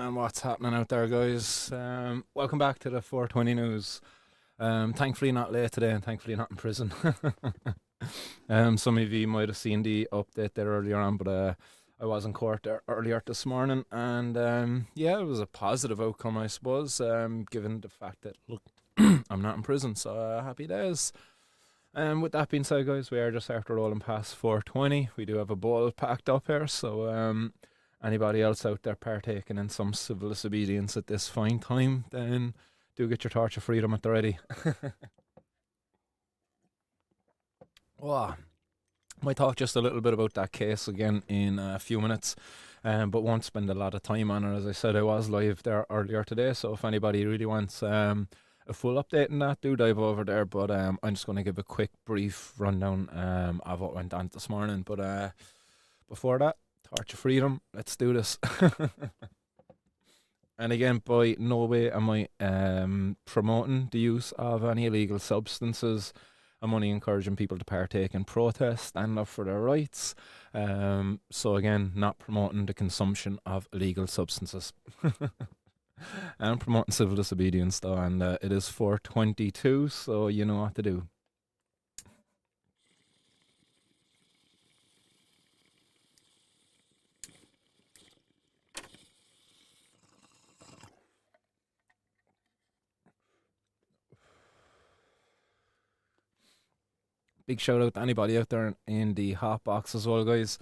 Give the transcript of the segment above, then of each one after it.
And what's happening out there, guys? Welcome back to the 420 news. Thankfully not late today, and thankfully not in prison. Some of you might have seen the update there earlier on, but I was in court there earlier this morning, and yeah, it was a positive outcome, I suppose, given the fact that look, I'm not in prison, so happy days. With that being said, guys, we are just after rolling past 420. We do have a bowl packed up here, so anybody else out there partaking in some civil disobedience at this fine time, then do get your torch of freedom at the ready. Wow. Might talk just a little bit about that case again in a few minutes, but won't spend a lot of time on it. As I said, I was live there earlier today, so if anybody really wants a full update on that, do dive over there. But I'm just going to give a quick, brief rundown of what went on this morning. But before that, Torch of Freedom, let's do this. And again, by no way am I promoting the use of any illegal substances. I'm only encouraging people to partake in protest, stand up for their rights. So again, not promoting the consumption of illegal substances. I'm promoting civil disobedience though, and it is 422, so you know what to do. Big shout out to anybody out there in the hotbox as well, guys.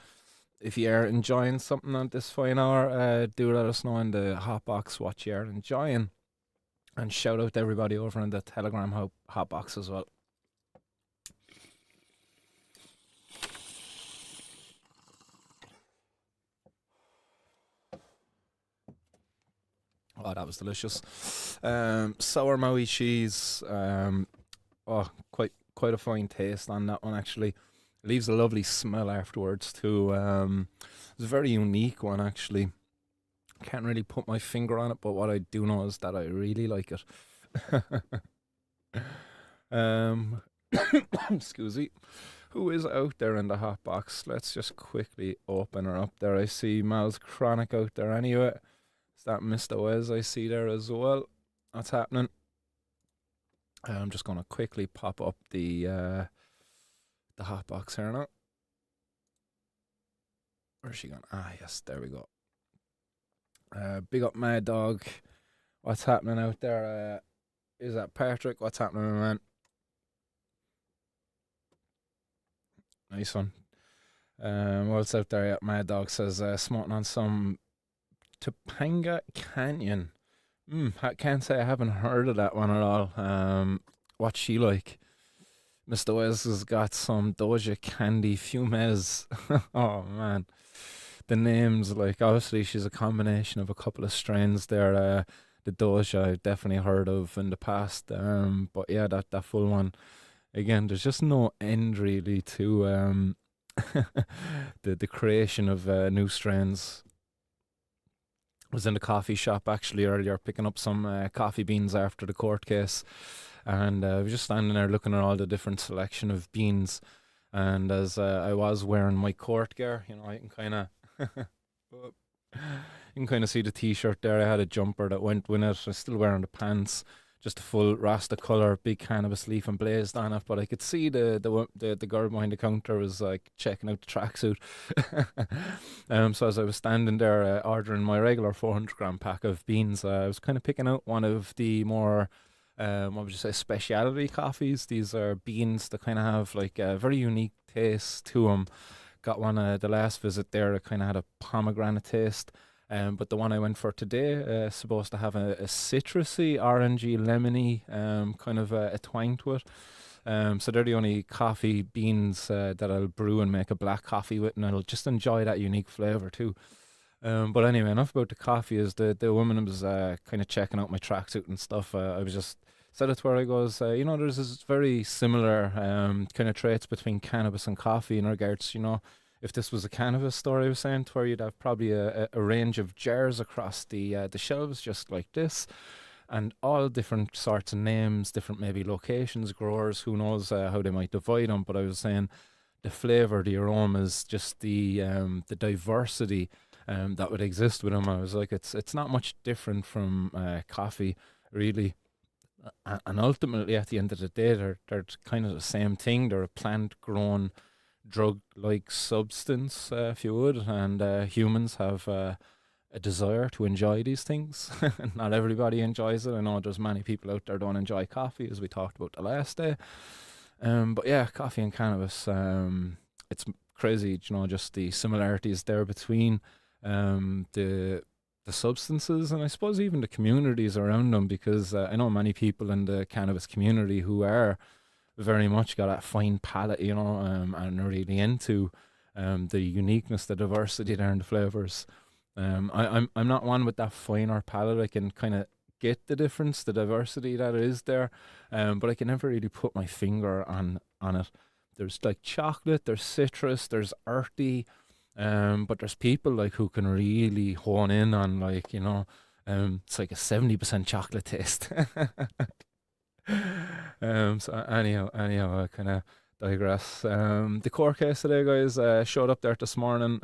If you are enjoying something at this fine hour, do let us know in the hotbox what you are enjoying. And shout out to everybody over in the Telegram hotbox as well. Oh, that was delicious. Sour Maui cheese. Oh, quite a fine taste on that one actually. Leaves a lovely smell afterwards too. It's a very unique one actually. Can't really put my finger on it, but what I do know is that I really like it. um, excuse me. Who is out there in the hot box? Let's just quickly open her up there. I see Mal's Chronic out there anyway. Is that Mr. Wes I see there as well? What's happening? I'm just going to quickly pop up the hot box here now. Where's she gone? Ah, yes, there we go. Big up Mad Dog. What's happening out there? Is that Patrick? What's happening, man? Nice one. What's out there? Yeah, Mad Dog says smoking on some Topanga Canyon. I can't say I haven't heard of that one at all. What's she like? Mr. Wes has got some Doja Candy Fumes. Oh man, the names, like, obviously she's a combination of a couple of strains there. The Doja I've definitely heard of in the past. But yeah, that full one. Again, there's just no end really to the creation of new strains. Was in the coffee shop actually earlier picking up some coffee beans after the court case, and I was just standing there looking at all the different selection of beans, and as I was wearing my court gear, you know, I can kind of you can kind of see the t-shirt there. I had a jumper that went with it. I'm still wearing the pants, just a full Rasta colour, big cannabis leaf emblazed on it. But I could see the girl behind the counter was like checking out the tracksuit. So as I was standing there ordering my regular 400-gram pack of beans, I was kind of picking out one of the more what would you say, specialty coffees. These are beans that kind of have like a very unique taste to them. Got one the last visit there that kind of had a pomegranate taste. But the one I went for today is supposed to have a citrusy, orangey, lemony kind of a twang to it. So they're the only coffee beans that I'll brew and make a black coffee with, and I'll just enjoy that unique flavour too. But anyway, enough about the coffee. As the woman was kind of checking out my tracksuit and stuff, I was just said it to where I goes, you know, there's this very similar kind of traits between cannabis and coffee in regards, you know, if this was a cannabis store, I was saying, to where you'd have probably a range of jars across the shelves just like this, and all different sorts of names, different maybe locations, growers, who knows how they might divide them. But I was saying the flavor, the aromas, just the diversity that would exist with them. I was like, it's not much different from coffee, really. And ultimately, at the end of the day, they're kind of the same thing. They're a plant grown drug like substance, if you would, and humans have a desire to enjoy these things. Not everybody enjoys it. I know there's many people out there don't enjoy coffee, as we talked about the last day. But yeah, coffee and cannabis. It's crazy, just the similarities there between the substances, and I suppose even the communities around them, because I know many people in the cannabis community who are very much got that fine palate, and are really into the uniqueness, the diversity there in the flavors. I'm not one with that finer palate. I can kind of get the difference, the diversity that is there, but I can never really put my finger on it. There's like chocolate, there's citrus, there's earthy, but there's people like who can really hone in on like it's like a 70% chocolate taste. So anyhow, I kind of digress. The court case today, guys, showed up there this morning.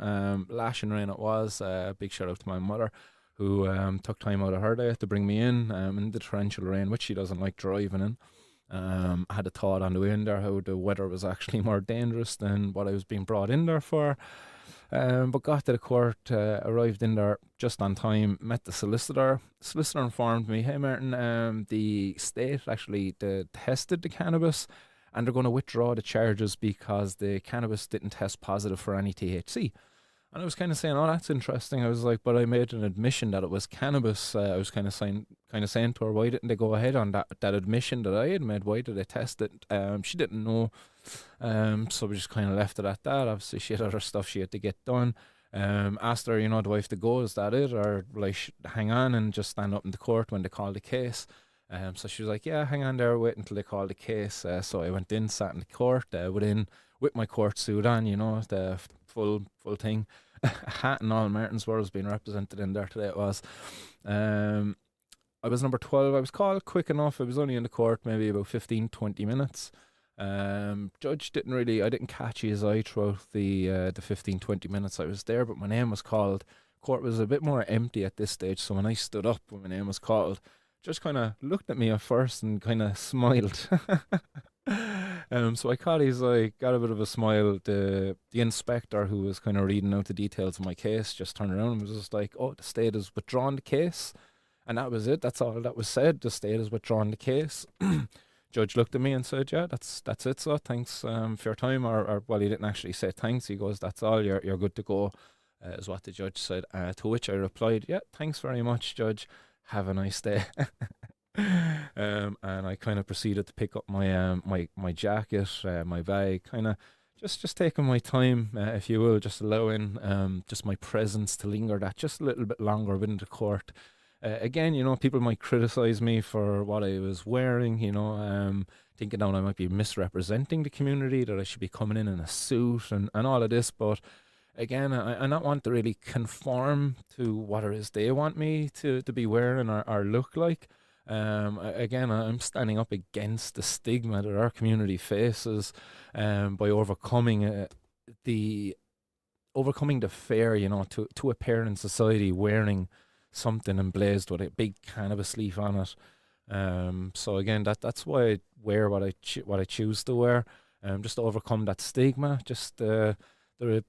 Lashing rain it was. Big shout out to my mother, who took time out of her day to bring me in the torrential rain, which she doesn't like driving in. I had a thought on the way in there how the weather was actually more dangerous than what I was being brought in there for. But got to the court, arrived in there just on time, met the solicitor. The solicitor informed me, hey Martin, the state actually tested the cannabis and they're going to withdraw the charges because the cannabis didn't test positive for any THC. And I was kind of saying, oh, that's interesting. I was like, but I made an admission that it was cannabis. I was kind of saying to her, why didn't they go ahead on that admission that I had made? Why did they test it? She didn't know. So we just kind of left it at that. Obviously, she had other stuff she had to get done. Asked her, do I have to go? Is that it? Or will I hang on and just stand up in the court when they call the case? So she was like, yeah, hang on there, wait until they call the case. So I went in, sat in the court, with my court suit on, the full thing. Hat and all, Martin's World was being represented in there today, it was. I was number 12. I was called quick enough. I was only in the court maybe about 15-20 minutes. Judge I didn't catch his eye throughout the 15-20 minutes I was there, but my name was called. Court was a bit more empty at this stage, so when I stood up when my name was called, just kind of looked at me at first and kind of smiled. So I caught his eye, got a bit of a smile. The inspector, who was kind of reading out the details of my case, just turned around and was just like, oh, the state has withdrawn the case. And that was it. That's all that was said. The state has withdrawn the case. Judge looked at me and said, yeah, that's it, so thanks for your time. Or well, he didn't actually say thanks. He goes, that's all, you're good to go, is what the judge said. To which I replied, yeah, thanks very much, Judge. Have a nice day. And I kind of proceeded to pick up my jacket, my bag, kind of just taking my time, if you will, just allowing just my presence to linger that just a little bit longer within the court. Again, people might criticize me for what I was wearing, thinking that I might be misrepresenting the community, that I should be coming in a suit and all of this. But again, I not want to really conform to what it is they want me to be wearing or look like. Again, I'm standing up against the stigma that our community faces by the overcoming the fear, to appear in society wearing something emblazed with a big cannabis leaf on it. So again, that's why I wear what I choose to wear, just to overcome that stigma. Just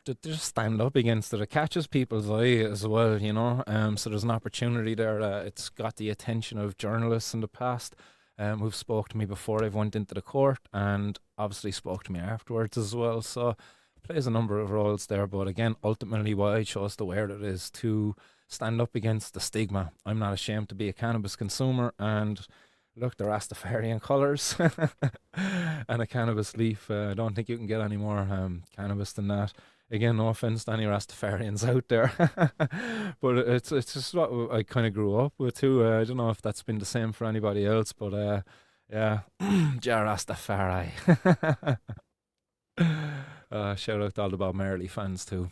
just stand up against it. It catches people's eye as well, So there's an opportunity there. It's got the attention of journalists in the past, who've spoke to me before I've went into the court, and obviously spoke to me afterwards as well. So it plays a number of roles there. But again, ultimately, why I chose to wear it is to stand up against the stigma. I'm not ashamed to be a cannabis consumer, and look, the Rastafarian colours and a cannabis leaf. I don't think you can get any more cannabis than that. Again, no offense to any Rastafarians out there, but it's just what I kind of grew up with too. I don't know if that's been the same for anybody else, but yeah, Ja Rastafari. Shout out to all the Bob Marley fans too.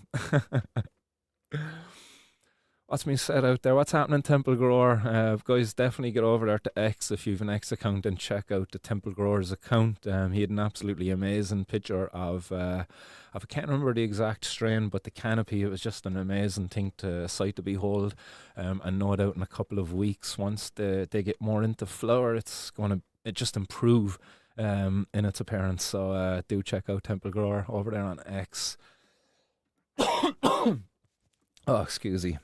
What's been said out there? What's happening, Temple Grower? Guys, definitely get over there to X if you've an X account and check out the Temple Grower's account. He had an absolutely amazing picture of I can't remember the exact strain, but the canopy. It was just an amazing thing to sight to behold. And no doubt in a couple of weeks, once they get more into flower, it's going to it just improve in its appearance. So do check out Temple Grower over there on X. Oh, excuse me.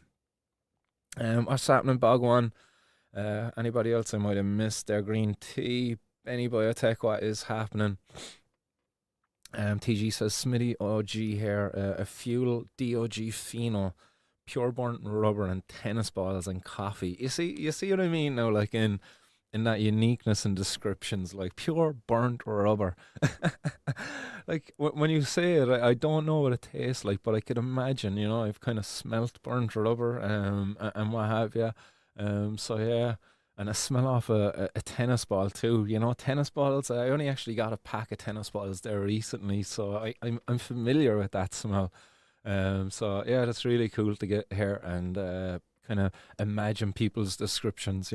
What's happening, Bogwan? Anybody else I might have missed their green tea? Any biotech, what is happening? TG says Smitty OG here, a fuel DOG pheno, pure burnt rubber and tennis balls and coffee. You see what I mean now, like in that uniqueness and descriptions, like pure burnt rubber. Like when you say it, I don't know what it tastes like, but I could imagine, I've kind of smelt burnt rubber, and what have you. So yeah, and I smell off a tennis ball too. Tennis balls. I only actually got a pack of tennis balls there recently, so I'm familiar with that smell. So yeah, that's really cool to get here and kind of imagine people's descriptions.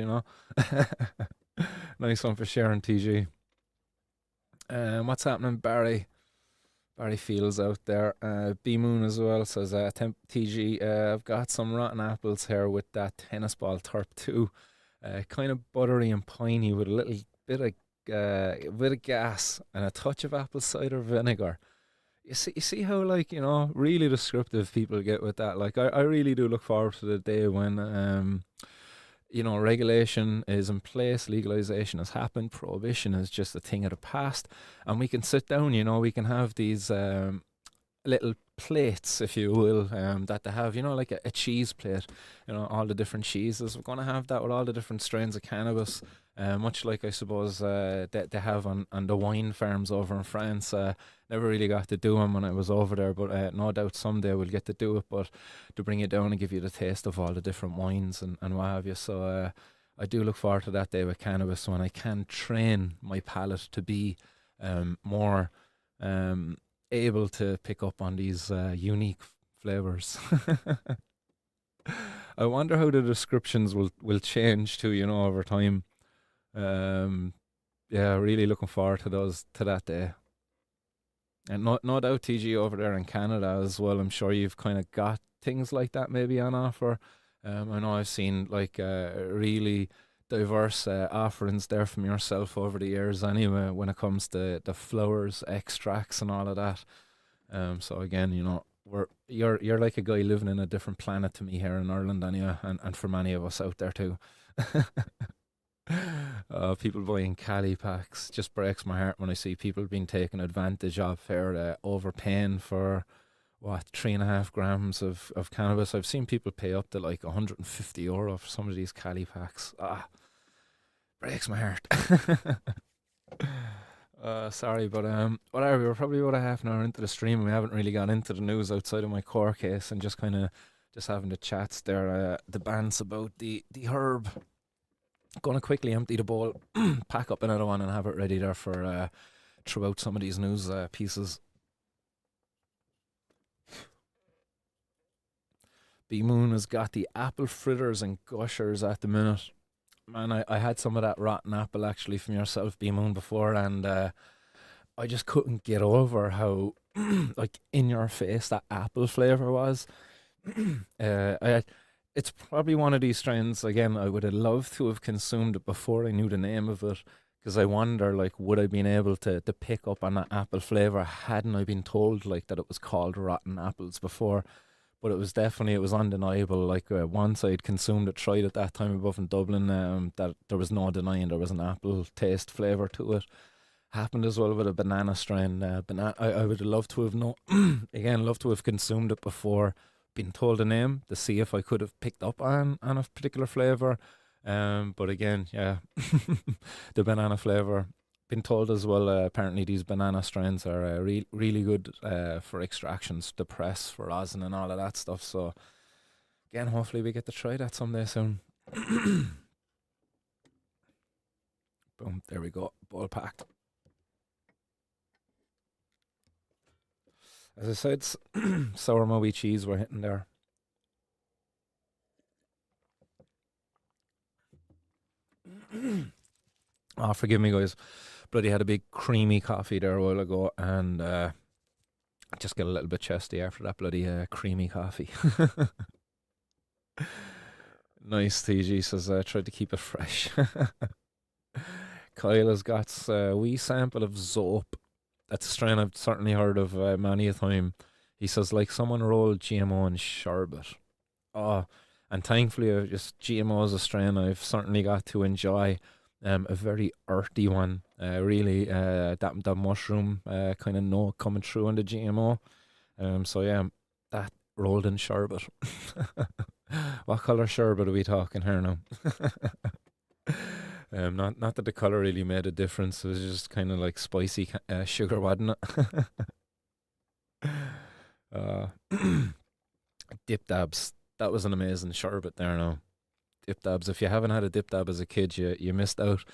Nice one for sharing, TG. What's happening, Barry? Barry Fields out there. B Moon as well says, TG, I've got some rotten apples here with that tennis ball turp too. Kind of buttery and piney with a little bit of gas and a touch of apple cider vinegar. You see how, like, really descriptive people get with that. Like, I really do look forward to the day when regulation is in place, legalization has happened, prohibition is just a thing of the past, and we can sit down, we can have these little plates, if you will, that they have, like a cheese plate, all the different cheeses. We're going to have that with all the different strains of cannabis, much like I suppose they have on the wine farms over in France. Never really got to do them when I was over there, but no doubt someday we'll get to do it. But to bring it down and give you the taste of all the different wines and what have you. So I do look forward to that day with cannabis when I can train my palate to be more able to pick up on these unique flavors. I wonder how the descriptions will change too, over time. Yeah, really looking forward to that day. And no doubt, TG, over there in Canada as well, I'm sure you've kind of got things like that maybe on offer. I know I've seen like really diverse offerings there from yourself over the years anyway, when it comes to the flowers, extracts and all of that. So again, you're like a guy living in a different planet to me here in Ireland anyway, and for many of us out there too. People buying Cali packs just breaks my heart when I see people being taken advantage of here, overpaying for what, 3.5 grams of cannabis. I've seen people pay up to like €150 for some of these Cali packs. Breaks my heart. Sorry, but whatever. We're probably about a half an hour into the stream, and we haven't really got into the news outside of my court case, and just kind of just having the chats there, the bants about the herb. Going to quickly empty the bowl, pack up another one, and have it ready there for throughout some of these news pieces. B Moon has got the apple fritters and gushers at the minute. Man, I had some of that rotten apple actually from yourself, B Moon, before, and I just couldn't get over how like in your face that apple flavor was. It's probably one of these strains. Again, I would have loved to have consumed it before I knew the name of it, because I wonder, like, would I been able to pick up on that apple flavor hadn't I been told like that it was called rotten apples before? But it was undeniable. Like once I'd consumed it, tried it that time above in Dublin, that there was no denying there was an apple taste flavor to it. Happened as well with a banana strain. I would have loved to have loved to have consumed it before been told the name to see if I could have picked up on a particular flavor. But again, yeah, the banana flavor. Been told as well, apparently these banana strains are really good for extractions, the press, for rosin and all of that stuff. So again, hopefully we get to try that someday soon. Boom, there we go, ball packed. As I said, sour Moby cheese we're hitting there. Oh, forgive me, guys. Bloody had a big creamy coffee there a while ago, and just get a little bit chesty after that bloody creamy coffee. Nice, TG says, tried to keep it fresh. Kyle has got a wee sample of Zope. That's a strain I've certainly heard of many a time. He says, like someone rolled GMO and sherbet. Oh, and thankfully, just GMO is a strain I've certainly got to enjoy. A very earthy one, really. That mushroom kind of note coming through on the GMO. So yeah, that rolled in sherbet. What color sherbet are we talking here now? Not that the color really made a difference. It was just kind of like spicy sugar, wasn't it? uh, Dip dabs. That was an amazing sherbet there. Now dip dabs. If you haven't had a dip dab as a kid, you missed out.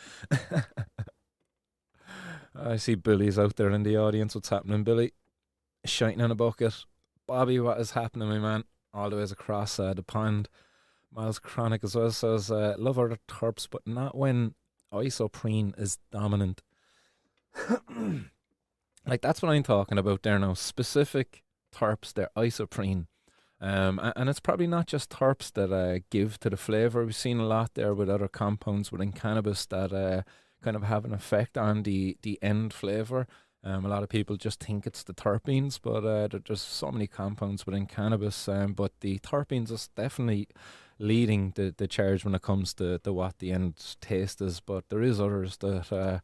I see Billy's out there in the audience. What's happening, Billy? Shiting in a bucket. Bobby, what is happening, my man? All the ways across the pond. Miles Chronic as well says, love other terps, but not when isoprene is dominant. Like, that's what I'm talking about there now. Specific terps, they're isoprene. And it's probably not just terps that give to the flavour. We've seen a lot there with other compounds within cannabis that kind of have an effect on the end flavour. A lot of people just think it's the terpenes, but there's so many compounds within cannabis. But the terpenes is definitely leading the charge when it comes to what the end taste is. But there is others that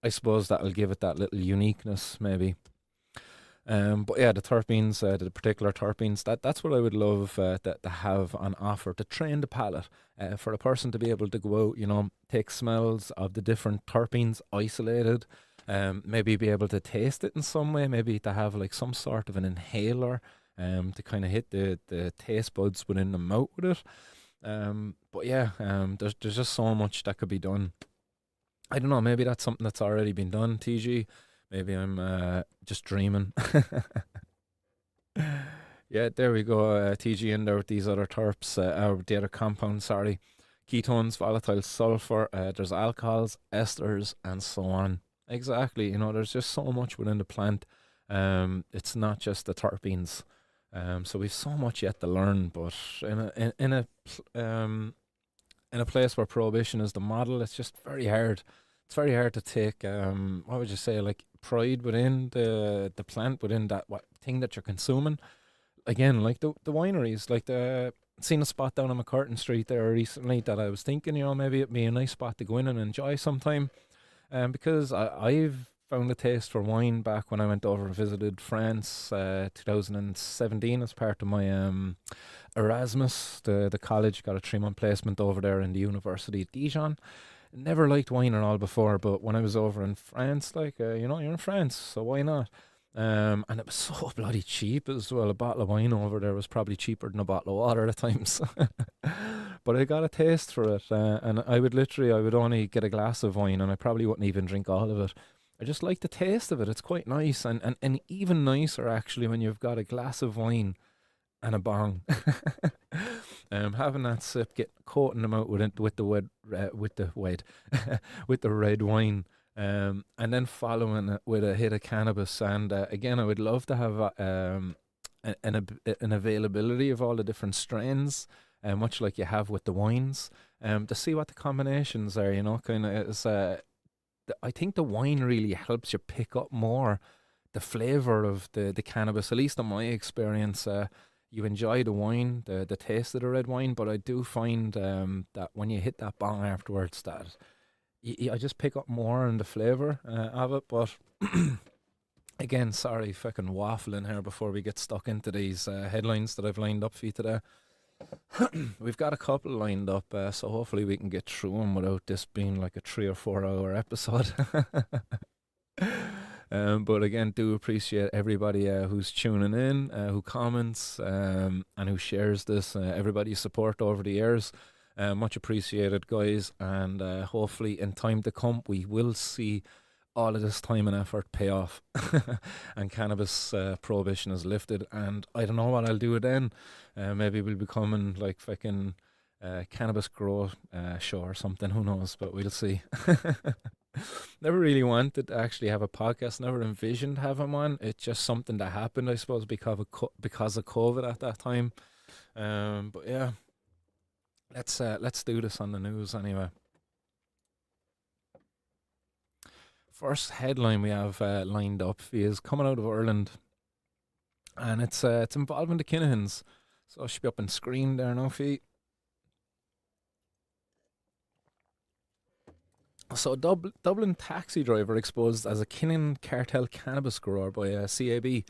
I suppose that'll give it that little uniqueness, maybe. But yeah, the terpenes, the particular terpenes, that's what I would love to have on offer to train the palate for a person to be able to go out, take smells of the different terpenes isolated, maybe be able to taste it in some way, maybe to have like some sort of an inhaler to kind of hit the taste buds within the mouth with it. But yeah, there's just so much that could be done. I don't know, maybe that's something that's already been done, TG. Maybe I'm just dreaming. Yeah, there we go. TG in there with these other terps, or the other compounds, sorry. Ketones, volatile sulfur, there's alcohols, esters, and so on. Exactly, there's just so much within the plant. It's not just the terpenes. So we've so much yet to learn, but in a place where prohibition is the model, it's just very hard. It's very hard to take what would you say, like pride within the plant, within that what thing that you're consuming. Again, like the wineries, like the seen a spot down on McCartan Street there recently that I was thinking, maybe it'd be a nice spot to go in and enjoy sometime. Because I've found a taste for wine back when I went over and visited France 2017 as part of my Erasmus. The college got a 3-month placement over there in the University of Dijon. Never liked wine at all before, but when I was over in France, like, you're in France, so why not? And it was so bloody cheap as well. A bottle of wine over there was probably cheaper than a bottle of water at times. But I got a taste for it, and I would only get a glass of wine, and I probably wouldn't even drink all of it. I just like the taste of it. It's quite nice, and even nicer actually when you've got a glass of wine and a bong. Having that sip, get coating them out with the with the red wine, and then following it with a hit of cannabis. And again, I would love to have an availability of all the different strains, much like you have with the wines, to see what the combinations are. Kind of is. I think the wine really helps you pick up more the flavor of the cannabis. At least in my experience, you enjoy the wine, the taste of the red wine, but I do find that when you hit that bong afterwards, that I just pick up more in the flavor of it. But again, sorry, fucking waffling here before we get stuck into these headlines that I've lined up for you today. We've got a couple lined up, so hopefully we can get through them without this being like a 3 or 4 hour episode. But again, do appreciate everybody who's tuning in, who comments, and who shares this. Everybody's support over the years. Much appreciated, guys. And hopefully in time to come, we will see all of this time and effort pay off. And cannabis prohibition is lifted. And I don't know what I'll do then. Maybe we'll be becoming like fucking cannabis grow show or something. Who knows? But we'll see. Never really wanted to actually have a podcast. Never envisioned having one. It's just something that happened, I suppose, because of COVID at that time. But yeah, let's do this on the news anyway. First headline we have lined up is coming out of Ireland, and it's involving the Kinahans. So it should be up on screen there now, feet. So, Dublin taxi driver exposed as a Kinnan cartel cannabis grower by CAB,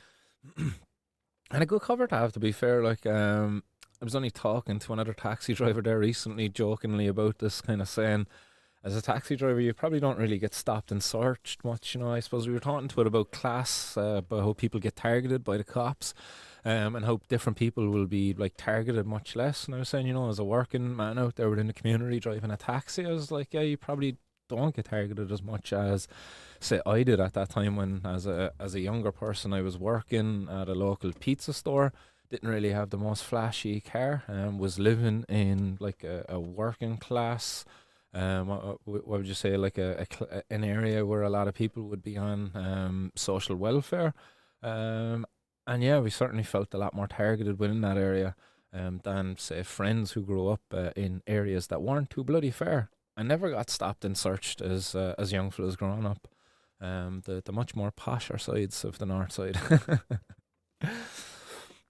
and a good cover to have. To be fair, like I was only talking to another taxi driver there recently, jokingly about this, kind of saying, as a taxi driver, you probably don't really get stopped and searched much. I suppose we were talking to it about class, about how people get targeted by the cops, and how different people will be like targeted much less. And I was saying, as a working man out there within the community driving a taxi, I was like, yeah, you probably don't get targeted as much as, say, I did at that time when, as a younger person, I was working at a local pizza store. Didn't really have the most flashy car, was living in like a working class. What would you say, like an area where a lot of people would be on social welfare, and yeah, we certainly felt a lot more targeted within that area than, say, friends who grew up in areas that weren't too bloody fair. I never got stopped and searched as young fellas growing up. The much more posher sides of the north side.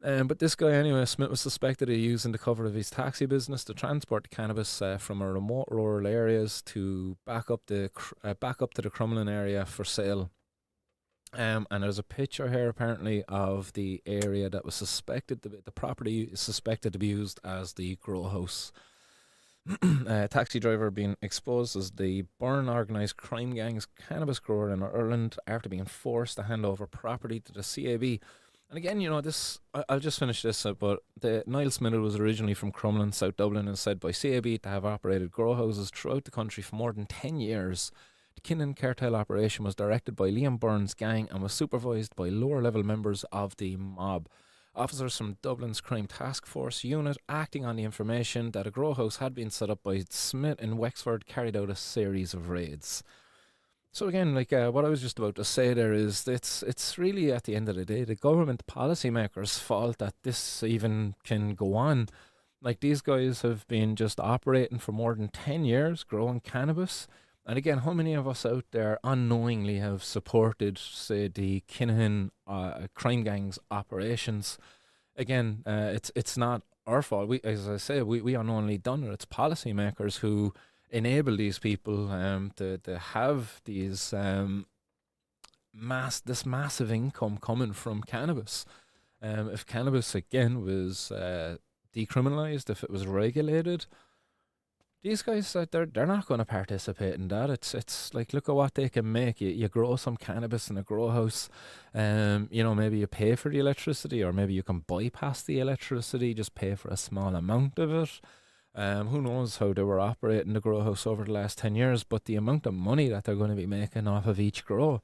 But this guy, anyway, Smith, was suspected of using the cover of his taxi business to transport the cannabis from a remote rural areas to back up to the Crumlin area for sale. And there's a picture here, apparently, of the area that was suspected the property is suspected to be used as the grow house. Taxi driver being exposed as the Burn organised crime gang's cannabis grower in Ireland after being forced to hand over property to the CAB. And again, this, I'll just finish this, but the Niall Smith was originally from Crumlin, South Dublin, and said by CAB to have operated grow houses throughout the country for more than 10 years. The Kinnan cartel operation was directed by Liam Byrne's gang and was supervised by lower level members of the mob. Officers from Dublin's Crime Task Force unit, acting on the information that a grow house had been set up by Smith in Wexford, carried out a series of raids. So again, like what I was just about to say there is, it's really, at the end of the day, the government policymakers' fault that this even can go on. Like, these guys have been just operating for more than 10 years, growing cannabis. And again, how many of us out there unknowingly have supported, say, the Kinahan crime gang's operations? Again, it's not our fault. We, as I say, we unknowingly done it. It's policymakers who enable these people to have these this massive income coming from cannabis. If cannabis again was decriminalized, if it was regulated, these guys, they're not going to participate in that. It's like, look at what they can make. You grow some cannabis in a grow house. Maybe you pay for the electricity, or maybe you can bypass the electricity, just pay for a small amount of it. Who knows how they were operating the grow house over the last 10 years, but the amount of money that they're going to be making off of each grow,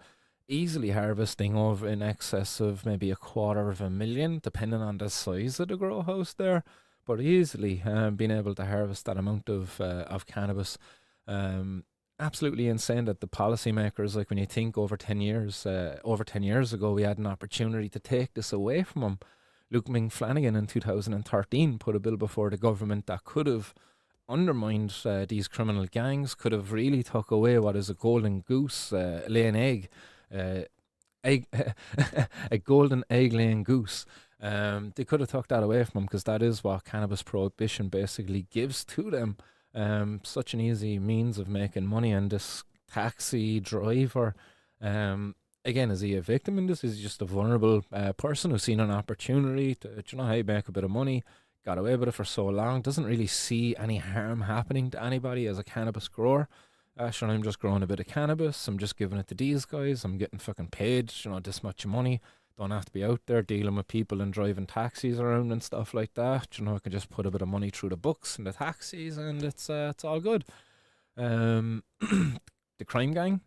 easily harvesting over in excess of maybe $250,000, depending on the size of the grow house there. But easily being able to harvest that amount of cannabis, absolutely insane that the policymakers, like, when you think over 10 years ago, we had an opportunity to take this away from them. Luke Flanagan in 2013 put a bill before the government that could have undermined these criminal gangs, could have really took away what is a golden goose laying egg, a golden egg laying goose. They could have took that away from them, because that is what cannabis prohibition basically gives to them. Such an easy means of making money. And this taxi driver, again, is he a victim in this? Is he just a vulnerable person who's seen an opportunity to, hey, make a bit of money, got away with it for so long, doesn't really see any harm happening to anybody as a cannabis grower? Sure, I'm just growing a bit of cannabis, I'm just giving it to these guys, I'm getting fucking paid, this much money. Don't have to be out there dealing with people and driving taxis around and stuff like that. I can just put a bit of money through the books and the taxis, and it's all good. The crime gang,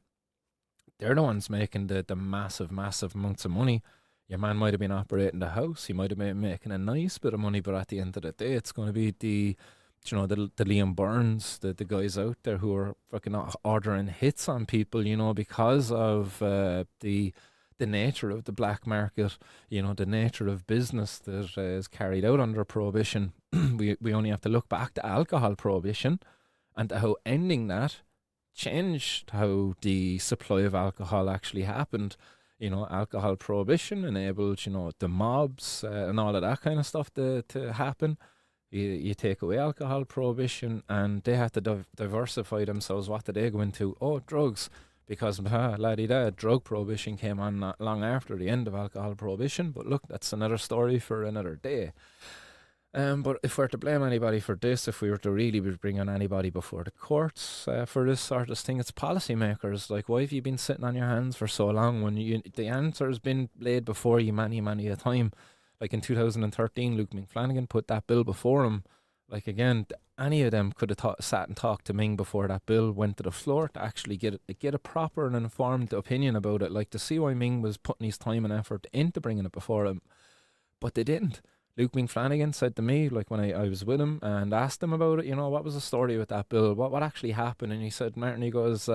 they're the ones making the massive amounts of money. Your man might have been operating the house, he might have been making a nice bit of money, but at the end of the day, it's going to be the Liam Burns, the guys out there who are fucking ordering hits on people, because of the nature of the black market, the nature of business that is carried out under prohibition. We only have to look back to alcohol prohibition and to how ending that changed how the supply of alcohol actually happened. Alcohol prohibition enabled, the mobs and all of that kind of stuff to happen. You take away alcohol prohibition, and they had to diversify themselves. What did they go into? Oh, drugs. Because, laddie da, drug prohibition came on not long after the end of alcohol prohibition. But look, that's another story for another day. But if we're to blame anybody for this, if we were to really be bringing anybody before the courts for this sort of thing, it's policymakers. Like, why have you been sitting on your hands for so long when the answer has been laid before you many, many a time? Like in 2013, Luke Flanagan put that bill before him. Like, again, any of them could have sat and talked to Ming before that bill went to the floor to actually get a proper and informed opinion about it. Like, to see why Ming was putting his time and effort into bringing it before him. But they didn't. Luke Flanagan said to me, like, when I was with him and asked him about it, what was the story with that bill? What actually happened? And he said, Martin, he goes,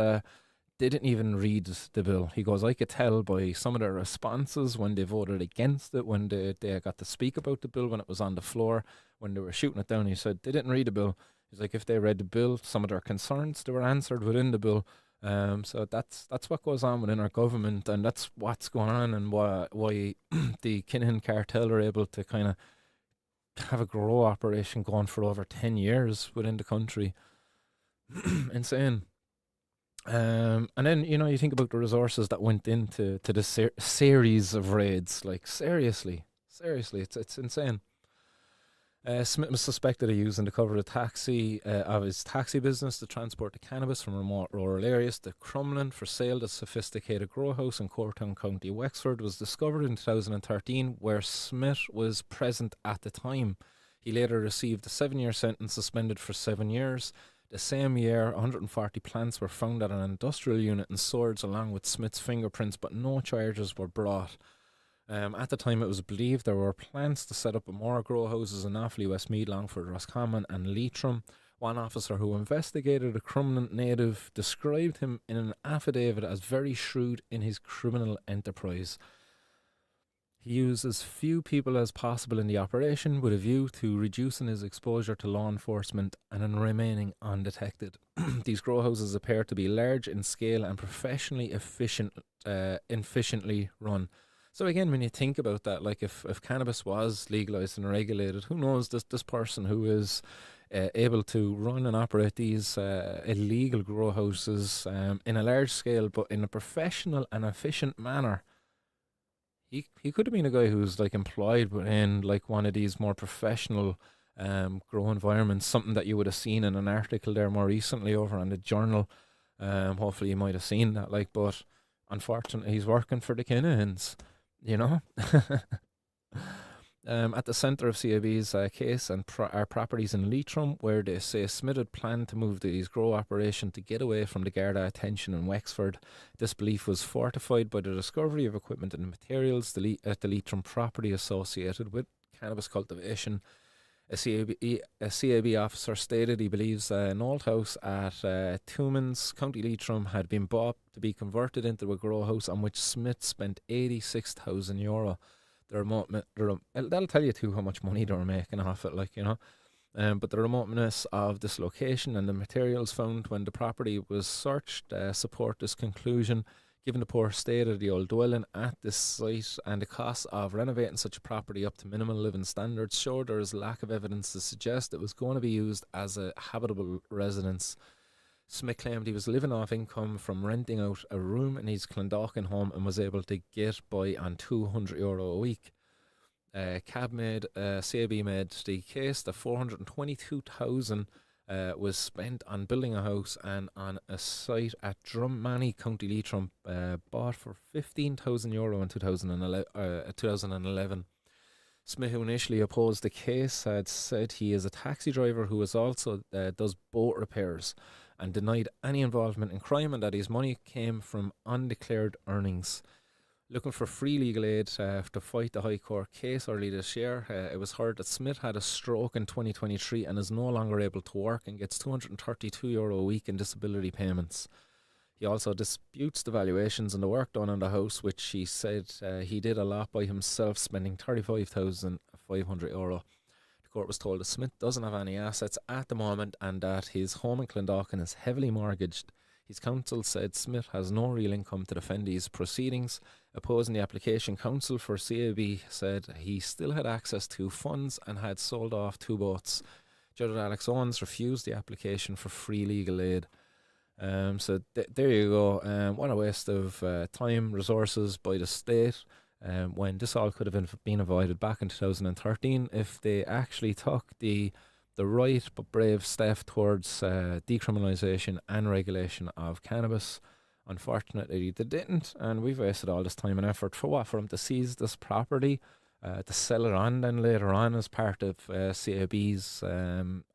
they didn't even read the bill. He goes, I could tell by some of their responses when they voted against it, when they got to speak about the bill when it was on the floor, when they were shooting it down. He said they didn't read the bill. He's like, if they read the bill, some of their concerns, they were answered within the bill. So that's what goes on within our government, and that's what's going on, and why the Kinahan cartel are able to kind of have a grow operation going for over 10 years within the country. Insane. And then, you think about the resources that went into the series of raids. Like, seriously, it's insane. Smith was suspected of using the cover of his taxi business to transport the cannabis from remote rural areas to Crumlin for sale. The sophisticated grow house in Corktown, County Wexford, was discovered in 2013, where Smith was present at the time. He later received a 7-year sentence, suspended for 7 years. The same year, 140 plants were found at an industrial unit in Swords along with Smith's fingerprints, but no charges were brought. At the time, it was believed there were plans to set up more grow houses in Offaly, Westmeath, Longford, Roscommon and Leitrim. One officer who investigated the Crumlin native described him in an affidavit as very shrewd in his criminal enterprise. He used as few people as possible in the operation with a view to reducing his exposure to law enforcement and in remaining undetected. These grow houses appear to be large in scale and professionally efficiently run. So again, when you think about that, like if cannabis was legalized and regulated, who knows, this person who is able to run and operate these illegal grow houses in a large scale, but in a professional and efficient manner. He could have been a guy who's like employed within like one of these more professional grow environments, something that you would have seen in an article there more recently over on the Journal. Hopefully you might have seen that, like, but unfortunately he's working for the Kinahans, At the centre of CAB's case are properties in Leitrim, where they say Smith had planned to move his grow operation to get away from the Garda attention in Wexford. This belief was fortified by the discovery of equipment and materials at the Leitrim property associated with cannabis cultivation. A CAB officer stated he believes an old house at Tumans, County Leitrim, had been bought to be converted into a grow house on which Smith spent €86,000. That'll tell you too how much money they were making off it, but the remoteness of this location and the materials found when the property was searched support this conclusion. Given the poor state of the old dwelling at this site and the cost of renovating such a property up to minimum living standards, sure, there is lack of evidence to suggest it was going to be used as a habitable residence. Smith claimed he was living off income from renting out a room in his Clondalkin home and was able to get by on €200 a week. CAB made the case that $422,000 was spent on building a house and on a site at Drummany, County Leitrim, bought for €15,000 in 2011. Smith, who initially opposed the case, had said he is a taxi driver who also does boat repairs, and denied any involvement in crime and that his money came from undeclared earnings. looking for free legal aid to fight the High Court case early this year. It was heard that Smith had a stroke in 2023 and is no longer able to work and gets €232 a week in disability payments. He also disputes the valuations and the work done on the house, which he said he did a lot by himself, spending €35,500. The court was told that Smith doesn't have any assets at the moment and that his home in Clondalkin is heavily mortgaged. His counsel said Smith has no real income to defend these proceedings. Opposing the application, counsel for CAB said he still had access to funds and had sold off 2 boats. Judge Alex Owens refused the application for free legal aid. So there you go. What a waste of time, resources by the state, when this all could have been avoided back in 2013 if they actually took the right but brave step towards decriminalisation and regulation of cannabis. Unfortunately, they didn't, and we've wasted all this time and effort for what? For them to seize this property, to sell it on then later on as part of CAB's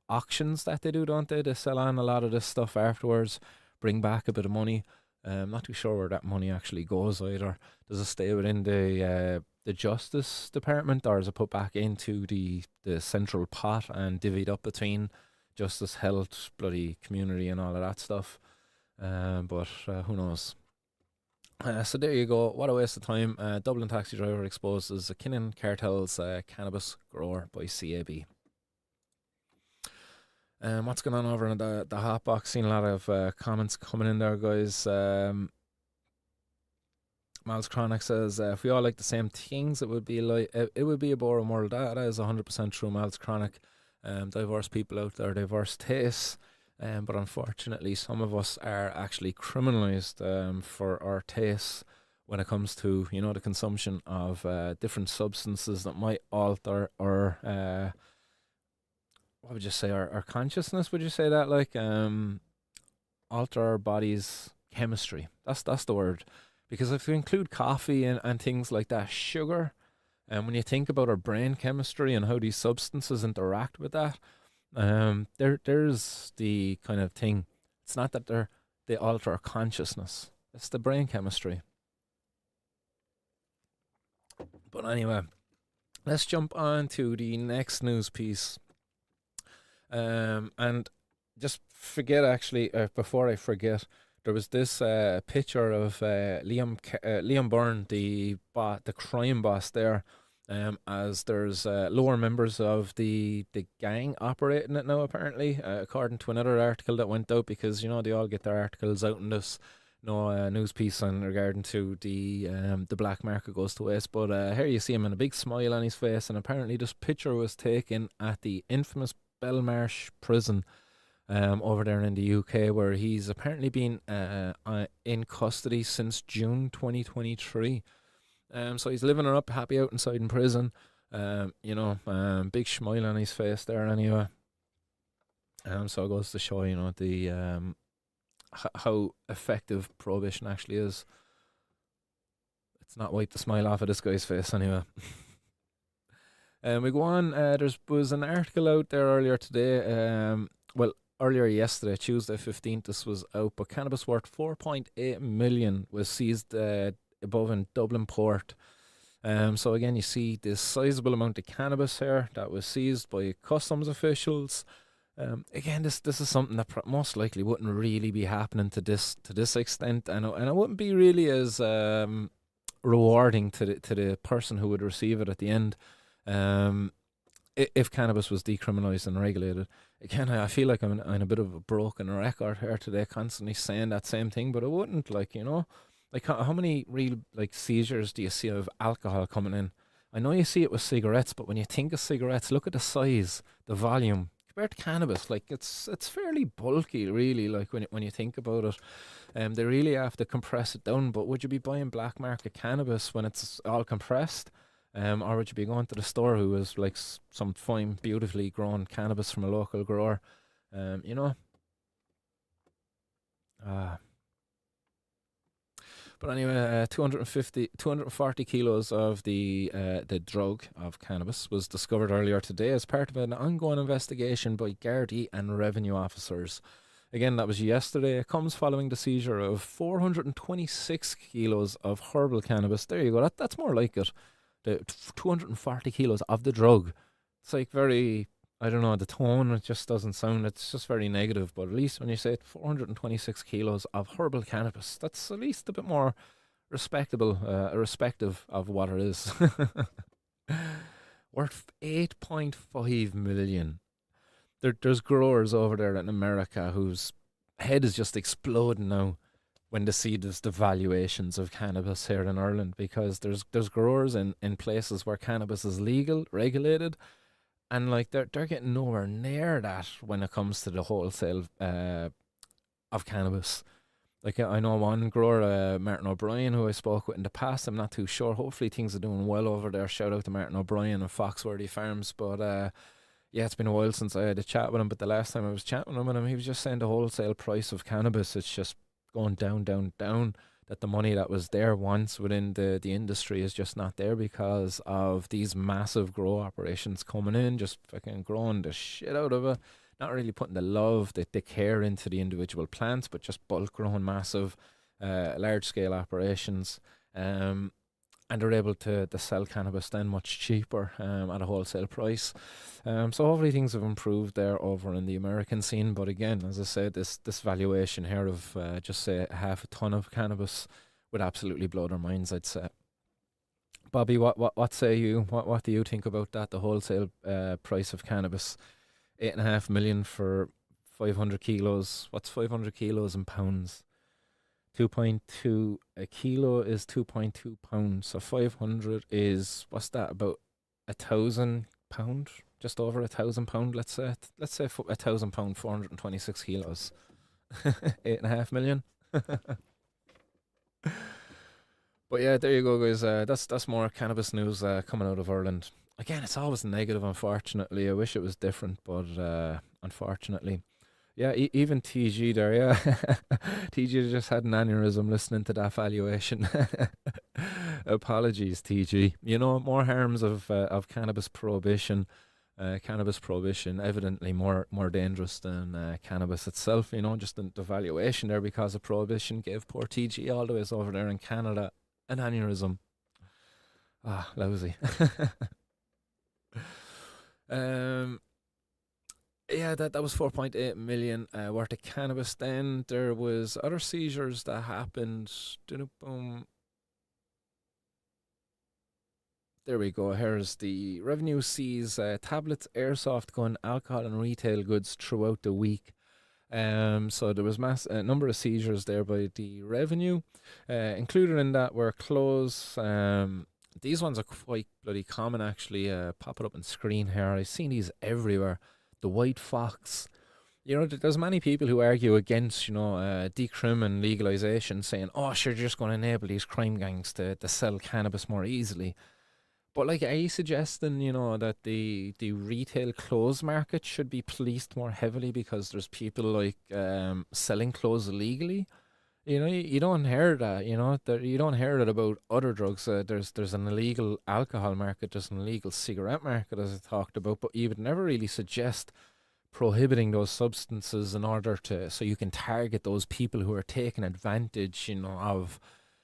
auctions that they do, don't they? They sell on a lot of this stuff afterwards, bring back a bit of money. Not too sure where that money actually goes either. Does it stay within the Justice Department, or is it put back into the central pot and divvied up between Justice, Health, bloody Community and all of that stuff? But who knows? So there you go. What a waste of time. Dublin taxi driver exposed as a Kinnan cartel's cannabis grower by CAB. What's going on over in the hotbox? Seen a lot of comments coming in there, guys. Miles Chronic says, if we all like the same things, it would be a boring world. That is 100% true, Miles Chronic. Diverse people out there, diverse tastes. But unfortunately, some of us are actually criminalised for our tastes when it comes to, the consumption of different substances that might alter our what would you say, our consciousness? Would you say that, like, alter our body's chemistry? That's the word. Because if you include coffee and things like that, sugar, and when you think about our brain chemistry and how these substances interact with that, there's the kind of thing. It's not that they alter our consciousness. It's the brain chemistry. But anyway, let's jump on to the next news piece. And just forget, actually, before I forget, there was this picture of Liam Byrne, the crime boss there, as there's lower members of the gang operating it now, apparently, according to another article that went out, because, they all get their articles out in this news piece in regarding to the black market goes to waste. But here you see him in a big smile on his face, and apparently this picture was taken at the infamous Belmarsh prison over there in the UK, where he's apparently been in custody since June 2023. So he's living it up, happy out inside in prison. Big smile on his face there anyway. So it goes to show, the how effective prohibition actually is. It's not wipe the smile off of this guy's face anyway. We go on. There was an article out there earlier today. Earlier yesterday, Tuesday 15th, this was out. But cannabis worth 4.8 million was seized above in Dublin Port. So again, you see this sizable amount of cannabis here that was seized by customs officials. Again, this is something that most likely wouldn't really be happening to this extent, and it wouldn't be really as rewarding to the person who would receive it at the end. If cannabis was decriminalised and regulated. Again, I feel like I'm in a bit of a broken record here today, constantly saying that same thing, but it wouldn't, like how many real seizures do you see of alcohol coming in? I know you see it with cigarettes, but when you think of cigarettes, look at the size, the volume compared to cannabis. It's fairly bulky, really. When you think about it, they really have to compress it down. But would you be buying black market cannabis when it's all compressed? Or would you be going to the store who is some fine, beautifully grown cannabis from a local grower? But anyway, 240 kilos of the drug of cannabis was discovered earlier today as part of an ongoing investigation by Gardaí and revenue officers. Again, that was yesterday. It comes following the seizure of 426 kilos of herbal cannabis. There you go. That's more like it. The 240 kilos of the drug. It's like very, I don't know, the tone, it just doesn't sound, it's just very negative. But at least when you say 426 kilos of herbal cannabis, that's at least a bit more respectable, irrespective of what it is. Worth 8.5 million. There's growers over there in America whose head is just exploding now when they see the valuations of cannabis here in Ireland, because there's growers in places where cannabis is legal, regulated, and like they're getting nowhere near that when it comes to the wholesale of cannabis. Like I know one grower, Martin O'Brien, who I spoke with in the past. I'm not too sure. Hopefully things are doing well over there. Shout out to Martin O'Brien of Foxworthy Farms. But yeah, it's been a while since I had a chat with him. But the last time I was chatting with him, he was just saying the wholesale price of cannabis, it's just going down, down, down. That the money that was there once within the industry is just not there because of these massive grow operations coming in, just fucking growing the shit out of it. Not really putting the love, the care into the individual plants, but just bulk growing massive, large scale operations. And they're able to sell cannabis then much cheaper at a wholesale price. So hopefully things have improved there over in the American scene. But again, as I said, this valuation here of just say half a ton of cannabis would absolutely blow their minds, I'd say. Bobby, what say you? What do you think about that? The wholesale price of cannabis, 8.5 million for 500 kilos. What's 500 kilos in pounds? 2.2, a kilo is 2.2 pounds. So 500 is, what's that, about £1,000? Just over £1,000, let's say. Let's say £1,000, 426 kilos. 8.5 million. But yeah, there you go, guys. That's more cannabis news coming out of Ireland. Again, it's always negative, unfortunately. I wish it was different, but unfortunately. Yeah, even TG there, yeah. TG just had an aneurysm listening to that valuation. Apologies, TG. You know, more harms of cannabis prohibition. Cannabis prohibition evidently more dangerous than cannabis itself. You know, just the valuation there because of prohibition gave poor TG all the ways over there in Canada an aneurysm. Ah, lousy. Yeah, that was 4.8 million worth of cannabis. Then there was other seizures that happened. Boom. There we go. Here's the revenue sees tablets, airsoft gun, alcohol, and retail goods throughout the week. So there was a number of seizures there by the revenue. Included in that were clothes. These ones are quite bloody common, actually. Pop it up on screen here. I've seen these everywhere. The white fox. You know, there's many people who argue against, decrim and legalization, saying, oh, sure, you're just going to enable these crime gangs to sell cannabis more easily. But, like, are you suggesting, that the retail clothes market should be policed more heavily because there's people, like, selling clothes illegally? You don't hear that, you don't hear it about other drugs. There's an illegal alcohol market, there's an illegal cigarette market, as I talked about, but you would never really suggest prohibiting those substances in order so you can target those people who are taking advantage, of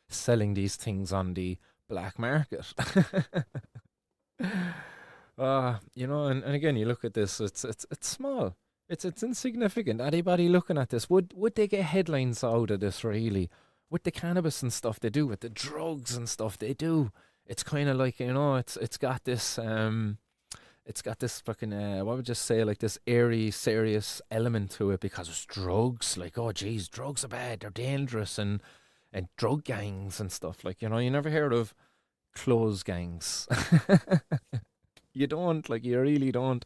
selling these things on the black market. And again, you look at this, it's small. It's insignificant. Anybody looking at this, would they get headlines out of this, really? With the cannabis and stuff they do, with the drugs and stuff they do. It's kind of like, it's got this fucking what would you say, like this airy, serious element to it because it's drugs. Like, oh geez, drugs are bad, they're dangerous, and drug gangs and stuff. Like, you never heard of clothes gangs. You don't, like, you really don't.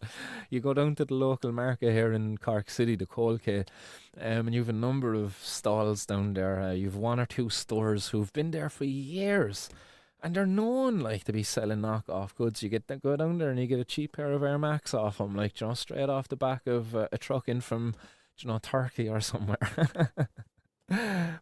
You go down to the local market here in Cork City, the Colgate, and you have a number of stalls down there. You've one or two stores who've been there for years, and they're known, like, to be selling knockoff goods. You go down there and you get a cheap pair of Air Max off them, like, straight off the back of a truck in from, Turkey or somewhere.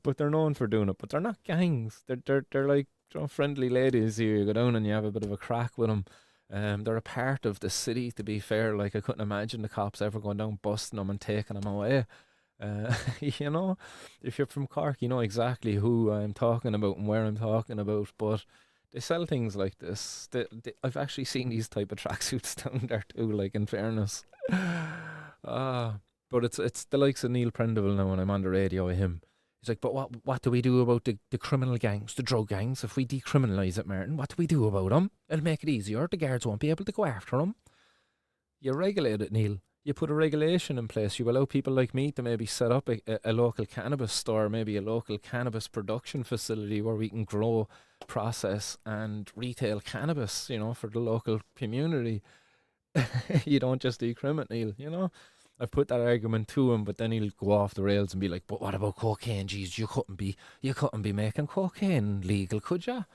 But they're known for doing it. But they're not gangs. They're like, friendly ladies. You go down and you have a bit of a crack with them. They're a part of the city, to be fair. Like, I couldn't imagine the cops ever going down busting them and taking them away. You know, if you're from Cork, you know exactly who I'm talking about and where I'm talking about. But they sell things like this. I've actually seen these type of tracksuits down there too. Like in fairness, ah, but it's the likes of Neil Prendeville now. When I'm on the radio with him, he's like, "But what do we do about the criminal gangs, the drug gangs? If we decriminalise it, Martin, what do we do about them? It'll make it easier. The guards won't be able to go after them. You regulate it, Neil. You put a regulation in place. You allow people like me to maybe set up a local cannabis store, maybe a local cannabis production facility where we can grow, process, and retail cannabis, you know, for the local community. You don't just decriminate, Neil, you know? I've put that argument to him, but then he'll go off the rails and be like, "But what about cocaine? Geez, you couldn't be making cocaine legal, could you?"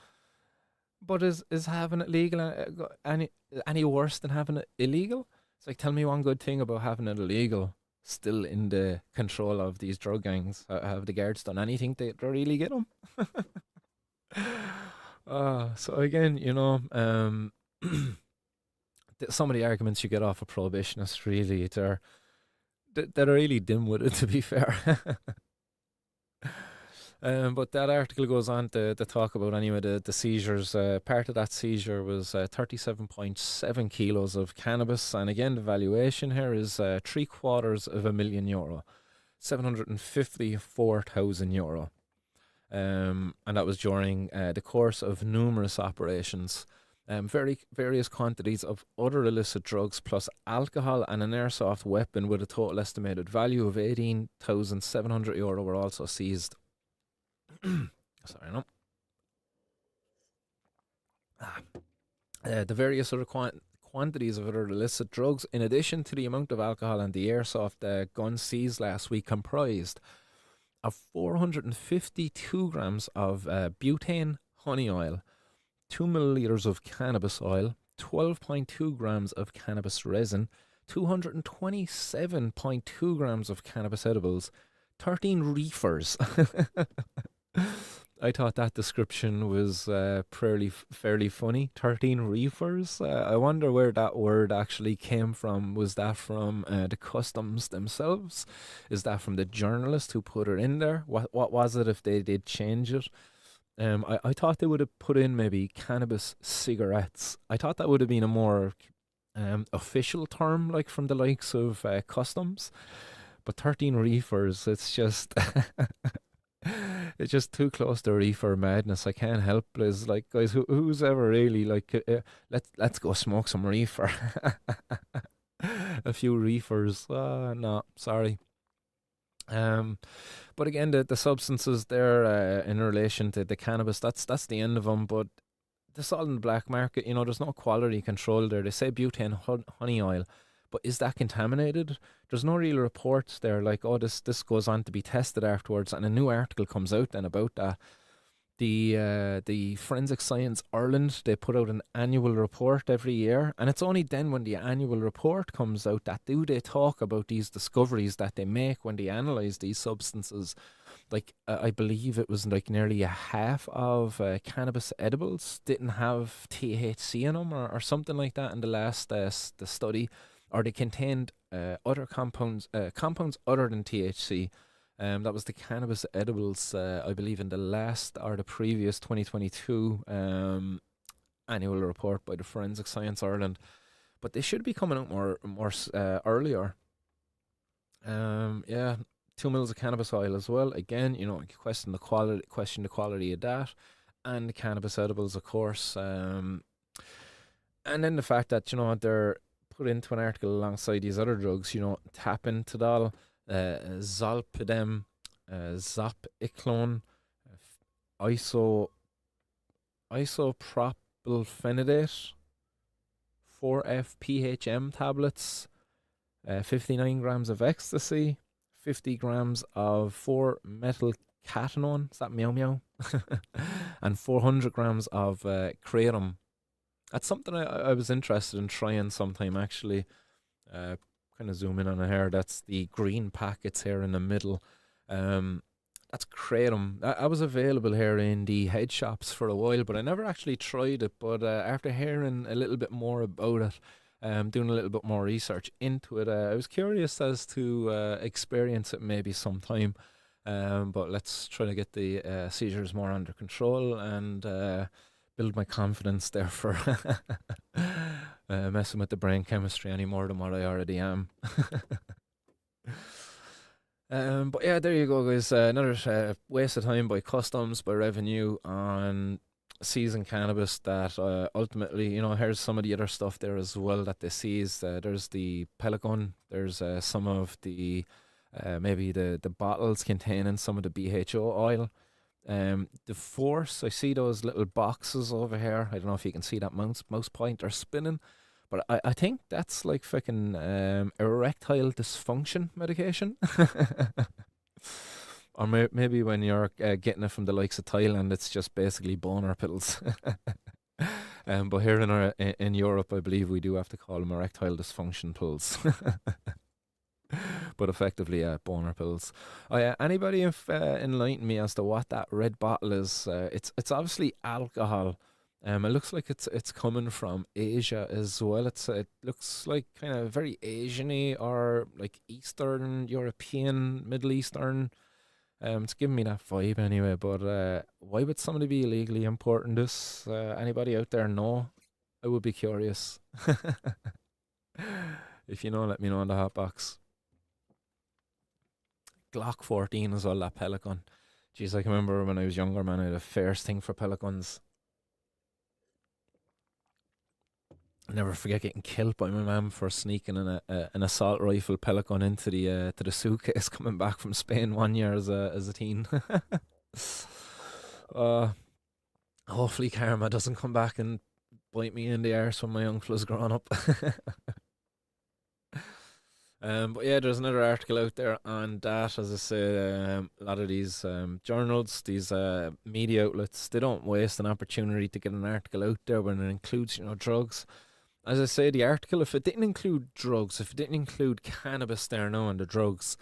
But is having it legal any worse than having it illegal? It's like, tell me one good thing about having it illegal, still in the control of these drug gangs. Have the guards done anything to really get them? So again, you know, some of the arguments you get off of prohibitionists really they're really dim with it, to be fair. But that article goes on to talk about anyway the seizures. Part of that seizure was 37.7 kilos of cannabis, and again the valuation here is €754,000, €754,000, and that was during the course of numerous operations. Various quantities of other illicit drugs plus alcohol and an airsoft weapon with a total estimated value of €18,700 were also seized. Sorry, no. The various other quantities of other illicit drugs, in addition to the amount of alcohol and the airsoft gun seized last week, comprised of 452 grams of butane honey oil, 2 milliliters of cannabis oil, 12.2 grams of cannabis resin, 227.2 grams of cannabis edibles, 13 reefers. I thought that description was fairly funny. 13 reefers. I wonder where that word actually came from. Was that from the customs themselves? Is that from the journalist who put it in there? What was it if they did change it? I thought they would have put in maybe cannabis cigarettes. I thought that would have been a more official term, like from the likes of customs. But 13 reefers, it's just it's just too close to reefer madness. I can't help it. It's like, guys, who's ever really like, let's go smoke some reefer. A few reefers. No, sorry. Um, but again, the substances there in relation to the cannabis, that's the end of them. But this all in the black market. You know, there's no quality control there. They say butane honey oil, but is that contaminated? There's no real reports there. Like, oh, this goes on to be tested afterwards, and a new article comes out then about that. The Forensic Science Ireland, they put out an annual report every year, and it's only then when the annual report comes out that they talk about these discoveries that they make when they analyze these substances. Like I believe it was like nearly a half of cannabis edibles didn't have THC in them, or something like that in the last the study, or they contained other compounds other than THC. That was the cannabis edibles, I believe, in the last or the previous 2022 annual report by the Forensic Science Ireland. But they should be coming out more earlier. Yeah, 2 mils of cannabis oil as well. Again, you know, question the quality of that, and the cannabis edibles, of course. And then the fact that, you know, they're put into an article alongside these other drugs. You know, tapentadol, zolpidem, zopiclone, iso isopropylphenidate, 4-FPHM tablets, 59 grams of ecstasy, 50 grams of 4-methylcatenone, is that meow meow? And 400 grams of kratom. That's something I was interested in trying sometime, actually. Kind of zoom in on it here. That's the green packets here in the middle. That's kratom. I was available here in the head shops for a while, but I never actually tried it. But after hearing a little bit more about it, doing a little bit more research into it. I was curious as to experience it maybe sometime, but let's try to get the seizures more under control and build my confidence there for messing with the brain chemistry any more than what I already am. But yeah, there you go, guys. Another waste of time by customs, by revenue on seizing cannabis. That ultimately, here's some of the other stuff there as well that they seize. There's the pellet gun. There's some of the maybe the bottles containing some of the BHO oil. The force, I see those little boxes over here. I don't know if you can see that mouse pointer spinning, but I think that's like fucking erectile dysfunction medication. Or maybe when you're getting it from the likes of Thailand, it's just basically boner pills. But here in Europe, I believe we do have to call them erectile dysfunction pills. But effectively, boner pills. Oh yeah, anybody enlighten me as to what that red bottle is? It's obviously alcohol. It looks like it's coming from Asia as well. It looks like kind of very Asian-y or like Eastern European, Middle Eastern. It's giving me that vibe anyway. But why would somebody be illegally importing this? Anybody out there know? I would be curious. If you know, let me know in the hotbox. Glock 14 as well, that pellet gun. Jeez, I can remember when I was younger, man, I had a fierce thing for pellet guns. I'll never forget getting killed by my mum for sneaking an assault rifle pellet gun into the suitcase coming back from Spain one year as a teen. uh, Hopefully karma doesn't come back and bite me in the arse when my uncle was growing up. But yeah, there's another article out there on that. As I say, a lot of these journals, these media outlets, they don't waste an opportunity to get an article out there when it includes, drugs. As I say, the article, if it didn't include drugs, if it didn't include cannabis there now and the drugs,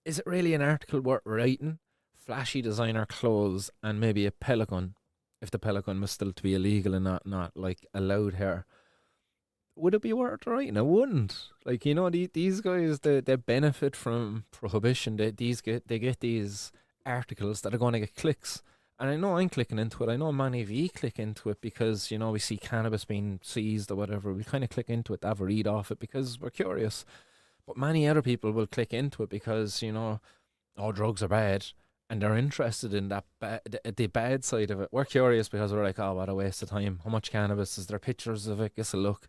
is it really an article worth writing? Flashy designer clothes and maybe a pellet gun, if the pellet gun was still to be illegal and not like allowed here. Would it be worth writing? I wouldn't. Like, these guys, they benefit from prohibition. They get these articles that are going to get clicks. And I know I'm clicking into it. I know many of you click into it because, we see cannabis being seized or whatever. We kind of click into it to have a read off it because we're curious. But many other people will click into it because, all drugs are bad. And they're interested in the bad side of it. We're curious because we're like, oh, what a waste of time. How much cannabis? Is there pictures of it? Guess a look.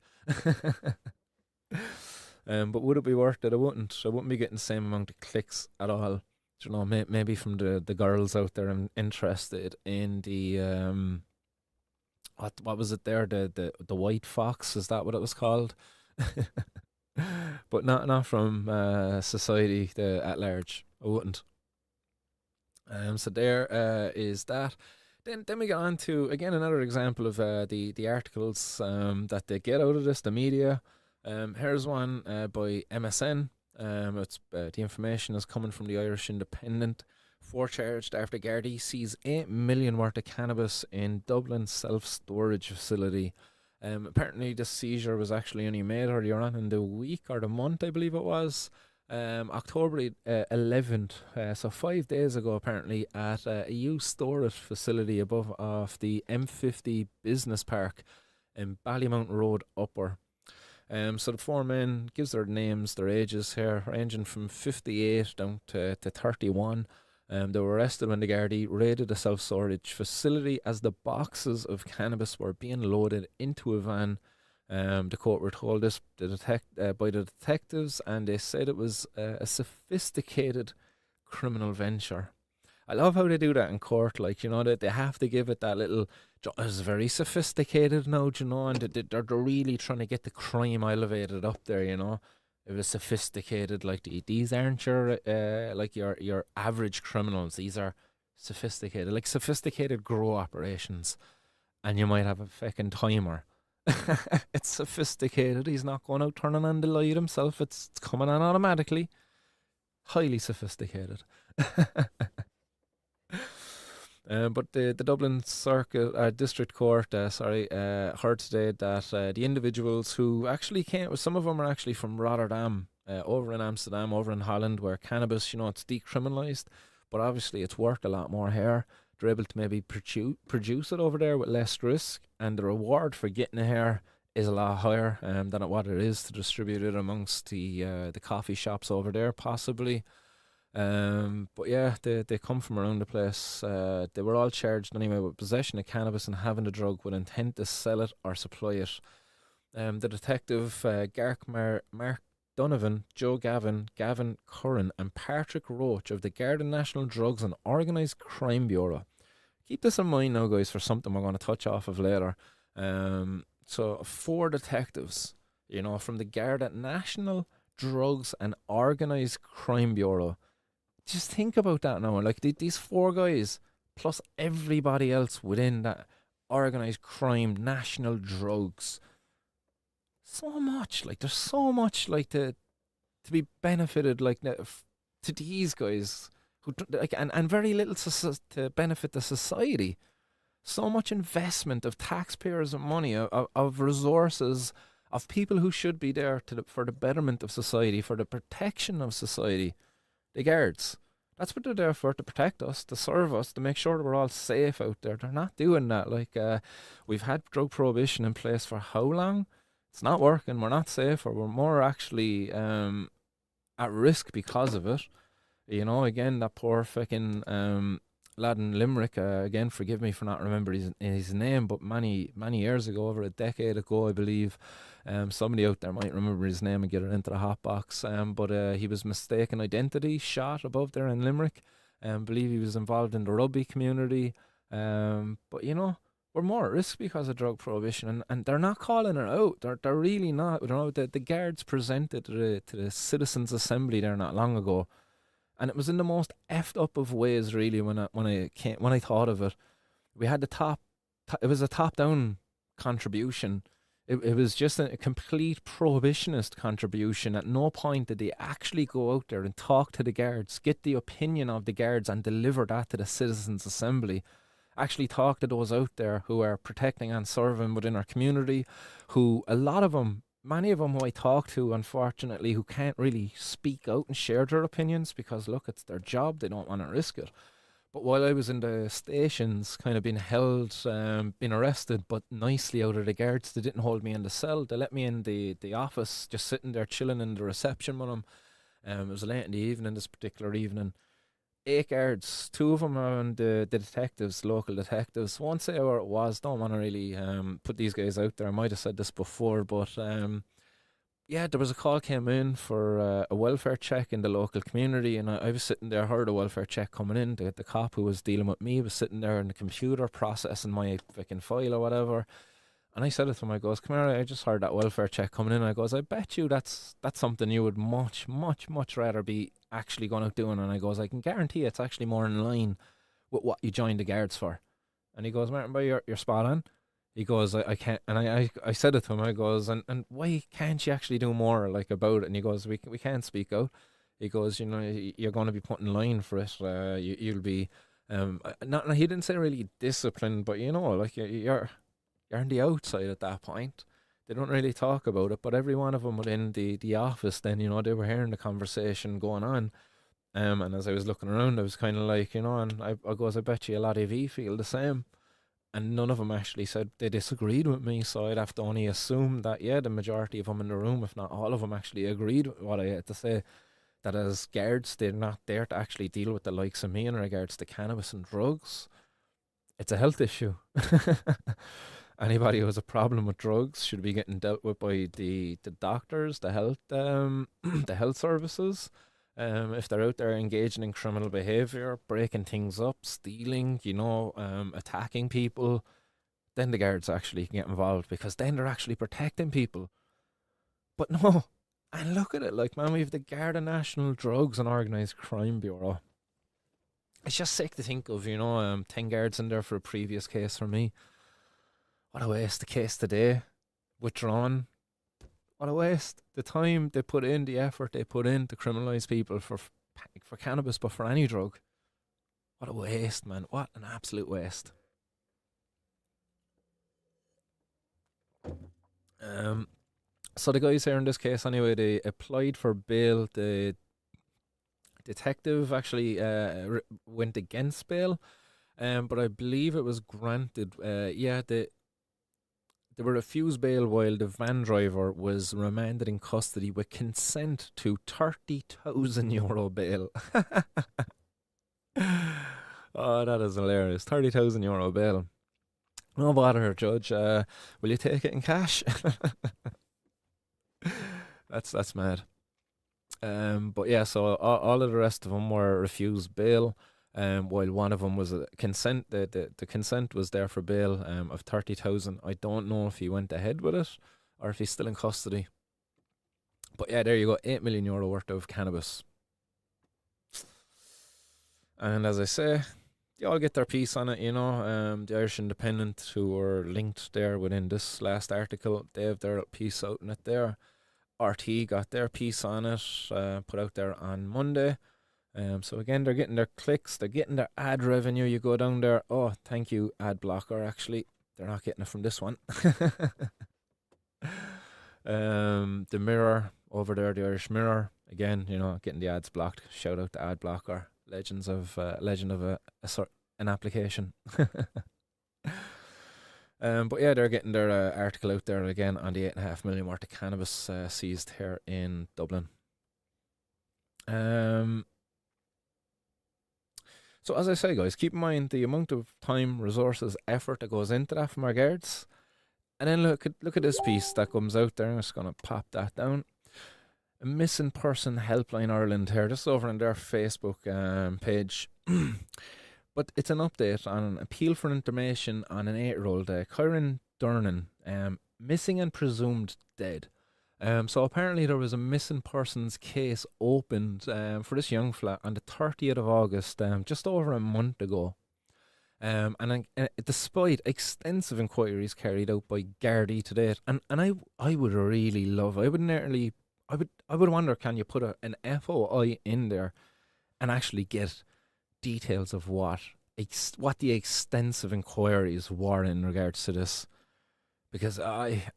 But would it be worth it? I wouldn't. I wouldn't be getting the same amount of clicks at all. Maybe from the girls out there interested in the what was it there? The white fox, is that what it was called? But not from society at large. I wouldn't. So there is that. Then we get on to again another example of the articles that they get out of this, the media. Here's one by MSN. It's the information is coming from the Irish Independent. 4 charged after Gardaí sees 8 million worth of cannabis in Dublin self-storage facility. Apparently this seizure was actually only made earlier on in the week or the month, I believe it was. October 11th, so 5 days ago apparently, at a used storage facility above off the M50 Business Park in Ballymount Road Upper. So the 4 men gives their names, their ages here, ranging from 58 down to 31. They were arrested when the Gardaí raided the self-storage facility as the boxes of cannabis were being loaded into a van. The court were told this by the detectives, and they said it was a sophisticated criminal venture. I love how they do that in court, like, that they have to give it that little, it's very sophisticated now, and they're really trying to get the crime elevated up there, It was sophisticated, like these aren't your like your average criminals. These are sophisticated, like sophisticated grow operations, and you might have a fucking timer. It's sophisticated. He's not going out turning on the light himself. It's coming on automatically. Highly sophisticated. But the Dublin Circuit District Court, heard today that the individuals who actually came, some of them are actually from Rotterdam, over in Amsterdam, over in Holland, where cannabis, it's decriminalised, but obviously it's worth a lot more here. They're able to maybe produce it over there with less risk, and the reward for getting it here is a lot higher than what it is to distribute it amongst the coffee shops over there, possibly. But yeah, they come from around the place. They were all charged anyway with possession of cannabis and having the drug with intent to sell it or supply it. The detective, Mark Donovan, Joe Gavin Curran, and Patrick Roach of the Garda National Drugs and Organised Crime Bureau. Keep this in mind now, guys, for something we're going to touch off of later. So 4 detectives, from the Garda National Drugs and Organised Crime Bureau. Just think about that now. Like these 4 guys, plus everybody else within that organised crime, national drugs. So much, like there's so much, like to be benefited, like to these guys who like, and very little to benefit the society. So much investment of taxpayers' money, of resources, of people who should be there for the betterment of society, for the protection of society. The guards. That's what they're there for, to protect us, to serve us, to make sure that we're all safe out there. They're not doing that. Like, we've had drug prohibition in place for how long? It's not working. We're not safe, or we're more actually at risk because of it. Again, that poor fucking lad in Limerick, again, forgive me for not remembering his name, but many years ago, over a decade ago, I believe, somebody out there might remember his name and get it into the hotbox. But he was mistaken identity, shot above there in Limerick. Believe he was involved in the rugby community. But we're more at risk because of drug prohibition, and they're not calling it out. They're really not. The guards presented to the Citizens' Assembly there not long ago. And it was in the most effed up of ways, really. When I thought of it, we had it was a top down contribution. It was just a complete prohibitionist contribution. At no point did they actually go out there and talk to the guards, get the opinion of the guards, and deliver that to the Citizens' Assembly. Actually talk to those out there who are protecting and serving within our community, who a lot of them, many of them who I talk to, unfortunately, who can't really speak out and share their opinions because, look, it's their job. They don't want to risk it. But while I was in the stations, kind of being held, being arrested, but nicely out of the guards, they didn't hold me in the cell. They let me in the office, just sitting there chilling in the reception with them. It was late in the evening, this particular evening. 8 guards, 2 of them are the detectives, local detectives. Won't say where it was, don't want to really put these guys out there. I might have said this before, but yeah, there was a call came in for a welfare check in the local community, and I was sitting there, heard a welfare check coming in. The cop who was dealing with me was sitting there in the computer processing my fucking file or whatever. And I said it to him, I goes, come here, I just heard that welfare check coming in. I goes, I bet you that's something you would much rather be actually going out doing. And I goes, I can guarantee it's actually more in line with what you joined the guards for. And he goes, Martin, boy, you're spot on. He goes, I can't, and I said it to him, I goes, and why can't you actually do more like about it? And he goes, we can't speak out. He goes, you're going to be put in line for it. You'll be, not, he didn't say really disciplined, but like you're on the outside at that point. They don't really talk about it, but every one of them within the office, then, they were hearing the conversation going on. And as I was looking around, I was kind of like, and I goes, I bet you a lot of you feel the same. And none of them actually said they disagreed with me, so I'd have to only assume that, yeah, the majority of them in the room, if not all of them, actually agreed with what I had to say. That as guards, they're not there to actually deal with the likes of me in regards to cannabis and drugs. It's a health issue. Anybody who has a problem with drugs should be getting dealt with by the doctors, the health the health services. If they're out there engaging in criminal behaviour, breaking things up, stealing, attacking people, then the guards actually can get involved, because then they're actually protecting people. But no, and look at it, like, man, we have the Garda National Drugs and Organised Crime Bureau. It's just sick to think of, 10 guards in there for a previous case for me. What a waste. The case today, withdrawn. What a waste. The time they put in, the effort they put in to criminalise people for cannabis, but for any drug. What a waste, man. What an absolute waste. Um, so the guys here in this case, anyway, they applied for bail. The detective actually went against bail, but I believe it was granted. They were refused bail while the van driver was remanded in custody with consent to €30,000 bail. Oh, that is hilarious. €30,000 bail. No bother, Judge. Will you take it in cash? That's mad. But yeah, so all of the rest of them were refused bail. While one of them was a consent. The consent was there for bail of 30,000. I don't know if he went ahead with it or if he's still in custody. But yeah, there you go, €8 million worth of cannabis. And as I say, they all get their piece on it, you know. The Irish Independent, who were linked there within this last article, they have their piece out in it there. RT got their piece on it, put out there on Monday. So again, they're getting their clicks, they're getting their ad revenue. You go down there, oh, thank you, ad blocker. Actually, they're not getting it from this one. The Mirror over there, the Irish Mirror, again, you know, getting the ads blocked. Shout out to ad blocker, legend of an application. But yeah, they're getting their article out there again on the 8.5 million worth of cannabis seized here in Dublin. So as I say, guys, keep in mind the amount of time, resources, effort that goes into that from our guards. And then look at this piece that comes out there. I'm just gonna pop that down. A missing person helpline Ireland here, just over on their Facebook page. But it's an update on an appeal for information on an 8-year-old, Kyron Durnan, missing and presumed dead. So apparently there was a missing persons case opened for this young fella on the 30th of August, just over a month ago. And despite extensive inquiries carried out by Gardaí to date, and I would really love, I would wonder, can you put an FOI in there and actually get details of what the extensive inquiries were in regards to this? Because I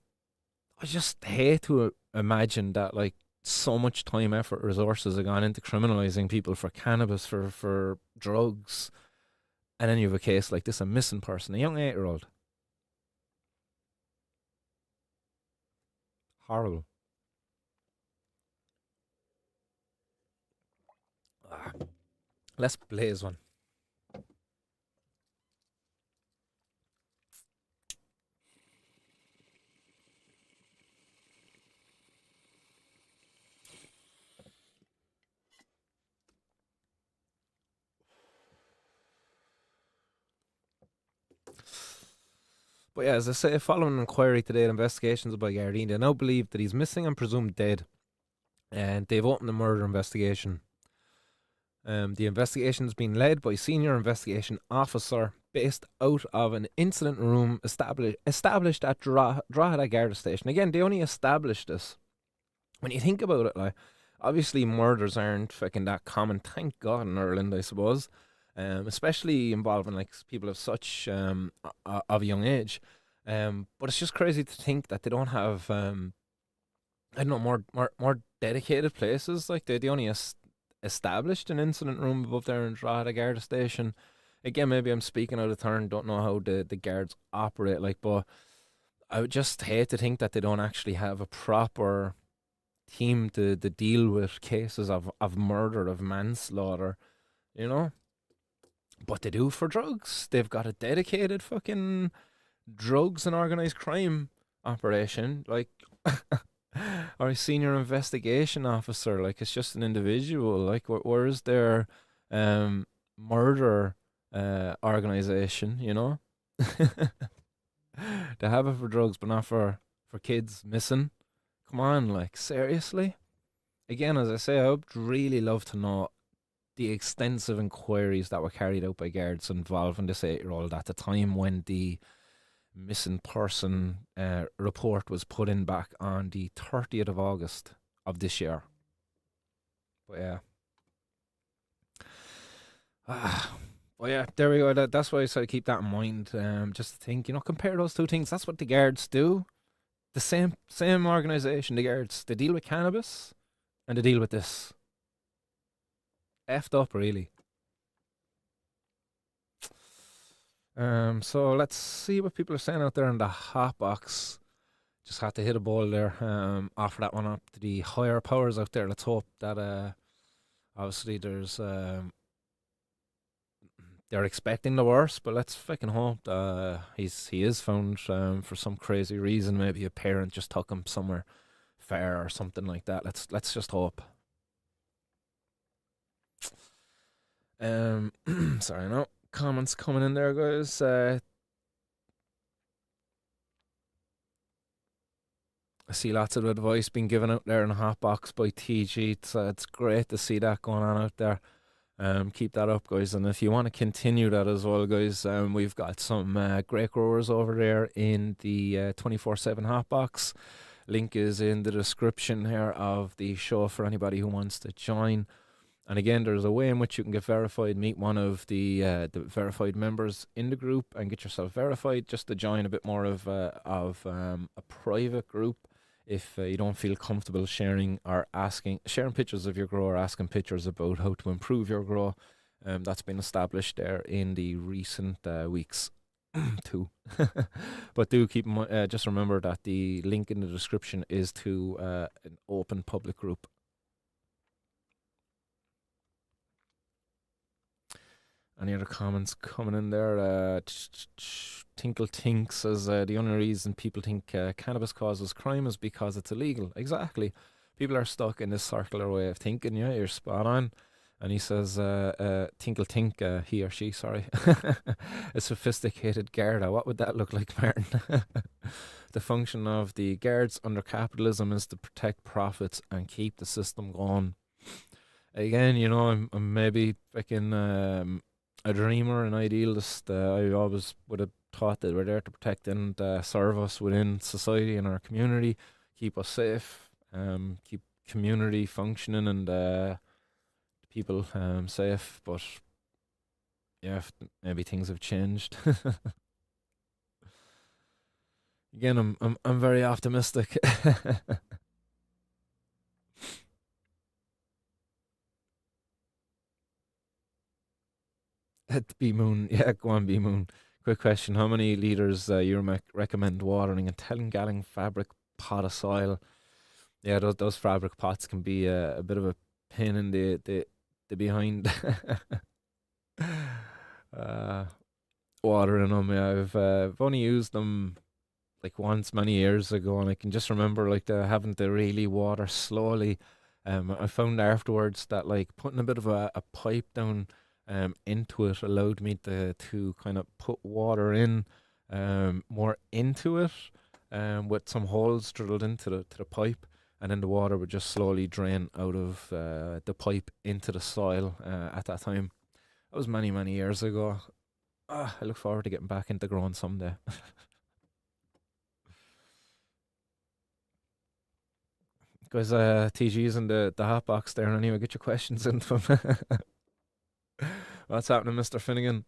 just hate to imagine that, like, so much time, effort, resources have gone into criminalizing people for cannabis, for drugs, and then you have a case like this, a missing person, a young 8-year-old. Horrible. Let's blaze one. But yeah, as I say, following an inquiry today, investigations by Gardaí, they now believe that he's missing and presumed dead, and they've opened a murder investigation. The investigation has been led by senior investigation officer based out of an incident room established at Drogheda Garda Station. Again, they only established this. When you think about it, like, obviously murders aren't fucking that common, thank God, in Ireland, I suppose. Especially involving, like, people of such of a young age. But it's just crazy to think that they don't have I don't know, more dedicated places. Like, they only established an incident room above there in Drogheda Garda Station. Again, maybe I'm speaking out of turn, don't know how the guards operate, like, but I would just hate to think that they don't actually have a proper team to deal with cases of murder, of manslaughter, you know? But they do for drugs. They've got a dedicated fucking drugs and organised crime operation, like, or a senior investigation officer. Like, it's just an individual. Like, where is their murder organisation, you know? They have it for drugs, but not for kids missing. Come on, like, seriously? Again, as I say, I would really love to know the extensive inquiries that were carried out by guards involving this 8-year-old at the time when the missing person report was put in back on the 30th of August of this year. But yeah. Well, yeah, there we go. That's why I sort of keep that in mind. Just to think, compare those two things. That's what the guards do. The same organization, the guards. They deal with cannabis and they deal with this. Effed up, really. So let's see what people are saying out there in the hot box. Just had to hit a ball there. Offer that one up to the higher powers out there. Let's hope that obviously they're expecting the worst, but let's fucking hope he is found for some crazy reason. Maybe a parent just took him somewhere far or something like that. Let's just hope. Sorry, no comments coming in there, guys. I see lots of advice being given out there in the hot box by TG. It's great to see that going on out there. Keep that up, guys. And if you want to continue that as well, guys, we've got some great growers over there in the 24/7 hot box. Link is in the description here of the show for anybody who wants to join. And again, there's a way in which you can get verified, meet one of the verified members in the group, and get yourself verified, just to join a bit more of a private group. If you don't feel comfortable sharing pictures of your grow or asking pictures about how to improve your grow, that's been established there in the recent weeks too. But do just remember that the link in the description is to an open public group. Any other comments coming in there? Tinkle Tink says the only reason people think cannabis causes crime is because it's illegal. Exactly. People are stuck in this circular way of thinking. Yeah, you're spot on. And he says, Tinkle Tink, he or she, sorry, a sophisticated garda. What would that look like, Martin? The function of the guards under capitalism is to protect profits and keep the system going. Again, I'm maybe fucking a dreamer, an idealist. I always would have thought that we're there to protect and serve us within society and our community, keep us safe, keep community functioning and people safe. But yeah, maybe things have changed. Again, I'm very optimistic. B Moon, yeah, go on, B Moon. Quick question: how many liters you recommend watering a 10-gallon fabric pot of soil? Yeah, those fabric pots can be a bit of a pain in the behind. uh, Watering them. Yeah, I've only used them like once many years ago, and I can just remember like having to really water slowly. I found afterwards that like putting a bit of a pipe down into it allowed me to kind of put water in more into it with some holes drilled into the pipe, and then the water would just slowly drain out of the pipe into the soil at that time. That was many, many years ago. I look forward to getting back into growing someday. Guys, TG's in the hot box there, and anyway, get your questions in from. What's happening, Mr. Finnegan?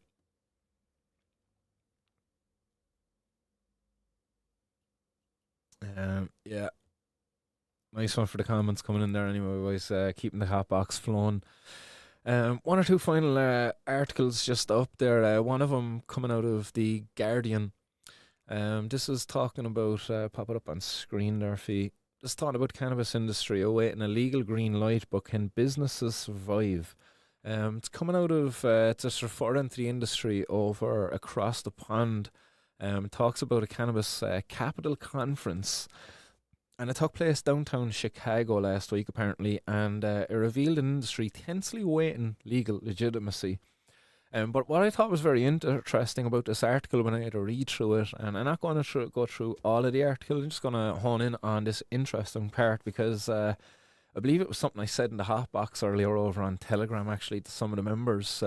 Yeah, nice one for the comments coming in there. Anyway, guys, keeping the hot box flowing. One or two final articles just up there. One of them coming out of the Guardian. This is talking about pop it up on screen there, Fee. Just talking about cannabis industry awaiting a legal green light, but can businesses survive? It's coming out of it's just referring to the industry over across the pond. It talks about a cannabis capital conference, and it took place downtown Chicago last week apparently, and it revealed an industry tensely waiting legal legitimacy. But what I thought was very interesting about this article when I had to read through it, and I'm not going to go through all of the article, I'm just going to hone in on this interesting part because I believe it was something I said in the hot box earlier over on Telegram actually to some of the members.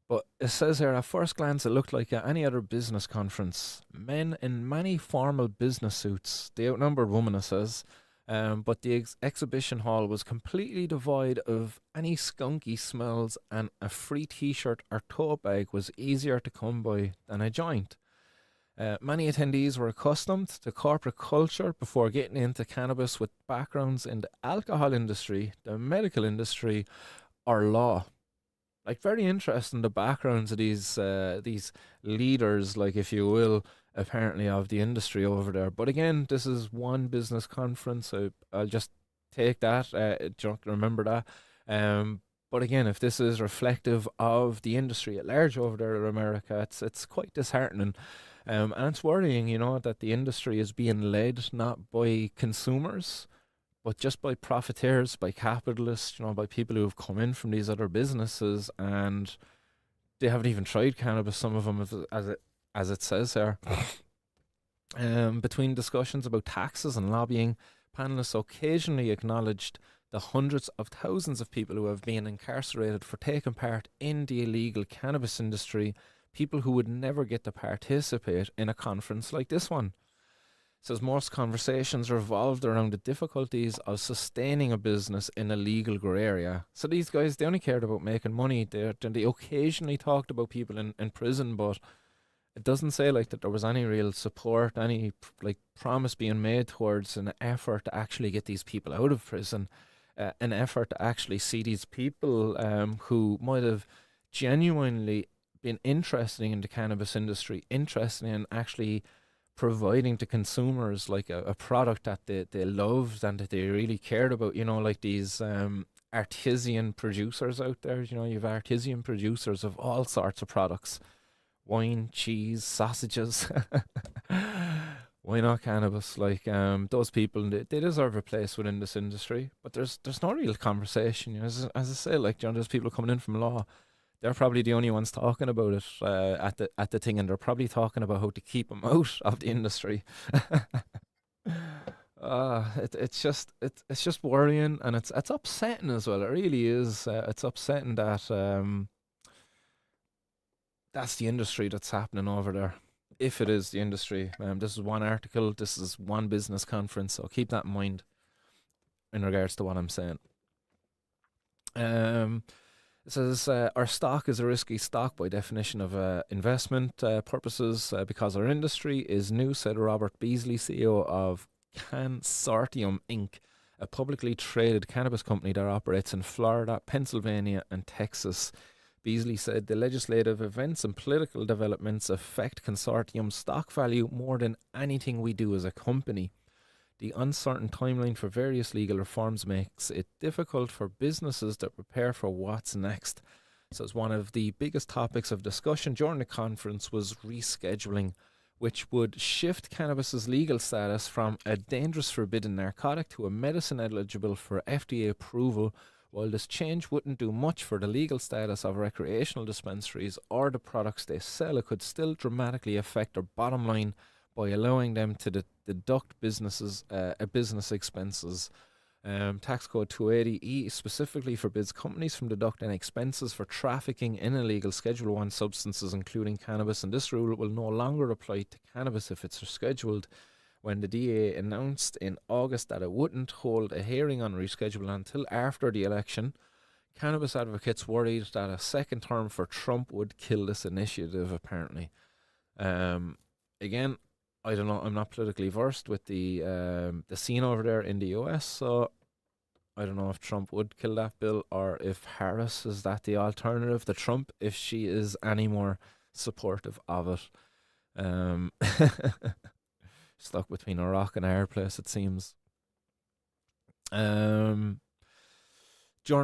But it says here, at first glance, it looked like any other business conference. Men in many formal business suits, the outnumbered woman, it says, But the exhibition hall was completely devoid of any skunky smells, and a free T-shirt or tote bag was easier to come by than a joint. Many attendees were accustomed to corporate culture before getting into cannabis with backgrounds in the alcohol industry, the medical industry, or law. Like, very interesting, the backgrounds of these leaders, like, if you will, apparently of the industry over there. But again, this is one business conference. I'll just take that. Remember that. But again, if this is reflective of the industry at large over there in America, it's quite disheartening. And it's worrying, that the industry is being led not by consumers, but just by profiteers, by capitalists, by people who have come in from these other businesses, and they haven't even tried cannabis. Some of them, as it says here. Between discussions about taxes and lobbying, panelists occasionally acknowledged the hundreds of thousands of people who have been incarcerated for taking part in the illegal cannabis industry, people who would never get to participate in a conference like this one. Says most conversations revolved around the difficulties of sustaining a business in a legal grey area. So these guys, they only cared about making money. They occasionally talked about people in prison, but it doesn't say like that there was any real support, any like promise being made towards an effort to actually get these people out of prison, an effort to actually see these people who might have genuinely been interested in the cannabis industry, interested in actually providing to consumers like a product that they loved and that they really cared about, like these artisan producers out there. You've artisan producers of all sorts of products: wine, cheese, sausages. Why not cannabis? Like, those people, they deserve a place within this industry, but there's no real conversation. As I say, like, there's people coming in from law. They're probably the only ones talking about it at the thing, and they're probably talking about how to keep them out of the industry. It's just worrying, and it's upsetting as well. It really is. It's upsetting that that's the industry that's happening over there. If it is the industry, this is one article. This is one business conference. So keep that in mind in regards to what I'm saying. It says, our stock is a risky stock by definition of investment purposes because our industry is new, said Robert Beasley, CEO of Consortium Inc., a publicly traded cannabis company that operates in Florida, Pennsylvania, and Texas. Beasley said the legislative events and political developments affect Consortium's stock value more than anything we do as a company. The uncertain timeline for various legal reforms makes it difficult for businesses to prepare for what's next. So, as one of the biggest topics of discussion during the conference was rescheduling, which would shift cannabis's legal status from a dangerous forbidden narcotic to a medicine eligible for FDA approval. While this change wouldn't do much for the legal status of recreational dispensaries or the products they sell, it could still dramatically affect their bottom line by allowing them to deduct business expenses. Tax Code 280E specifically forbids companies from deducting expenses for trafficking in illegal Schedule 1 substances, including cannabis, and this rule will no longer apply to cannabis if it's rescheduled. When the DA announced in August that it wouldn't hold a hearing on reschedule until after the election, cannabis advocates worried that a second term for Trump would kill this initiative, apparently. Again, I don't know, I'm not politically versed with the scene over there in the US, so I don't know if Trump would kill that bill or if Harris is that the alternative to Trump, if she is any more supportive of it. Stuck between a rock and a hard place, it seems. During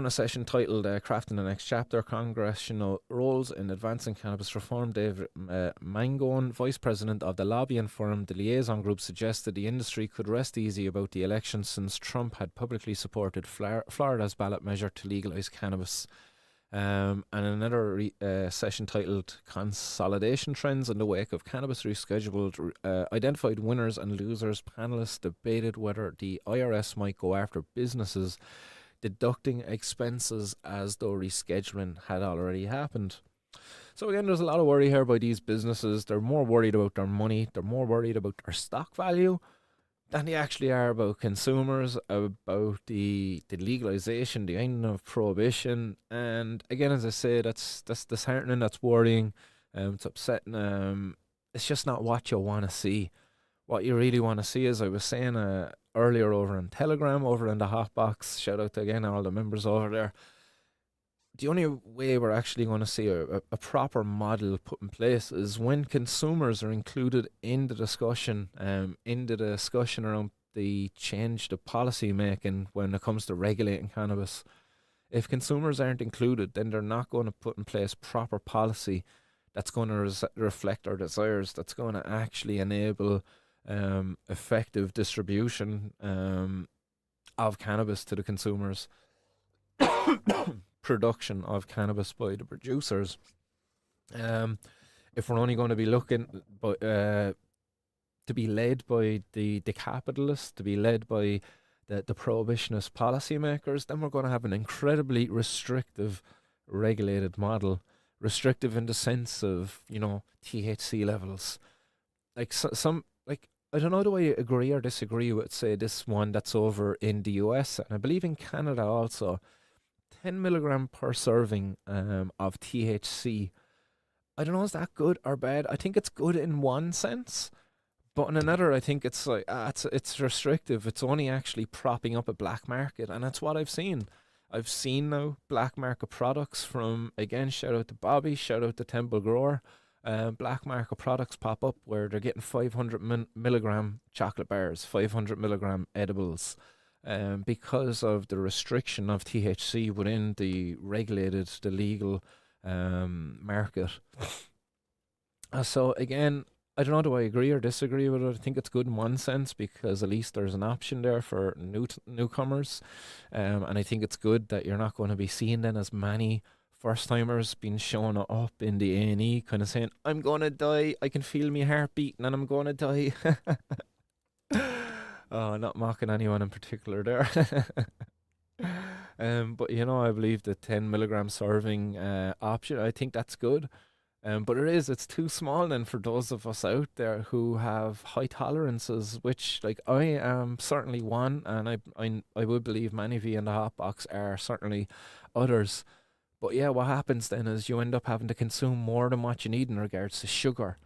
a session titled Crafting the Next Chapter, Congressional Roles in Advancing Cannabis Reform, David Mangone, Vice President of the lobbying firm The Liaison Group, suggested the industry could rest easy about the election since Trump had publicly supported Florida's ballot measure to legalize cannabis. And another session titled Consolidation Trends in the Wake of Cannabis Rescheduled identified winners and losers. Panelists debated whether the IRS might go after businesses deducting expenses as though rescheduling had already happened. So again, there's a lot of worry here by these businesses. They're more worried about their money. They're more worried about their stock value than they actually are about consumers, about the legalization, the ending of prohibition. And again, as I say, that's disheartening, that's worrying, it's upsetting. It's just not what you want to see. What you really want to see, as I was saying earlier over in Telegram, over in the hotbox. Shout out to again all the members over there. The only way we're actually going to see a proper model put in place is when consumers are included in the discussion around the change the policy making when it comes to regulating cannabis. If consumers aren't included, then they're not going to put in place proper policy that's going to reflect our desires, that's going to actually enable effective distribution of cannabis to the consumers, production of cannabis by the producers. Um, if we're only going to be looking to be led by the capitalists, to be led by the prohibitionist policymakers, then we're going to have an incredibly restrictive, regulated model. Restrictive in the sense of, THC levels. Like some, like, I don't know, do I agree or disagree with, say, this one that's over in the US, and I believe in Canada also, 10 milligram per serving of THC. I don't know, is that good or bad? I think it's good in one sense, but in another, I think it's like it's restrictive. It's only actually propping up a black market, and that's what I've seen. I've seen now black market products from, again, shout out to Bobby, shout out to Temple Grower. Black market products pop up where they're getting 500 milligram chocolate bars, 500 milligram edibles, because of the restriction of THC within the regulated, the legal market. So again, I don't know, do I agree or disagree with it? I think it's good in one sense because at least there's an option there for newcomers, and I think it's good that you're not going to be seeing then as many first timers being shown up in the A&E, kind of saying, "I'm gonna die. I can feel my heart beating, and I'm gonna die." Oh, not mocking anyone in particular there. But I believe the 10 milligram serving option, I think that's good. But it's too small then for those of us out there who have high tolerances, which, like, I am certainly one, and I would believe many of you in the hot box are certainly others. But yeah, what happens then is you end up having to consume more than what you need in regards to sugar.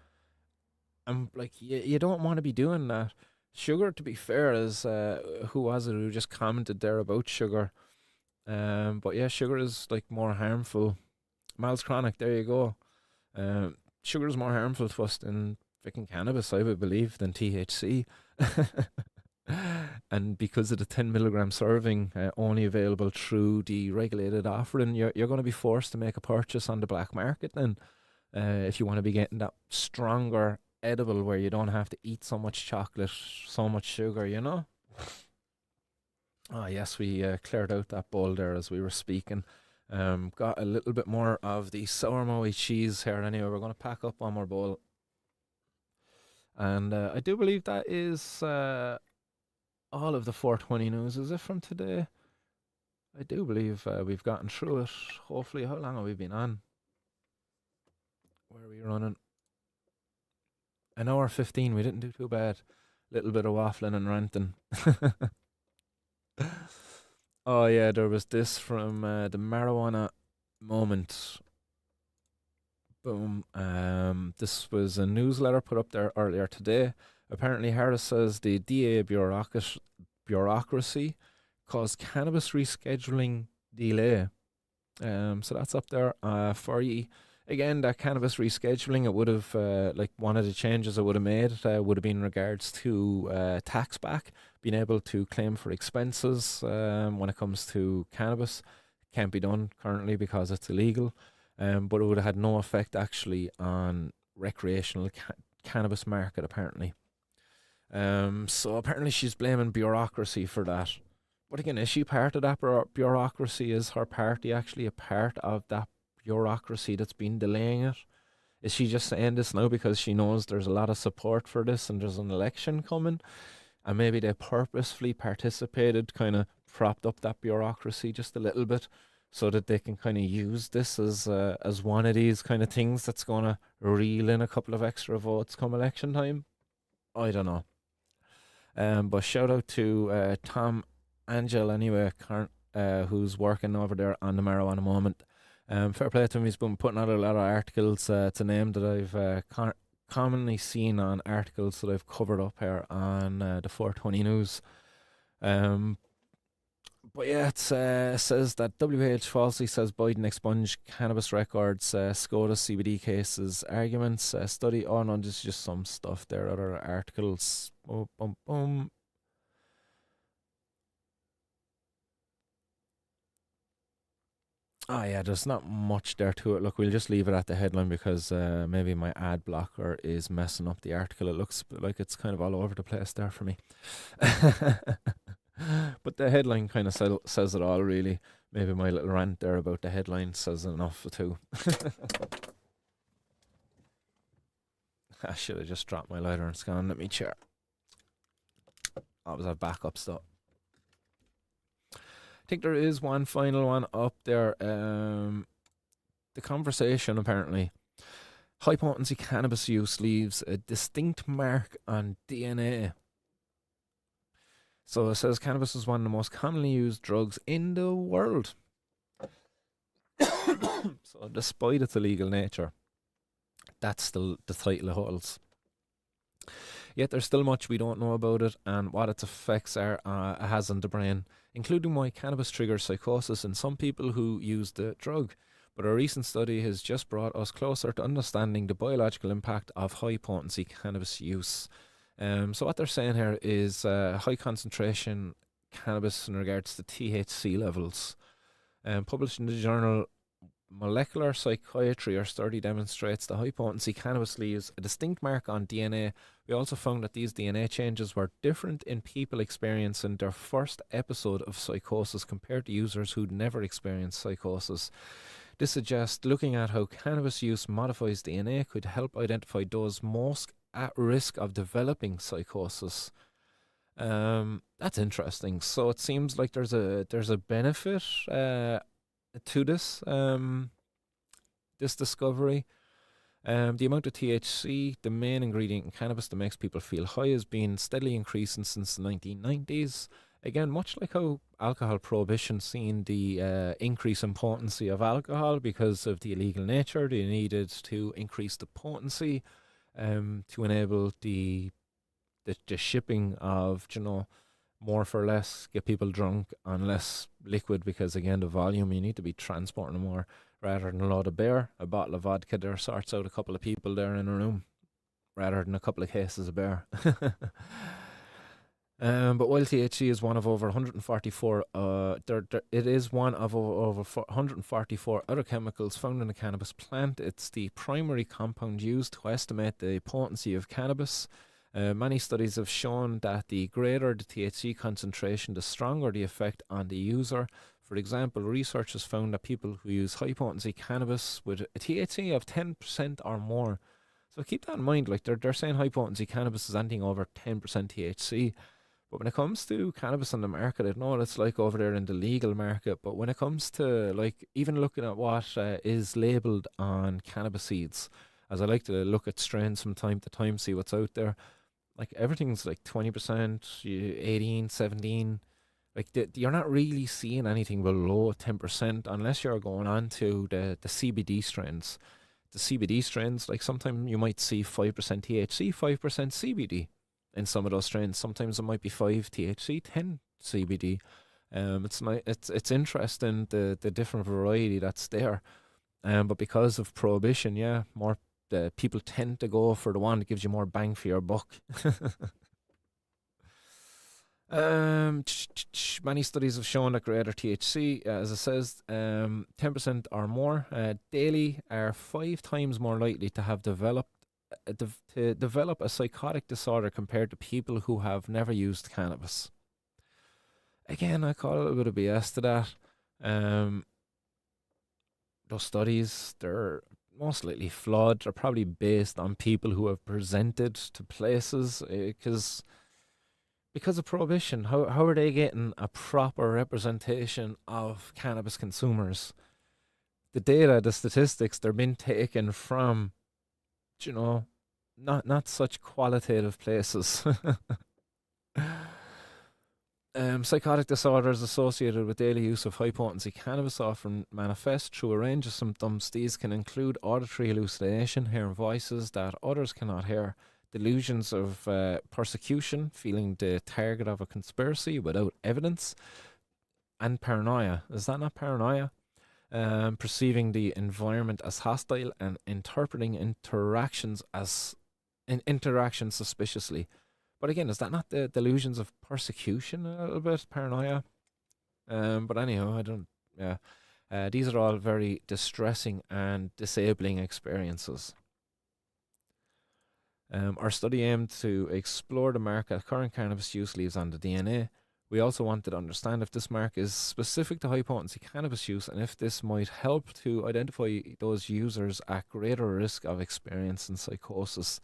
And like, you don't want to be doing that. Sugar, to be fair, is who was it who just commented there about sugar? But yeah, sugar is like more harmful. Miles Chronic, there you go. Sugar is more harmful to us than freaking cannabis, I would believe, than THC. And because of the 10 milligram serving, only available through the regulated offering, you're going to be forced to make a purchase on the black market then, if you want to be getting that stronger edible where you don't have to eat so much chocolate, so much sugar. Oh yes, we cleared out that bowl there as we were speaking. Got a little bit more of the sour moe cheese here. Anyway, we're going to pack up one more bowl. And I do believe that is all of the 420 news. Is it from today? I do believe we've gotten through it. Hopefully, how long have we been on? Where are we running? An hour 15. We didn't do too bad. Little bit of waffling and ranting. Oh yeah, there was this from the marijuana moment. Boom. This was a newsletter put up there earlier today. Apparently, Harris says the DA bureaucracy caused cannabis rescheduling delay. So that's up there for you. Again, that cannabis rescheduling, it would have, like, one of the changes it would have made would have been in regards to tax back, being able to claim for expenses when it comes to cannabis. Can't be done currently because it's illegal, but it would have had no effect actually on recreational cannabis market apparently. So apparently she's blaming bureaucracy for that. But again, is she part of that bureaucracy? Is her party actually a part of that bureaucracy that's been delaying it? Is she just saying this now because she knows there's a lot of support for this and there's an election coming, and maybe they purposefully participated, kind of propped up that bureaucracy just a little bit so that they can kind of use this as one of these kind of things that's going to reel in a couple of extra votes come election time? I don't know. But shout out to Tom Angel anyway, who's working over there on the marijuana moment. Fair play to him. He's been putting out a lot of articles. It's a name that I've commonly seen on articles that I've covered up here on the 420 News. But yeah, it says that WH falsely says Biden expunged cannabis records, SCOTUS CBD cases, arguments, study. Oh no, this is just some stuff there, other articles. Oh, boom, boom. Oh yeah, there's not much there to it. Look, we'll just leave it at the headline because maybe my ad blocker is messing up the article. It looks like it's kind of all over the place there for me. But the headline kind of says it all, really. Maybe my little rant there about the headline says enough too. I should have just dropped my lighter and it's gone. Let me chair. That was our backup stuff. I think there is one final one up there. The conversation, apparently. High potency cannabis use leaves a distinct mark on DNA. So it says cannabis is one of the most commonly used drugs in the world. So despite its illegal nature, that's still the title it holds. Yet there's still much we don't know about it and what its effects has on the brain, including why cannabis triggers psychosis in some people who use the drug. But a recent study has just brought us closer to understanding the biological impact of high potency cannabis use. So what they're saying here is high concentration cannabis in regards to THC levels. Published in the journal Molecular Psychiatry, our study demonstrates the high potency cannabis leaves a distinct mark on DNA. We also found that these DNA changes were different in people experiencing their first episode of psychosis compared to users who'd never experienced psychosis. This suggests looking at how cannabis use modifies DNA could help identify those most at risk of developing psychosis. That's interesting. So it seems like there's a benefit to this this discovery. The amount of THC, the main ingredient in cannabis that makes people feel high, has been steadily increasing since the 1990s. Again, much like how alcohol prohibition seen the increase in potency of alcohol because of the illegal nature, they needed to increase the potency to enable the shipping of, more for less, get people drunk on less liquid because, again, the volume, you need to be transporting more rather than a load of beer. A bottle of vodka there sorts out a couple of people there in a room rather than a couple of cases of beer. But while THC is one of over 144, it is one of over 144 other chemicals found in the cannabis plant. It's the primary compound used to estimate the potency of cannabis. Many studies have shown that the greater the THC concentration, the stronger the effect on the user. For example, research has found that people who use high potency cannabis with a THC of 10% or more. So keep that in mind. Like they're saying high potency cannabis is anything over 10% THC. But when it comes to cannabis on the market, I don't know what it's like over there in the legal market. But when it comes to, like, even looking at what is labelled on cannabis seeds, as I like to look at strains from time to time, see what's out there, like everything's like 20%, 18, 17. Like you're not really seeing anything below 10% unless you're going on to the CBD strains. The CBD strains, like sometimes you might see 5% THC, 5% CBD in some of those strains. Sometimes it might be 5 THC, 10 CBD. It's interesting the different variety that's there. But because of prohibition, yeah, more people tend to go for the one that gives you more bang for your buck. Many studies have shown that greater THC, as it says, 10% or more daily are 5 times more likely to have developed to develop a psychotic disorder compared to people who have never used cannabis. Again, I call a little bit of BS to that. Those studies, they're most likely flawed. They're probably based on people who have presented to places because of prohibition. How are they getting a proper representation of cannabis consumers? The data, the statistics, they're being taken from, not such qualitative places. Psychotic disorders associated with daily use of high potency cannabis often manifest through a range of symptoms. These can include auditory hallucination, hearing voices that others cannot hear, delusions of persecution, feeling the target of a conspiracy without evidence, and paranoia. Is that not paranoia? Perceiving the environment as hostile and interpreting interactions suspiciously. But again, is that not the delusions of persecution a little bit? Paranoia? But anyhow, I don't. Yeah. These are all very distressing and disabling experiences. Our study aimed to explore the mark that current cannabis use leaves on the DNA. We also wanted to understand if this mark is specific to high potency cannabis use and if this might help to identify those users at greater risk of experiencing psychosis.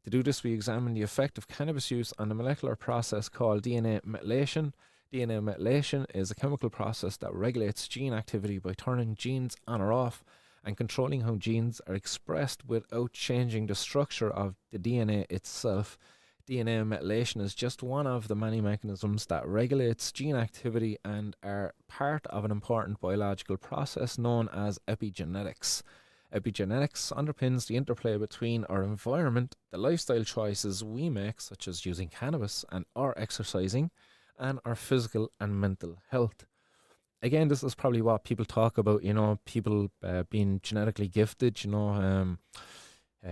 To do this, we examined the effect of cannabis use on a molecular process called DNA methylation. DNA methylation is a chemical process that regulates gene activity by turning genes on or off and controlling how genes are expressed without changing the structure of the DNA itself. DNA methylation is just one of the many mechanisms that regulates gene activity and are part of an important biological process known as epigenetics. Epigenetics underpins the interplay between our environment, the lifestyle choices we make, such as using cannabis and or exercising, and our physical and mental health. Again, this is probably what people talk about, people being genetically gifted,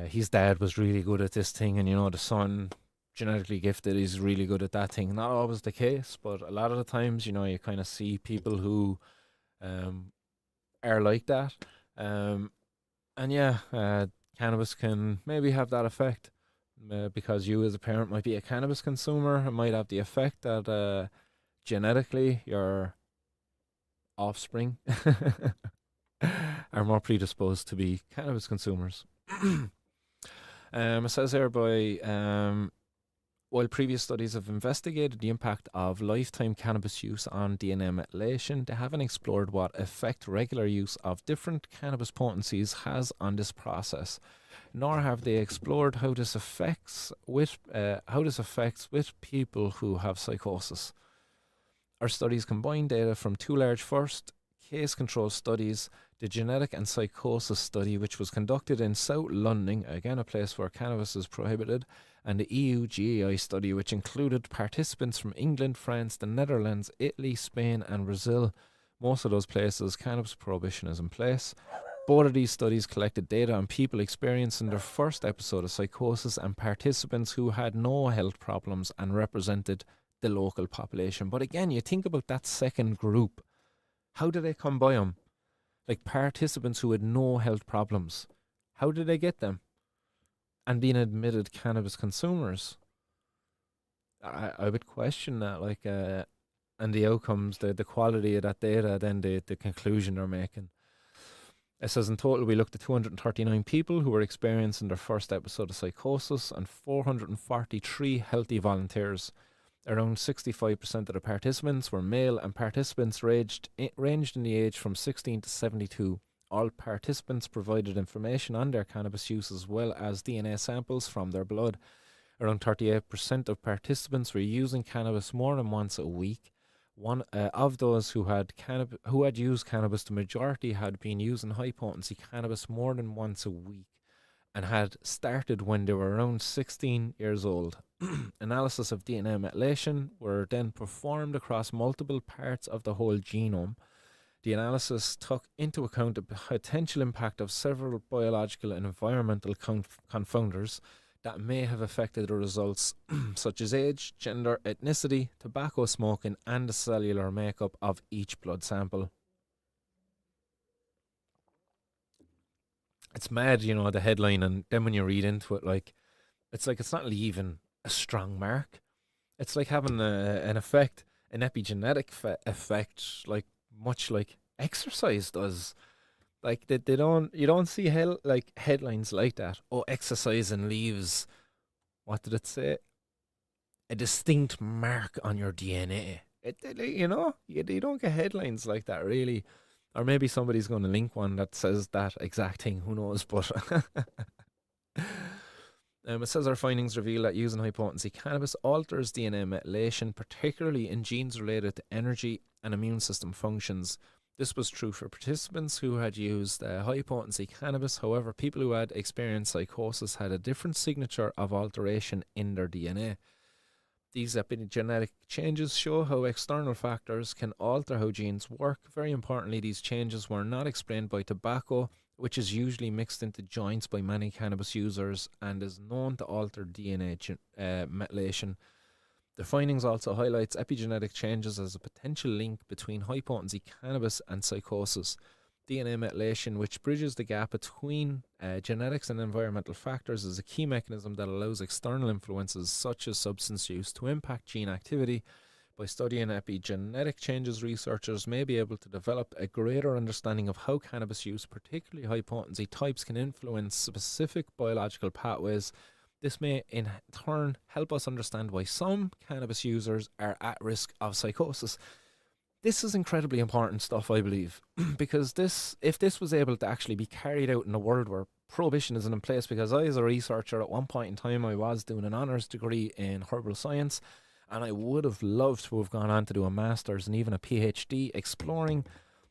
his dad was really good at this thing, and, the son, genetically gifted, is really good at that thing. Not always the case, but a lot of the times, you kind of see people who are like that. And yeah, cannabis can maybe have that effect because you as a parent might be a cannabis consumer. It might have the effect that genetically your offspring are more predisposed to be cannabis consumers. It says here while previous studies have investigated the impact of lifetime cannabis use on DNA methylation, they haven't explored what effect regular use of different cannabis potencies has on this process, nor have they explored how this affects with people who have psychosis. Our studies combine data from two large first case control studies, the genetic and psychosis study, which was conducted in South London, again a place where cannabis is prohibited, and the EU GAI study, which included participants from England, France, the Netherlands, Italy, Spain, and Brazil. Most of those places, cannabis prohibition is in place. Both of these studies collected data on people experiencing their first episode of psychosis and participants who had no health problems and represented the local population. But again, you think about that second group. How did they come by them? Like participants who had no health problems. How did they get them? And being admitted cannabis consumers. I would question that, and the outcomes, the quality of that data, then the conclusion they're making. It says in total we looked at 239 people who were experiencing their first episode of psychosis and 443 healthy volunteers. Around 65% of the participants were male, and participants ranged in the age from 16 to 72. All participants provided information on their cannabis use as well as DNA samples from their blood. Around 38% of participants were using cannabis more than once a week. One of those who had used cannabis, the majority had been using high potency cannabis more than once a week and had started when they were around 16 years old. Analysis of DNA methylation were then performed across multiple parts of the whole genome. The analysis took into account the potential impact of several biological and environmental confounders that may have affected the results, such as age, gender, ethnicity, tobacco smoking, and the cellular makeup of each blood sample. It's mad, the headline, and then when you read into it, it's not leaving a strong mark. It's like having an effect, an epigenetic effect, much like exercise does. You don't see headlines like that. Oh, exercising leaves, what did it say? A distinct mark on your DNA. You don't get headlines like that, really. Or maybe somebody's going to link one that says that exact thing. Who knows? But It says our findings reveal that using high potency cannabis alters DNA methylation, particularly in genes related to energy and immune system functions. This was true for participants who had used high potency cannabis. However, people who had experienced psychosis had a different signature of alteration in their DNA. These epigenetic changes show how external factors can alter how genes work. Very importantly, these changes were not explained by tobacco, which is usually mixed into joints by many cannabis users and is known to alter DNA methylation. The findings also highlights epigenetic changes as a potential link between high potency cannabis and psychosis. DNA methylation, which bridges the gap between genetics and environmental factors, is a key mechanism that allows external influences such as substance use to impact gene activity. By studying epigenetic changes, researchers may be able to develop a greater understanding of how cannabis use, particularly high potency types, can influence specific biological pathways. This may in turn help us understand why some cannabis users are at risk of psychosis. This is incredibly important stuff, I believe, because if this was able to actually be carried out in a world where prohibition isn't in place, because I, as a researcher, at one point in time, I was doing an honours degree in herbal science, and I would have loved to have gone on to do a master's and even a PhD exploring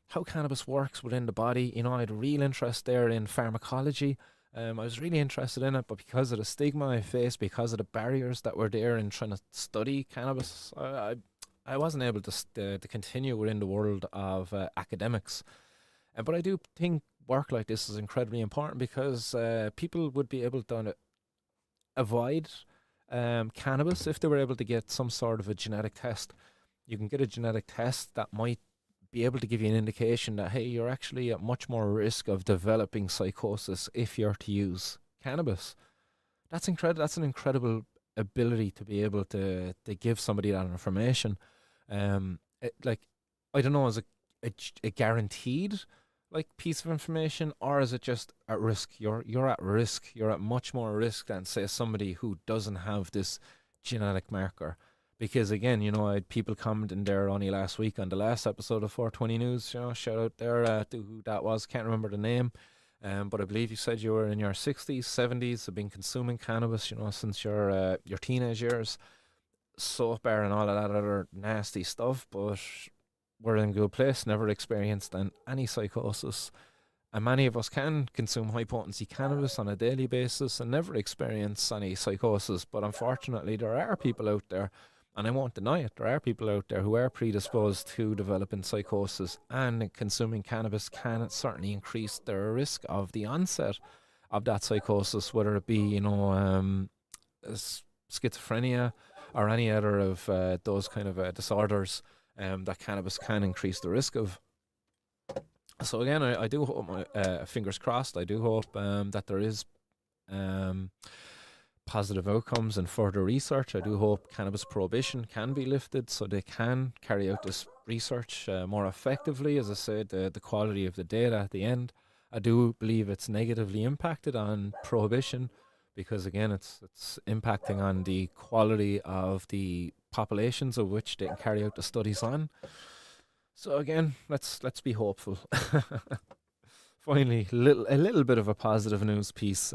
how cannabis works within the body. You know, I had a real interest there in pharmacology. I was really interested in it, but because of the stigma I faced, because of the barriers that were there in trying to study cannabis, I wasn't able to continue within the world of academics. But I do think work like this is incredibly important because people would be able to avoid cannabis if they were able to get some sort of a genetic test. You can get a genetic test that might be able to give you an indication that, hey, you're actually at much more risk of developing psychosis if you're to use cannabis. That's incredible. That's an incredible ability to be able to give somebody that information. Like, I don't know, is it a guaranteed like piece of information, or is it just at risk? You're at risk. You're at much more risk than, say, somebody who doesn't have this genetic marker. Because again, you know, I had people commenting there only last week on the last episode of 420 News. You know, shout out there to who that was. Can't remember the name. But I believe you said you were in your 60s, 70s, have been consuming cannabis, you know, since your teenage years, soap bar and all of that other nasty stuff. But we're in a good place, never experienced any psychosis. And many of us can consume high potency cannabis on a daily basis and never experience any psychosis. But unfortunately, there are people out there, and I won't deny it, there are people out there who are predisposed to developing psychosis, and consuming cannabis can certainly increase their risk of the onset of that psychosis, whether it be, you know, schizophrenia or any other of those kind of disorders that cannabis can increase the risk of. So again, I do hope, fingers crossed, I do hope that there is positive outcomes and further research. I do hope cannabis prohibition can be lifted so they can carry out this research more effectively. As I said, the quality of the data at the end, I do believe it's negatively impacted on prohibition, because again, it's impacting on the quality of the populations of which they can carry out the studies on. So again, let's be hopeful. Finally, a little bit of a positive news piece.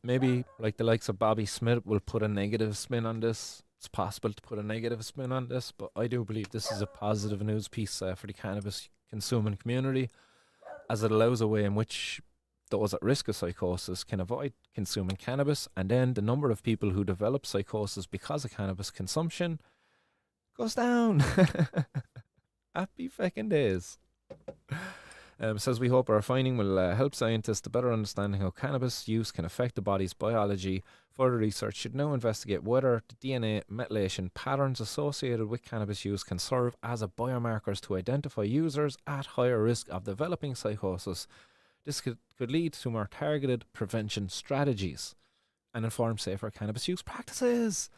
Maybe like the likes of Bobby Smith will put a negative spin on this. It's possible to put a negative spin on this, but I do believe this is a positive news piece for the cannabis consuming community, as it allows a way in which those at risk of psychosis can avoid consuming cannabis, and then the number of people who develop psychosis because of cannabis consumption goes down. Happy feckin' days. Says we hope our finding will help scientists to better understand how cannabis use can affect the body's biology. Further research should now investigate whether the DNA methylation patterns associated with cannabis use can serve as a biomarkers to identify users at higher risk of developing psychosis. This could lead to more targeted prevention strategies and inform safer cannabis use practices.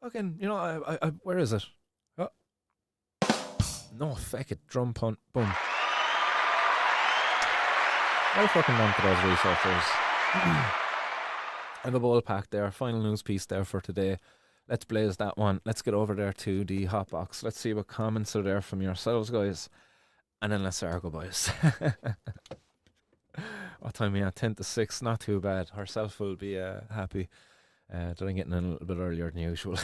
Again, you know, I where is it? Oh. No, feck it, drum punt, boom. Well fucking done to those researchers. I have a ball pack there, final news piece there for today. Let's blaze that one. Let's get over there to the hotbox. Let's see what comments are there from yourselves, guys. And then let's say our goodbyes. What time are we at? 10 to 6. Not too bad. Herself will be happy. That I'm getting in a little bit earlier than usual.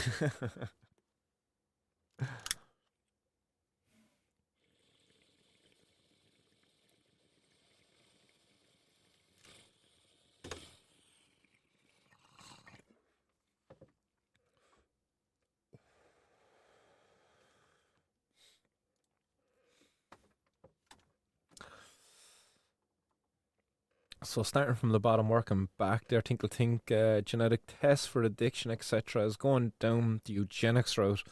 So starting from the bottom, working back there, think genetic tests for addiction, etc., is going down the eugenics route.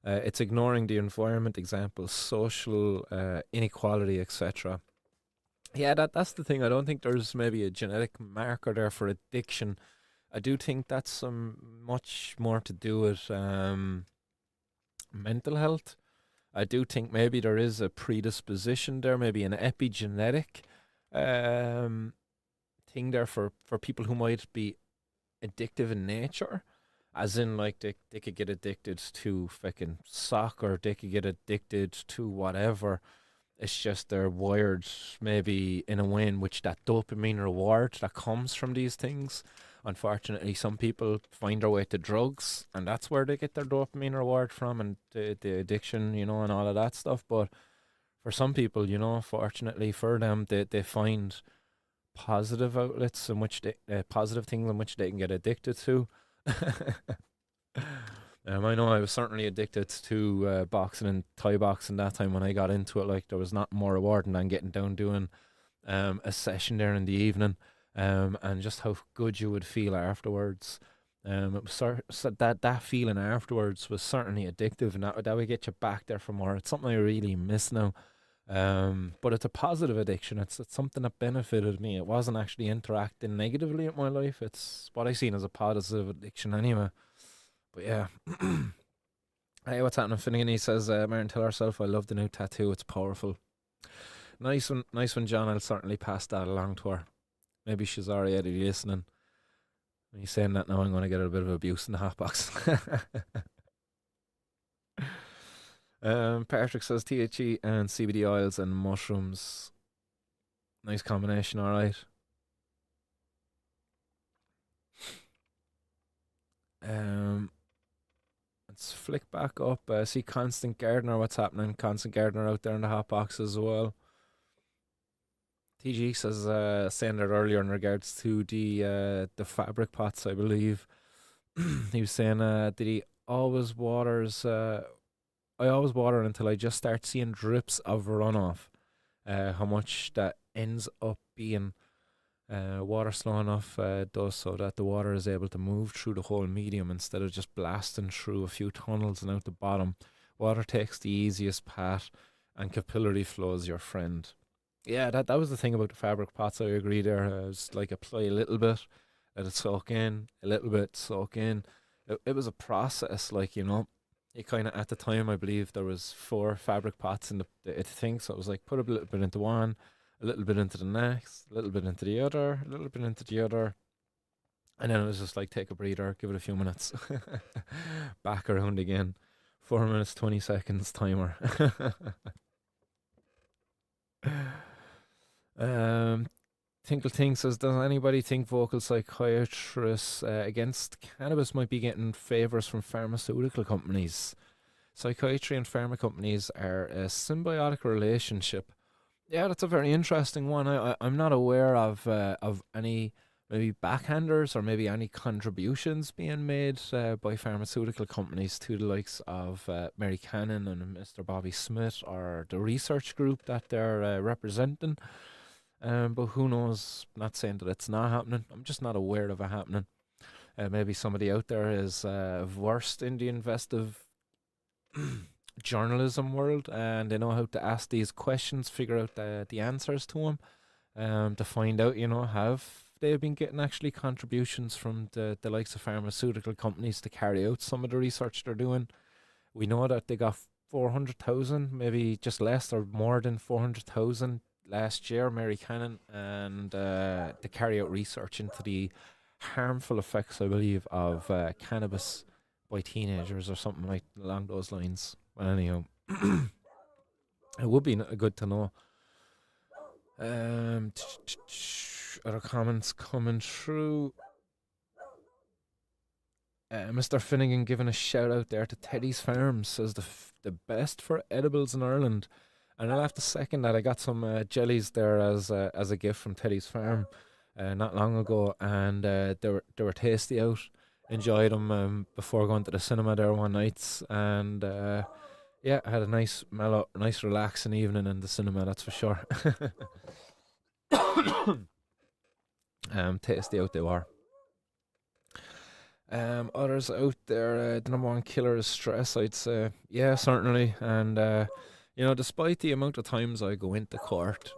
It's ignoring the environment examples, social inequality, etc. Yeah, that's the thing. I don't think there's maybe a genetic marker there for addiction. I do think that's much more to do with mental health. I do think maybe there is a predisposition there, maybe an epigenetic um, thing there for people who might be addictive in nature. As in, like, they could get addicted to fucking soccer, they could get addicted to whatever. It's just they're wired maybe in a way in which that dopamine reward that comes from these things. Unfortunately, some people find their way to drugs, and that's where they get their dopamine reward from, and the addiction, and all of that stuff. But for some people, fortunately for them, they find positive outlets in which positive things in which they can get addicted to. I know I was certainly addicted to boxing and Thai boxing that time when I got into it. Like, there was not more rewarding than getting down doing a session there in the evening, and just how good you would feel afterwards. It was so that feeling afterwards was certainly addictive, and that would get you back there for more. It's something I really miss now. But it's a positive addiction. It's something that benefited me. It wasn't actually interacting negatively in my life. It's what I seen as a positive addiction anyway. But yeah. Hey, what's happening, Finnegan? He says, Marion, tell herself I love the new tattoo. It's powerful. Nice one, John. I'll certainly pass that along to her. Maybe she's already listening. When he's saying that now, I'm going to get a bit of abuse in the hotbox. Patrick says THC and CBD oils and mushrooms. Nice combination, all right. Let's flick back up. See Constant Gardener. What's happening? Constant Gardener out there in the hot box as well. TG says, saying that earlier in regards to the fabric pots, I believe. He was saying that he always waters. I always water until I just start seeing drips of runoff. How much that ends up being water slow enough does so that the water is able to move through the whole medium instead of just blasting through a few tunnels and out the bottom. Water takes the easiest path, and capillary flow is your friend. Yeah, that was the thing about the fabric pots. I agree there. It's like apply a little bit, let it soak in, a little bit, soak in. It was a process, like, it kind of, at the time, I believe there was 4 fabric pots in the thing, so it was like put a little bit into one, a little bit into the next, a little bit into the other, a little bit into the other, and then it was just like take a breather, give it a few minutes, back around again. 4 minutes 20 seconds timer. um, Tinkle Ting says, does anybody think vocal psychiatrists against cannabis might be getting favors from pharmaceutical companies? Psychiatry and pharma companies are a symbiotic relationship. Yeah, that's a very interesting one. I'm not aware of any maybe backhanders or maybe any contributions being made by pharmaceutical companies to the likes of Mary Cannon and Mr. Bobby Smith or the research group that they're representing. But who knows? Not saying that it's not happening. I'm just not aware of it happening. Maybe somebody out there is versed in the investigative journalism world, and they know how to ask these questions, figure out the answers to them, to find out, have they been getting actually contributions from the likes of pharmaceutical companies to carry out some of the research they're doing. We know that they got 400,000, maybe just less or more than 400,000 last year, Mary Cannon, and to carry out research into the harmful effects, I believe, of cannabis by teenagers or something like along those lines. But anyhow, it would be good to know. Other comments coming through. Mr. Finnegan giving a shout out there to Teddy's Farm, says the best for edibles in Ireland. And I'll have to second that. I got some jellies there as a gift from Teddy's Farm not long ago, and they were tasty out. Enjoyed them before going to the cinema there one night, and yeah, I had a nice mellow, nice relaxing evening in the cinema. That's for sure. Tasty out they were. Others out there, the number one killer is stress, I'd say. Yeah, certainly. And, despite the amount of times I go into court,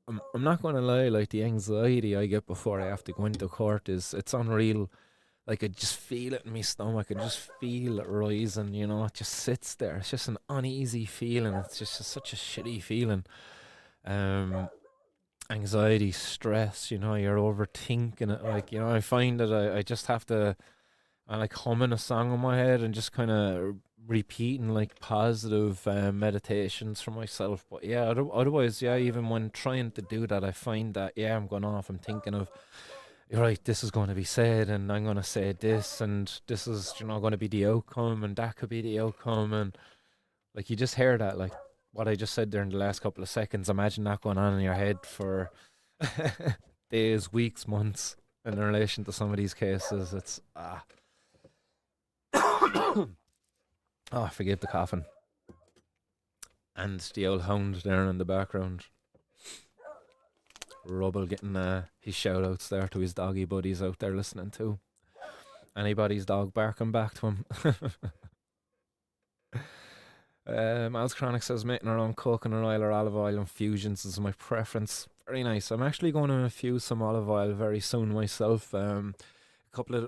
I'm not going to lie, like, the anxiety I get before I have to go into court it's unreal. Like, I just feel it in my stomach. I just feel it rising, it just sits there. It's just an uneasy feeling. It's just such a shitty feeling. Um, Anxiety, stress, you're overthinking it. Like, I find that I just have to I like humming a song in my head and just kind of repeating like positive meditations for myself. But yeah, otherwise, yeah, even when trying to do that, I find that yeah, I'm going off. I'm thinking of right, this is going to be said, and I'm going to say this, and this is going to be the outcome, and that could be the outcome, and like you just hear that like what I just said there in the last couple of seconds. Imagine that going on in your head for days, weeks, months in relation to some of these cases. It's oh, forgive the coughing. And the old hound there in the background. Rubble getting his shout outs there to his doggy buddies out there listening too. Anybody's dog barking back to him. Miles Chronic says making our own coconut oil or olive oil infusions is my preference. Very nice. I'm actually going to infuse some olive oil very soon myself.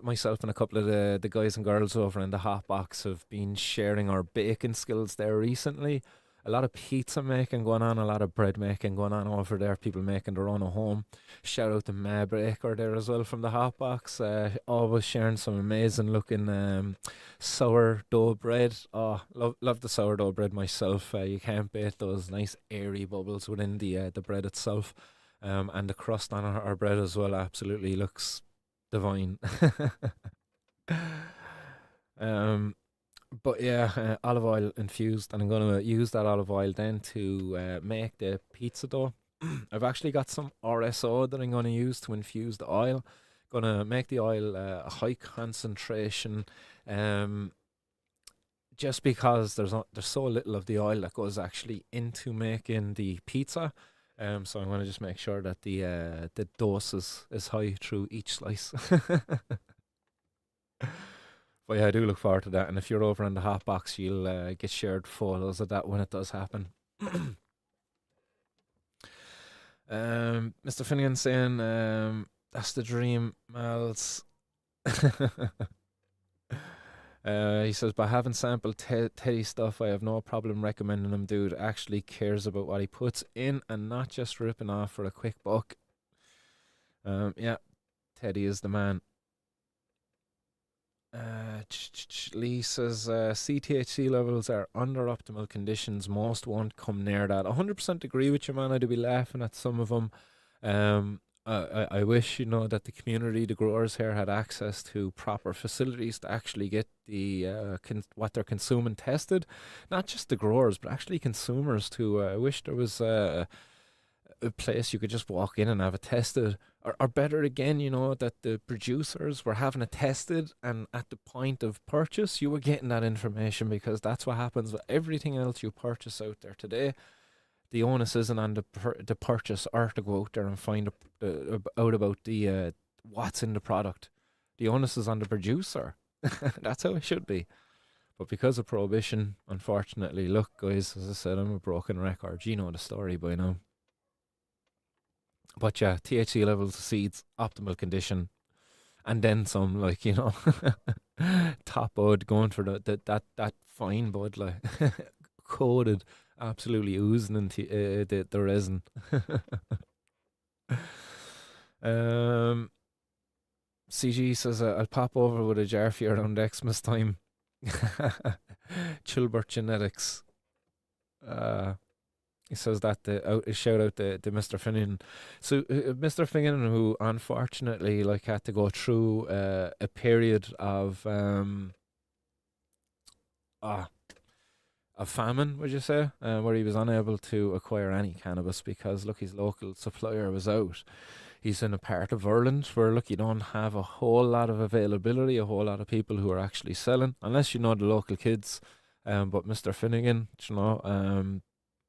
Myself and a couple of the guys and girls over in the hotbox have been sharing our baking skills there recently. A lot of pizza making going on, a lot of bread making going on over there. People making their own at home. Shout out to Ma Breaker there as well from the hotbox. Always sharing some amazing looking sourdough bread. Oh, love the sourdough bread myself. You can't beat those nice airy bubbles within the bread itself. And the crust on our bread as well absolutely looks divine. um, but yeah, olive oil infused, and I'm going to use that olive oil then to make the pizza dough. I've actually got some RSO that I'm going to use to infuse the oil. Going to make the oil a high concentration, just because there's so little of the oil that goes actually into making the pizza. So I'm going to just make sure that the dose is high through each slice. But yeah, I do look forward to that. And if you're over in the hot box, you'll get shared photos of that when it does happen. Mr. Finnegan saying, that's the dream, Miles. He says, by having sampled Teddy stuff, I have no problem recommending him. Dude actually cares about what he puts in and not just ripping off for a quick buck. Yeah, Teddy is the man. Lee says CTHC levels are under optimal conditions. Most won't come near that. 100% agree with you, man. I'd be laughing at some of them. I wish that the community, the growers here, had access to proper facilities to actually get the what they're consuming tested. Not just the growers, but actually consumers too. I wish there was a place you could just walk in and have it tested, or better again, that the producers were having it tested, and at the point of purchase, you were getting that information, because that's what happens with everything else you purchase out there today. The onus isn't on the purchaser to go out there and find out about the what's in the product. The onus is on the producer. That's how it should be. But because of prohibition, unfortunately, look, guys, as I said, I'm a broken record. You know the story by now. But yeah, THC levels of seeds, optimal condition, and then some, like, top bud, going for that fine bud, like coated, absolutely oozing into the resin. CG says, I'll pop over with a jar for you around Xmas time. Chilbert Genetics. He says that shout out to Mr. Finnegan. So Mr. Finnegan, who unfortunately like had to go through a period uh, of famine, would you say, where he was unable to acquire any cannabis because look, his local supplier was out. He's in a part of Ireland where look, you don't have a whole lot of availability, a whole lot of people who are actually selling, unless you know the local kids. But Mr. Finnegan,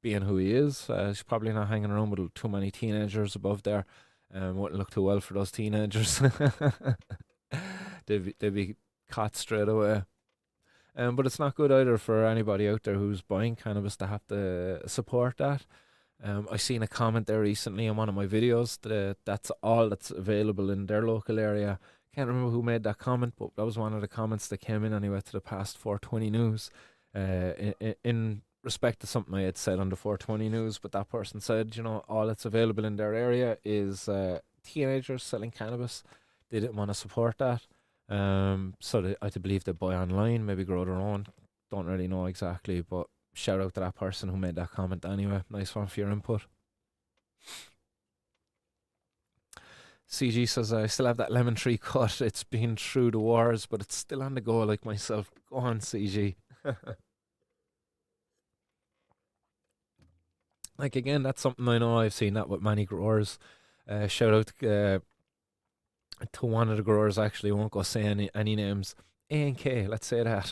being who he is, he's probably not hanging around with too many teenagers above there. Wouldn't look too well for those teenagers. They'd be caught straight away. But it's not good either for anybody out there who's buying cannabis to have to support that. I seen a comment there recently on one of my videos that that's all that's available in their local area. Can't remember who made that comment, but that was one of the comments that came in anyway to the past 420 news. In respect to something I had said on the 420 news, but that person said, all that's available in their area is teenagers selling cannabis. They didn't want to support that. So I believe they buy online, maybe grow their own. Don't really know exactly, but shout out to that person who made that comment anyway. Nice one for your input. CG says, I still have that lemon tree cut. It's been through the wars, but it's still on the go like myself. Go on, CG. Like, again, that's something I know I've seen that with many growers. Shout out to one of the growers, actually. I won't go say any names. A&K, let's say that.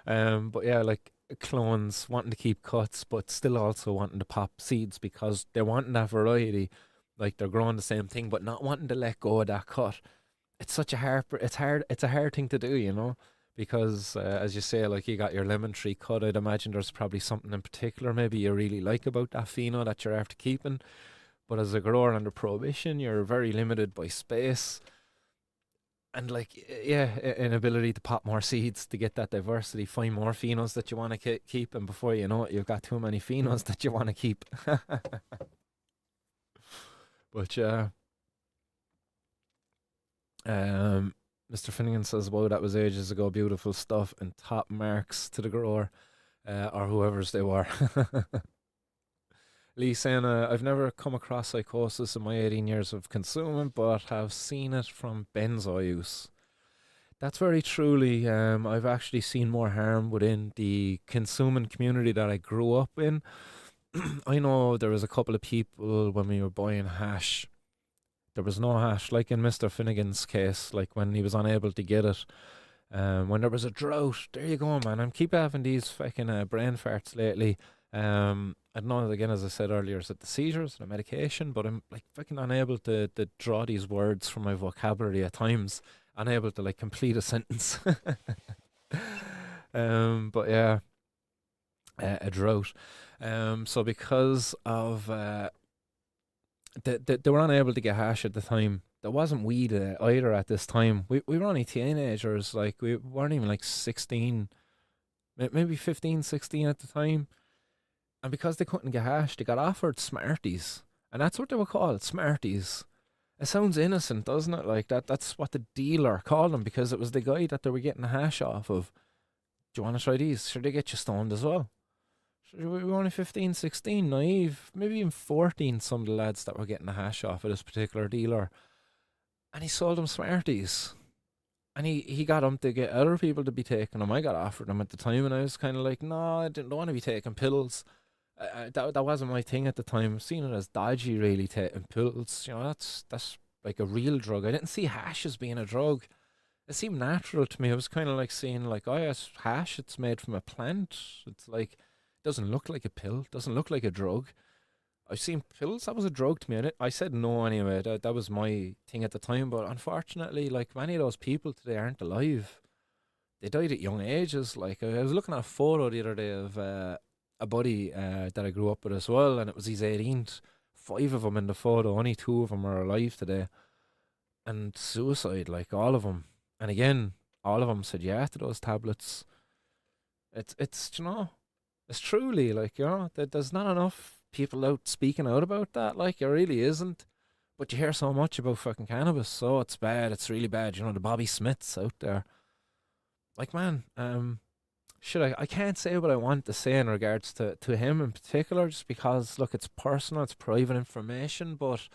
But yeah, like clones wanting to keep cuts, but still also wanting to pop seeds because they're wanting that variety. Like they're growing the same thing, but not wanting to let go of that cut. It's such a hard. It's a hard thing to do. Because as you say, like you got your lemon tree cut. I'd imagine there's probably something in particular maybe you really like about that pheno that you're after keeping. But as a grower under prohibition, you're very limited by space and like inability to pop more seeds to get that diversity, find more phenos that you want to keep, and before you know it, you've got too many phenos that you want to keep. But yeah, Mr. Finnegan says, "Wow, that was ages ago. Beautiful stuff, and top marks to the grower, or whoever's they were." Lee saying, I've never come across psychosis in my 18 years of consuming, but have seen it from benzo use. That's very truly. I've actually seen more harm within the consuming community that I grew up in. I know there was a couple of people when we were buying hash. There was no hash, like in Mr. Finnegan's case, like when he was unable to get it. When there was a drought, there you go, man. I'm keep having these fucking brain farts lately. I don't know, again, as I said earlier, is it the seizures, the medication? But I'm like fucking unable to draw these words from my vocabulary at times. Unable to like complete a sentence. But yeah, a drought. So because of they were unable to get hash at the time. There wasn't weed either at this time. We were only teenagers, like we weren't even like 16, maybe 15, 16 at the time. And because they couldn't get hash, they got offered Smarties. And that's what they were called, Smarties. It sounds innocent, doesn't it? Like that's what the dealer called them because it was the guy that they were getting the hash off of. Do you want to try these? Sure, they get you stoned as well. Sure, we were only 15, 16, naive, maybe even 14, some of the lads that were getting the hash off of this particular dealer. And he sold them Smarties. And he got them to get other people to be taking them. I got offered them at the time and I was kind of like, no, I didn't want to be taking pills. That wasn't my thing at the time. I've seen it as dodgy, really, taking pills. That's like a real drug. I didn't see hash as being a drug. It seemed natural to me. I was kind of like seeing like, oh, yes, hash. It's made from a plant. It's like it doesn't look like a pill. Doesn't look like a drug. I've seen pills. That was a drug to me. I said no anyway. That was my thing at the time. But unfortunately, like many of those people today aren't alive. They died at young ages. Like I was looking at a photo the other day of a buddy that I grew up with as well, and it was his 18th. 5 of them in the photo, only 2 of them are alive today. And suicide, like all of them. And again, all of them said yeah to those tablets. It's it's truly like there's not enough people out speaking out about that. Like there really isn't. But you hear so much about fucking cannabis, so it's bad. It's really bad. The Bobby Smiths out there. Like man, I can't say what I want to say in regards to him in particular, just because look, it's personal, it's private information, but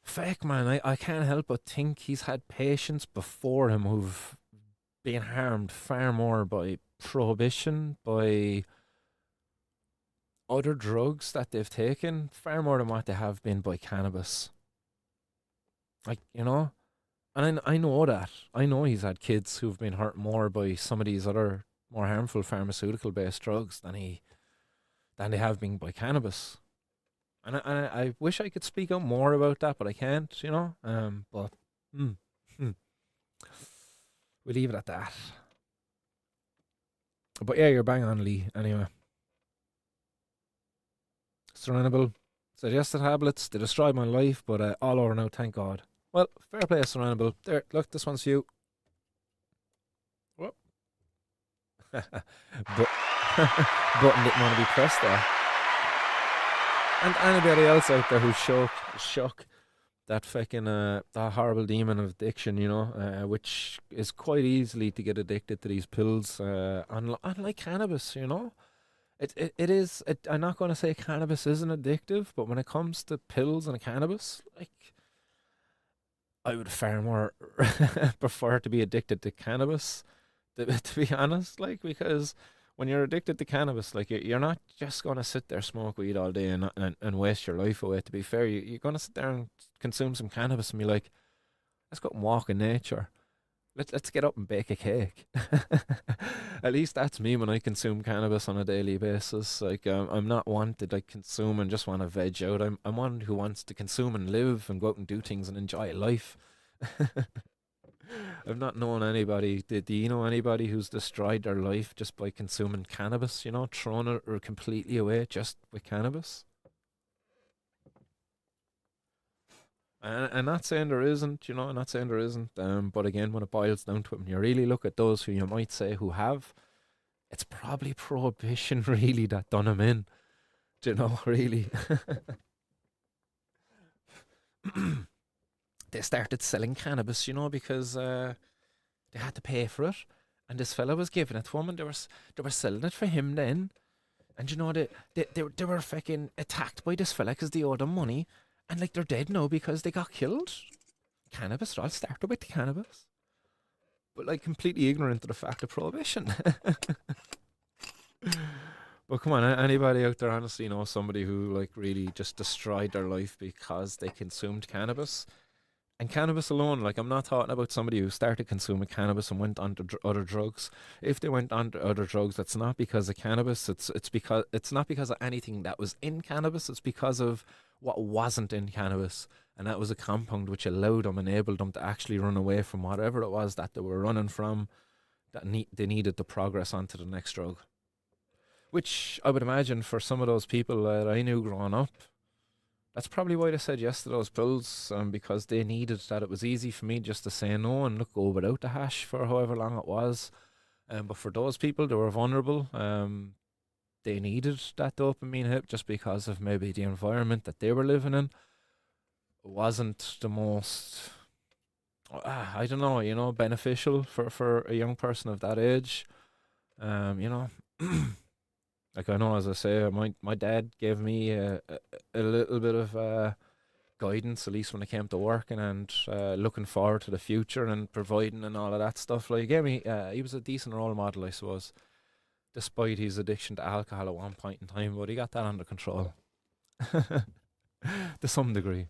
feck man, I can't help but think he's had patients before him who've been harmed far more by prohibition, by other drugs that they've taken, far more than what they have been by cannabis. Like, and I know that. I know he's had kids who've been hurt more by some of these other more harmful pharmaceutical based drugs than they have been by cannabis. And I wish I could speak up more about that, but I can't, but mm, mm, we leave it at that. But yeah, you're bang on, Lee. Anyway, Serenable said yes to tablets. They destroyed my life, but all over now, thank God. Well, fair play, Serenable. There, look, this one's for you. Whoop. but button didn't want to be pressed there. And anybody else out there who's shook that fucking that horrible demon of addiction, which is quite easily to get addicted to these pills, unlike cannabis, it is. I'm not going to say cannabis isn't addictive, but when it comes to pills and cannabis, like I would far more prefer to be addicted to cannabis, to be honest, like because when you're addicted to cannabis, like you're not just gonna sit there smoke weed all day and waste your life away. To be fair, you're gonna sit there and consume some cannabis and be like, let's go and walk in nature. Let's get up and bake a cake. At least that's me when I consume cannabis on a daily basis. Like I'm not one to like consume and just want to veg out. I'm one who wants to consume and live and go out and do things and enjoy life. I've not known anybody. Do you know anybody who's destroyed their life just by consuming cannabis? Thrown it or completely away just with cannabis. And not saying there isn't, not saying there isn't. But again, when it boils down to it, when you really look at those who you might say who have, it's probably prohibition really that done them in. Do you know, really? They started selling cannabis, because they had to pay for it, and this fella was giving it to him, and they were selling it for him then, and they were fucking attacked by this fella because they owed him money, and like they're dead now because they got killed. Cannabis, it all started with the cannabis, but like completely ignorant of the fact of prohibition. But come on, anybody out there honestly know somebody who like really just destroyed their life because they consumed cannabis? And cannabis alone, like I'm not talking about somebody who started consuming cannabis and went on to other drugs. If they went on to other drugs, that's not because of cannabis. It's because it's not because of anything that was in cannabis. It's because of what wasn't in cannabis, and that was a compound which enabled them to actually run away from whatever it was that they were running from. They needed to progress onto the next drug. Which I would imagine for some of those people that I knew growing up, that's probably why they said yes to those pills, because they needed that. It was easy for me just to say no and look, go without the hash for however long it was. But for those people, they were vulnerable. They needed that dopamine hit just because of maybe the environment that they were living in. It wasn't the most, I don't know, beneficial for a young person of that age. You know. Like I know, as I say, my dad gave me a little bit of guidance, at least when it came to working and looking forward to the future and providing and all of that stuff. Like he gave me, he was a decent role model, I suppose, despite his addiction to alcohol at one point in time. But he got that under control to some degree.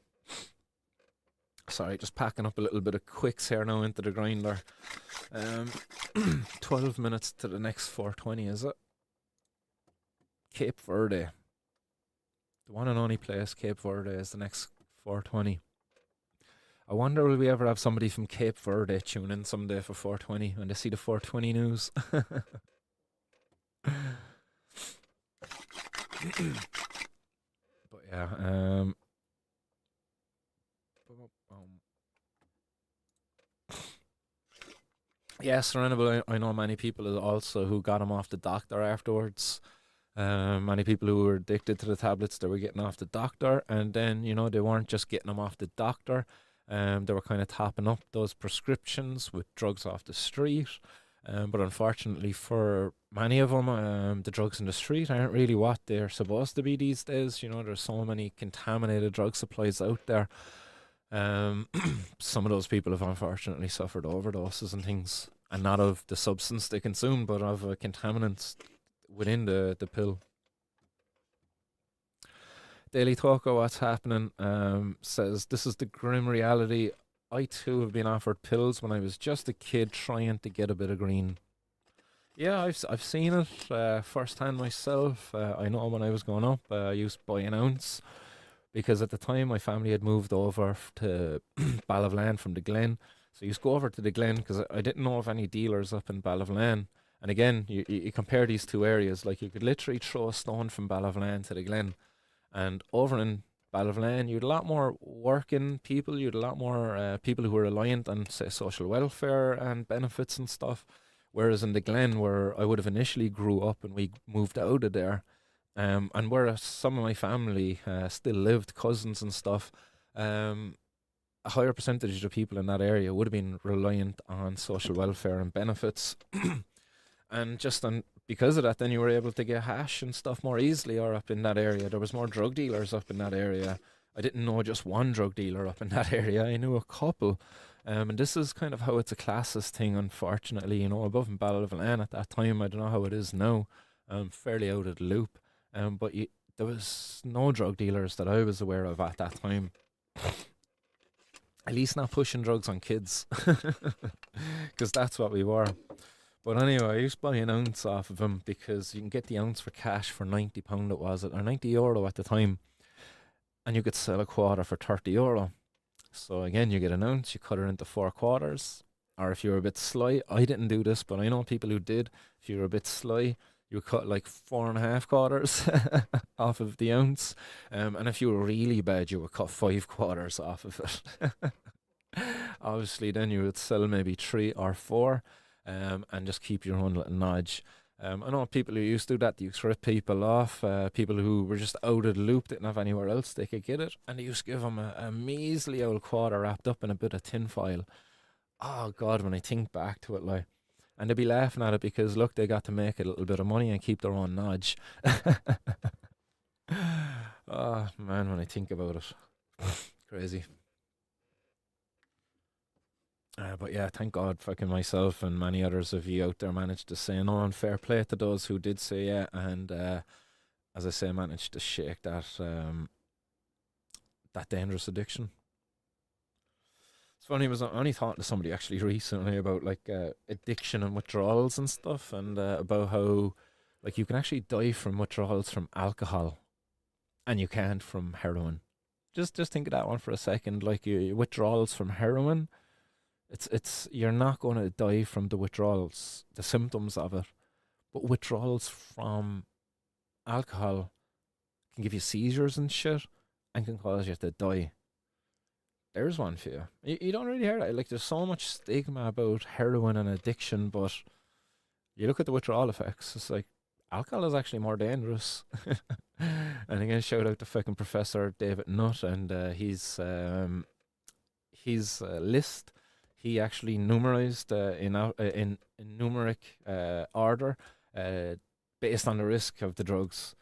Sorry, just packing up a little bit of quicks here now into the grinder. 12 minutes to the next 420, is it? Cape Verde. The one and only place, Cape Verde, is the next 420. I wonder will we ever have somebody from Cape Verde tune in someday for 420 when they see the 420 news. But yeah, yes, I know many people also who got him off the doctor afterwards. Many people who were addicted to the tablets, they were getting off the doctor, and then they weren't just getting them off the doctor. They were kind of topping up those prescriptions with drugs off the street. But unfortunately for many of them, the drugs in the street aren't really what they're supposed to be these days. You know, there's so many contaminated drug supplies out there. Um, some of those people have unfortunately suffered overdoses and things, and not of the substance they consume, but of contaminants within the pill. Daily Talk of what's happening says this is the grim reality. I too have been offered pills when I was just a kid trying to get a bit of green. Yeah, I've seen it firsthand myself. I know when I was growing up, I used to buy an ounce because at the time my family had moved over to Ballavlan from the Glen. So you used to go over to the Glen because I didn't know of any dealers up in Ballavlan. And again, you compare these two areas, like you could literally throw a stone from Ballavlan to the Glen. And over in Ballavlan, you had a lot more working people, you had a lot more people who were reliant on, say, social welfare and benefits and stuff. Whereas in the Glen, where I would have initially grew up and we moved out of there, and where some of my family still lived, cousins and stuff, um, a higher percentage of people in that area would have been reliant on social welfare and benefits. And just on because of that, then you were able to get hash and stuff more easily or up in that area. There was more drug dealers up in that area. I didn't know just one drug dealer up in that area. I knew a couple. And this is kind of how it's a classist thing, unfortunately. You know, above in Ballyvalan at that time, I don't know how it is now. I'm fairly out of the loop. But there was no drug dealers that I was aware of at that time. At least not pushing drugs on kids. Because that's what we were. But anyway, I used to buy an ounce off of him because you can get the ounce for cash for £90 it was, or €90 at the time. And you could sell a quarter for €30. So again, you get an ounce, you cut it into 4 quarters. Or if you were a bit sly, I didn't do this, but I know people who did. If you were a bit sly, you would cut like 4.5 quarters off of the ounce. And if you were really bad, you would cut 5 quarters off of it. Obviously, then you would sell maybe 3 or 4, and just keep your own little nudge. I know people who used to do that. They used to rip people off. People who were just out of the loop, didn't have anywhere else they could get it, and they used to give them a measly old quarter wrapped up in a bit of tin foil. Oh God, when I think back to it, like, and they'd be laughing at it because look, they got to make a little bit of money and keep their own nudge. Oh man, when I think about it, crazy. But yeah, thank God, fucking myself and many others of you out there managed to say no, and fair play to those who did say yeah, and as I say, managed to shake that dangerous addiction. It's funny, I was only talking to somebody actually recently about like addiction and withdrawals and stuff, and about how like you can actually die from withdrawals from alcohol, and you can't from heroin. Just think of that one for a second. Like your withdrawals from heroin, it's you're not going to die from the withdrawals, the symptoms of it, but withdrawals from alcohol can give you seizures and shit, and can cause you to die. There's one for you. You don't really hear that. Like, there's so much stigma about heroin and addiction, but you look at the withdrawal effects, it's like alcohol is actually more dangerous. And again, shout out to fucking Professor David Nutt and his list. He actually numerized in numeric order uh, based on the risk of the drugs.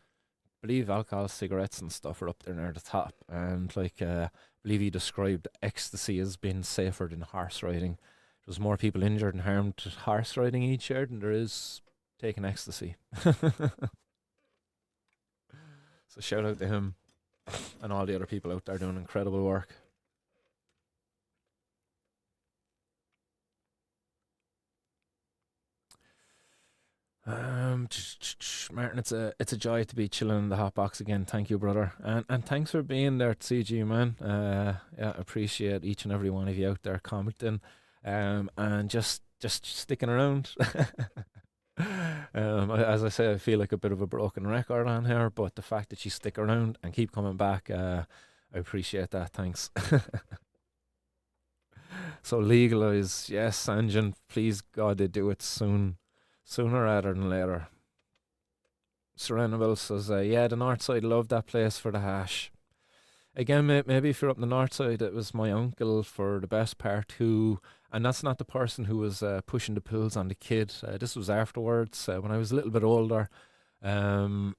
I believe alcohol, cigarettes, and stuff are up there near the top. And like, I believe he described ecstasy as being safer than horse riding. There's more people injured and harmed to horse riding each year than there is taking ecstasy. So shout out to him and all the other people out there doing incredible work. Martin, it's a joy to be chilling in the hot box again. Thank you, brother, and thanks for being there, CG man. Yeah, I appreciate each and every one of you out there commenting, and just sticking around. As I say, I feel like a bit of a broken record on here, but the fact that you stick around and keep coming back, I appreciate that. Thanks. So legalize, yes, Sanjan. Please, God, they do it soon, sooner rather than later. Serenable says, yeah, the north side love that place for the hash. Again, maybe if you're up in the north side, it was my uncle for the best part who, and that's not the person who was pushing the pills on the kid. This was afterwards when I was a little bit older. Um,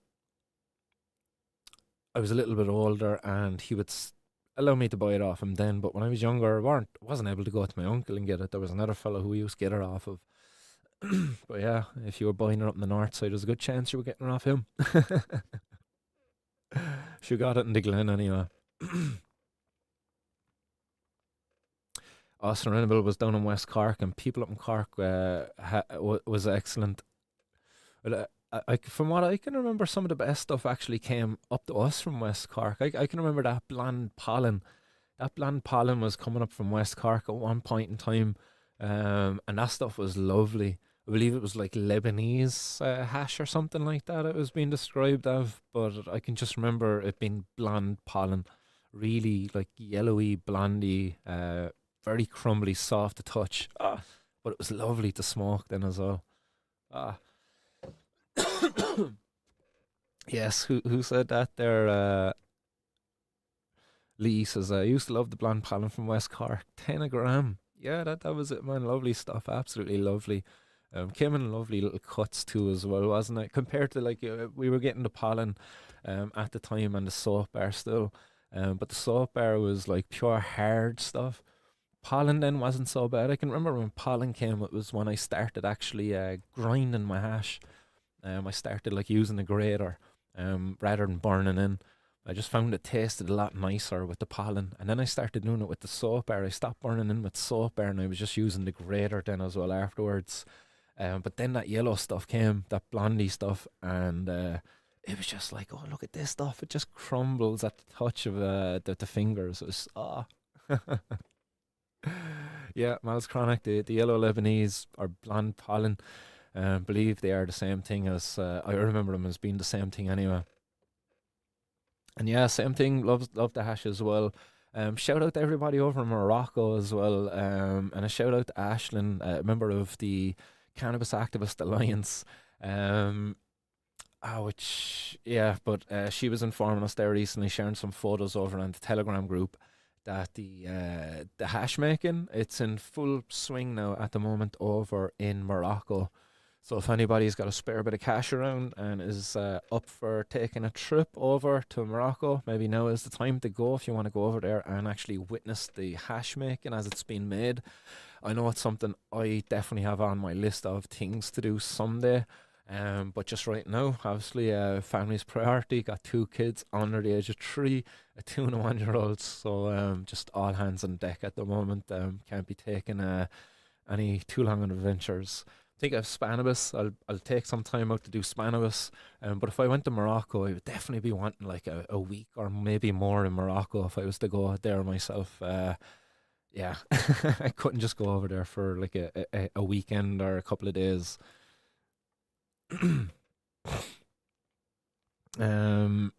I was a little bit older, and he would allow me to buy it off him then. But when I was younger, wasn't able to go to my uncle and get it. There was another fellow who we used to get it off of. But yeah, if you were buying it up in the north side, there's a good chance you were getting it off him. She got it in the Glen anyway. Austin Renable was down in West Cork, and people up in Cork was excellent. Well, from what I can remember, some of the best stuff actually came up to us from West Cork. I can remember that bland pollen. That bland pollen was coming up from West Cork at one point in time, and that stuff was lovely. I believe it was like Lebanese hash or something like that. It was being described of, but I can just remember it being bland pollen, really like yellowy, blondie, very crumbly, soft to touch. But it was lovely to smoke then as well. Ah, yes. Who said that? There, Lee says I used to love the blonde pollen from West Cork, 10 a gram. Yeah, that was it, man. Lovely stuff, absolutely lovely. Came in lovely little cuts too as well, wasn't it? Compared to like we were getting the pollen at the time and the soap bar still, but the soap bar was like pure hard stuff. Pollen then wasn't so bad. I can remember when pollen came, it was when I started actually grinding my hash. I started like using a grater rather than burning in. I just found it tasted a lot nicer with the pollen. And then I started doing it with the soap bar. I stopped burning in with soap bar and I was just using the grater then as well afterwards. But then that yellow stuff came, that blondie stuff, and it was just like, oh, look at this stuff. It just crumbles at the touch of the fingers. It was, ah. Yeah, Mal's Chronic, the yellow Lebanese or blonde pollen, believe they are the same thing as, I remember them as being the same thing anyway. And yeah, same thing. Love the hash as well. Shout out to everybody over in Morocco as well. And a shout out to Ashlyn, a member of the Cannabis Activist Alliance. Which yeah, but she was informing us there recently, sharing some photos over on the Telegram group that the hash making it's in full swing now at the moment over in Morocco. So if anybody's got a spare bit of cash around and is up for taking a trip over to Morocco, maybe now is the time to go if you want to go over there and actually witness the hash making as it's being made. I know it's something I definitely have on my list of things to do someday. But just right now, obviously, family's priority. Got two kids under the age of 3, a 2 and a 1 year old. So just all hands on deck at the moment. Can't be taking any too long on adventures. I think I have Cannabis. I'll take some time out to do Cannabis. But if I went to Morocco, I would definitely be wanting like a week or maybe more in Morocco if I was to go out there myself. Yeah, I couldn't just go over there for like a weekend or a couple of days. um,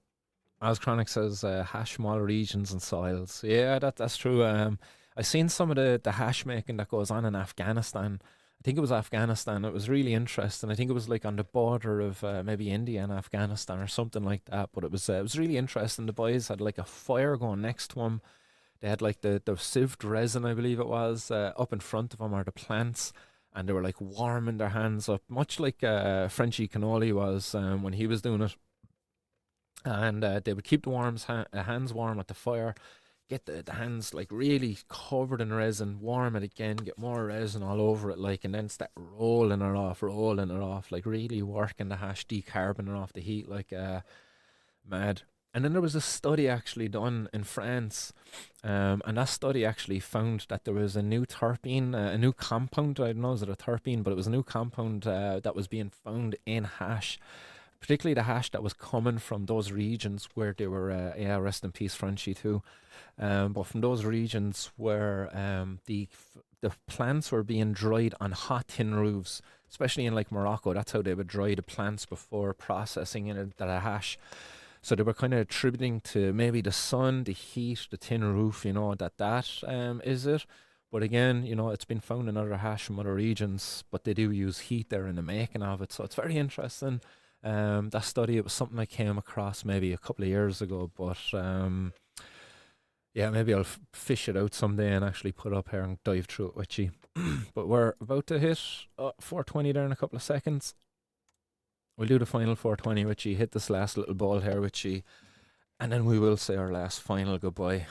as Chronic says, hash small regions and soils. Yeah, that's true. I seen some of the hash making that goes on in Afghanistan. I think it was Afghanistan. It was really interesting. I think it was like on the border of maybe India and Afghanistan or something like that. But it was really interesting. The boys had like a fire going next to them. They had like the sieved resin, I believe it was, up in front of them, or the plants, and they were like warming their hands up, much like Frenchy Cannoli was when he was doing it. And they would keep the hands warm at the fire, get the hands like really covered in resin, warm it again, get more resin all over it, like, and then start rolling it off, like really working the hash, decarbon it off the heat, like mad. And then there was a study actually done in France, and that study actually found that there was a new terpene, a new compound. I don't know, is it a terpene, but it was a new compound that was being found in hash, particularly the hash that was coming from those regions where they were, yeah, rest in peace, Frenchie too. But from those regions where the plants were being dried on hot tin roofs, especially in like Morocco. That's how they would dry the plants before processing it into a hash. So they were kind of attributing to maybe the sun, the heat, the tin roof, that is it. But again, it's been found in other hash from other regions, but they do use heat there in the making of it. So it's very interesting. That study, it was something I came across maybe a couple of years ago, but Yeah, maybe I'll fish it out someday and actually put up here and dive through it with you. But we're about to hit 420 there in a couple of seconds. We'll do the final 420 with you, hit this last little ball here with you, and then we will say our last final goodbye.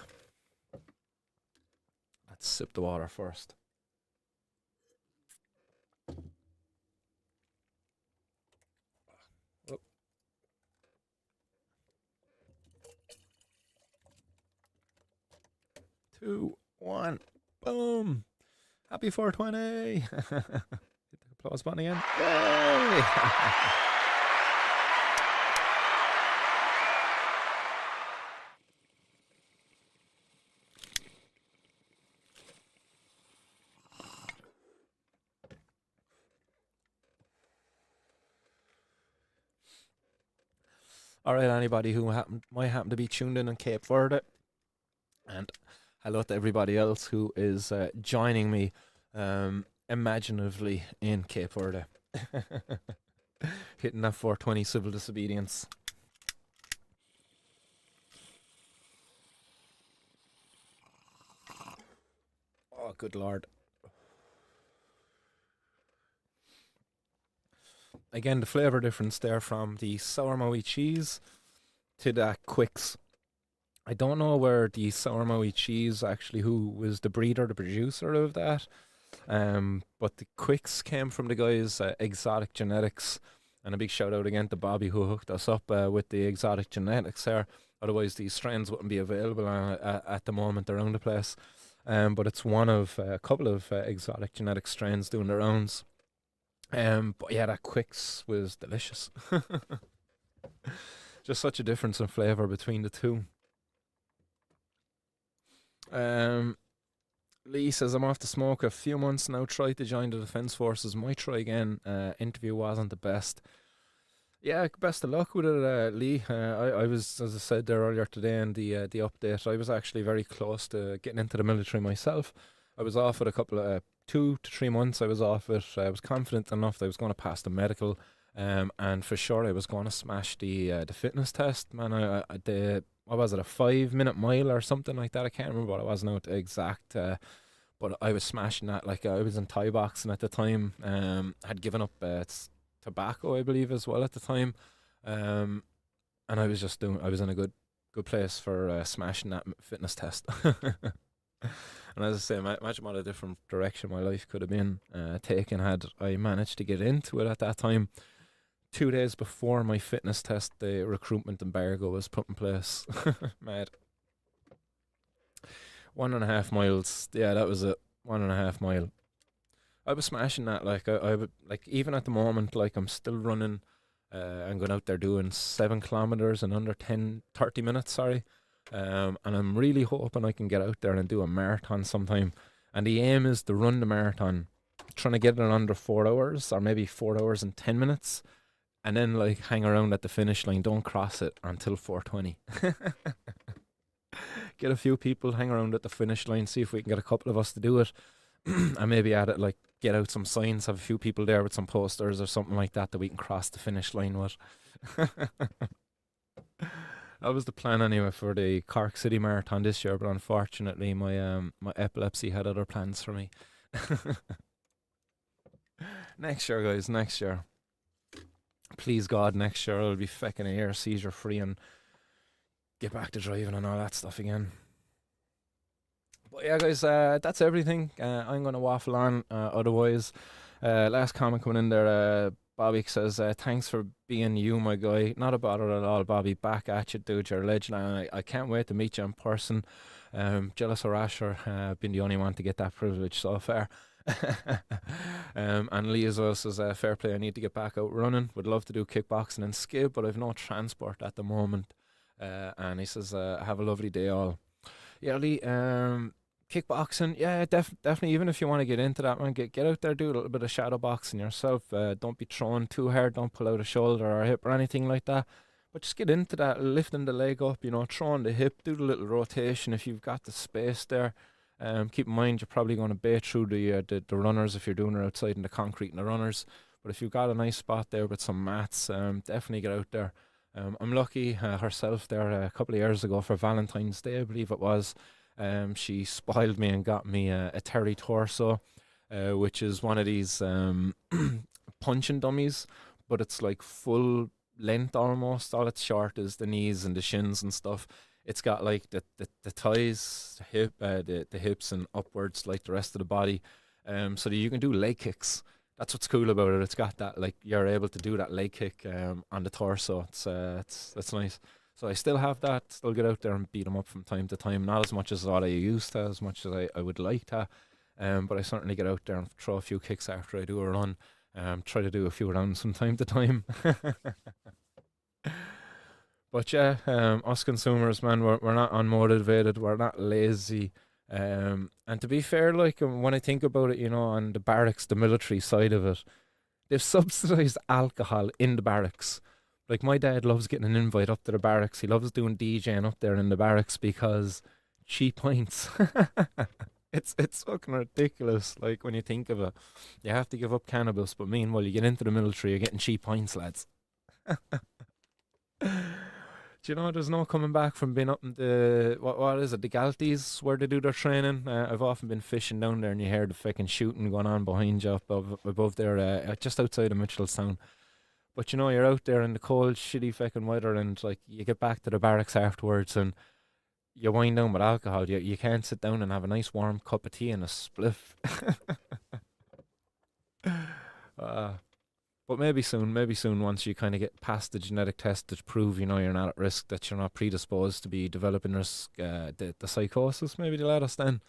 Let's sip the water first. Oh. 2, 1, boom! Happy 420! Hit the applause button again. Yay! All right, anybody who might happen to be tuned in Cape Verde, and hello to everybody else who is joining me imaginatively in Cape Verde. Hitting that 420 civil disobedience. Oh, good Lord. Again, the flavour difference there from the sour Maui cheese to that Quicks. I don't know where the sour Maui cheese actually, who was the breeder, the producer of that. But the Quicks came from the guys Exotic Genetics, and a big shout out again to Bobby who hooked us up with the Exotic Genetics there. Otherwise, these strains wouldn't be available at the moment around the place. But it's one of a couple of Exotic Genetic strains doing their rounds. But yeah, that Quicks was delicious. Just such a difference in flavour between the two. Lee says, I'm off to smoke a few months now, tried to join the Defence Forces, might try again. Interview wasn't the best. Yeah, best of luck with it, Lee. I was, as I said there earlier today in the update, I was actually very close to getting into the military myself. I was off it a couple of 2 to 3 months. I was off it. I was confident enough that I was going to pass the medical, and for sure I was going to smash the fitness test. Man, what was it, a 5-minute mile or something like that? I can't remember what it was now, the exact. But I was smashing that. Like I was in Thai boxing at the time. Had given up tobacco, I believe, as well at the time. And I was just I was in a good place for smashing that fitness test. And as I say, imagine what a different direction my life could have been taken had I managed to get into it at that time. 2 days before my fitness test, the recruitment embargo was put in place. Mad. 1.5 miles. Yeah, that was it. 1.5 mile. I was smashing that. Like I would, like, even at the moment, like I'm still running. I'm going out there doing 7 kilometers in under 30 minutes. Sorry. And I'm really hoping I can get out there and do a marathon sometime. And the aim is to run the marathon, trying to get it in under 4 hours, or maybe 4 hours and 10 minutes, and then like hang around at the finish line. Don't cross it until 4:20. Get a few people, hang around at the finish line, see if we can get a couple of us to do it, and maybe at it, like, get out some signs, have a few people there with some posters or something like that we can cross the finish line with. That was the plan anyway for the Cork City Marathon this year, but unfortunately my epilepsy had other plans for me. Next year, guys, next year. Please God, next year I'll be fecking a year seizure free and get back to driving and all that stuff again. But yeah, guys, that's everything. I'm going to waffle on. Otherwise, last comment coming in there, Bobby says, thanks for being you, my guy. Not a bother at all, Bobby. Back at you, dude. You're a legend. And I can't wait to meet you in person. Jealous of Rasher. Been the only one to get that privilege so far. And Lee as well says, fair play, I need to get back out running. Would love to do kickboxing and skid, but I've no transport at the moment. And he says, have a lovely day all. Yeah, Lee, kickboxing, yeah, definitely. Even if you want to get into that, man, get out there, do a little bit of shadow boxing yourself. Don't be throwing too hard. Don't pull out a shoulder or a hip or anything like that. But just get into that, lifting the leg up, throwing the hip, do the little rotation if you've got the space there. Keep in mind you're probably going to bait through the runners if you're doing it outside in the concrete and the runners. But if you've got a nice spot there with some mats, definitely get out there. I'm lucky herself there a couple of years ago for Valentine's Day, I believe it was. She spoiled me and got me a Terry Torso, which is one of these punching dummies, but it's like full length almost. All it's short is the knees and the shins and stuff. It's got like the thighs, the hips and upwards like the rest of the body, so that you can do leg kicks. That's what's cool about it. It's got that like you're able to do that leg kick on the torso. It's that's nice. So I still have that. Still get out there and beat them up from time to time. Not as much as what I used to, as much as I would like to. But I certainly get out there and throw a few kicks after I do a run. Try to do a few rounds from time to time. But yeah, us consumers, man, we're not unmotivated. We're not lazy. And to be fair, like when I think about it, on the barracks, the military side of it, they've subsidised alcohol in the barracks. Like my dad loves getting an invite up to the barracks. He loves doing DJing up there in the barracks because cheap pints. It's fucking ridiculous. Like when you think of it, you have to give up cannabis, but meanwhile you get into the military, you're getting cheap pints, lads. Do you know there's no coming back from being up in the what is it, the Galties where they do their training? I've often been fishing down there and you hear the fucking shooting going on behind you above there, just outside of Mitchellstown. But you're out there in the cold, shitty fucking weather, and like you get back to the barracks afterwards, and you wind down with alcohol. You can't sit down and have a nice warm cup of tea and a spliff. uh, but maybe soon, once you kind of get past the genetic test to prove you're not at risk, that you're not predisposed to be developing risk, the psychosis. Maybe they'll let us then.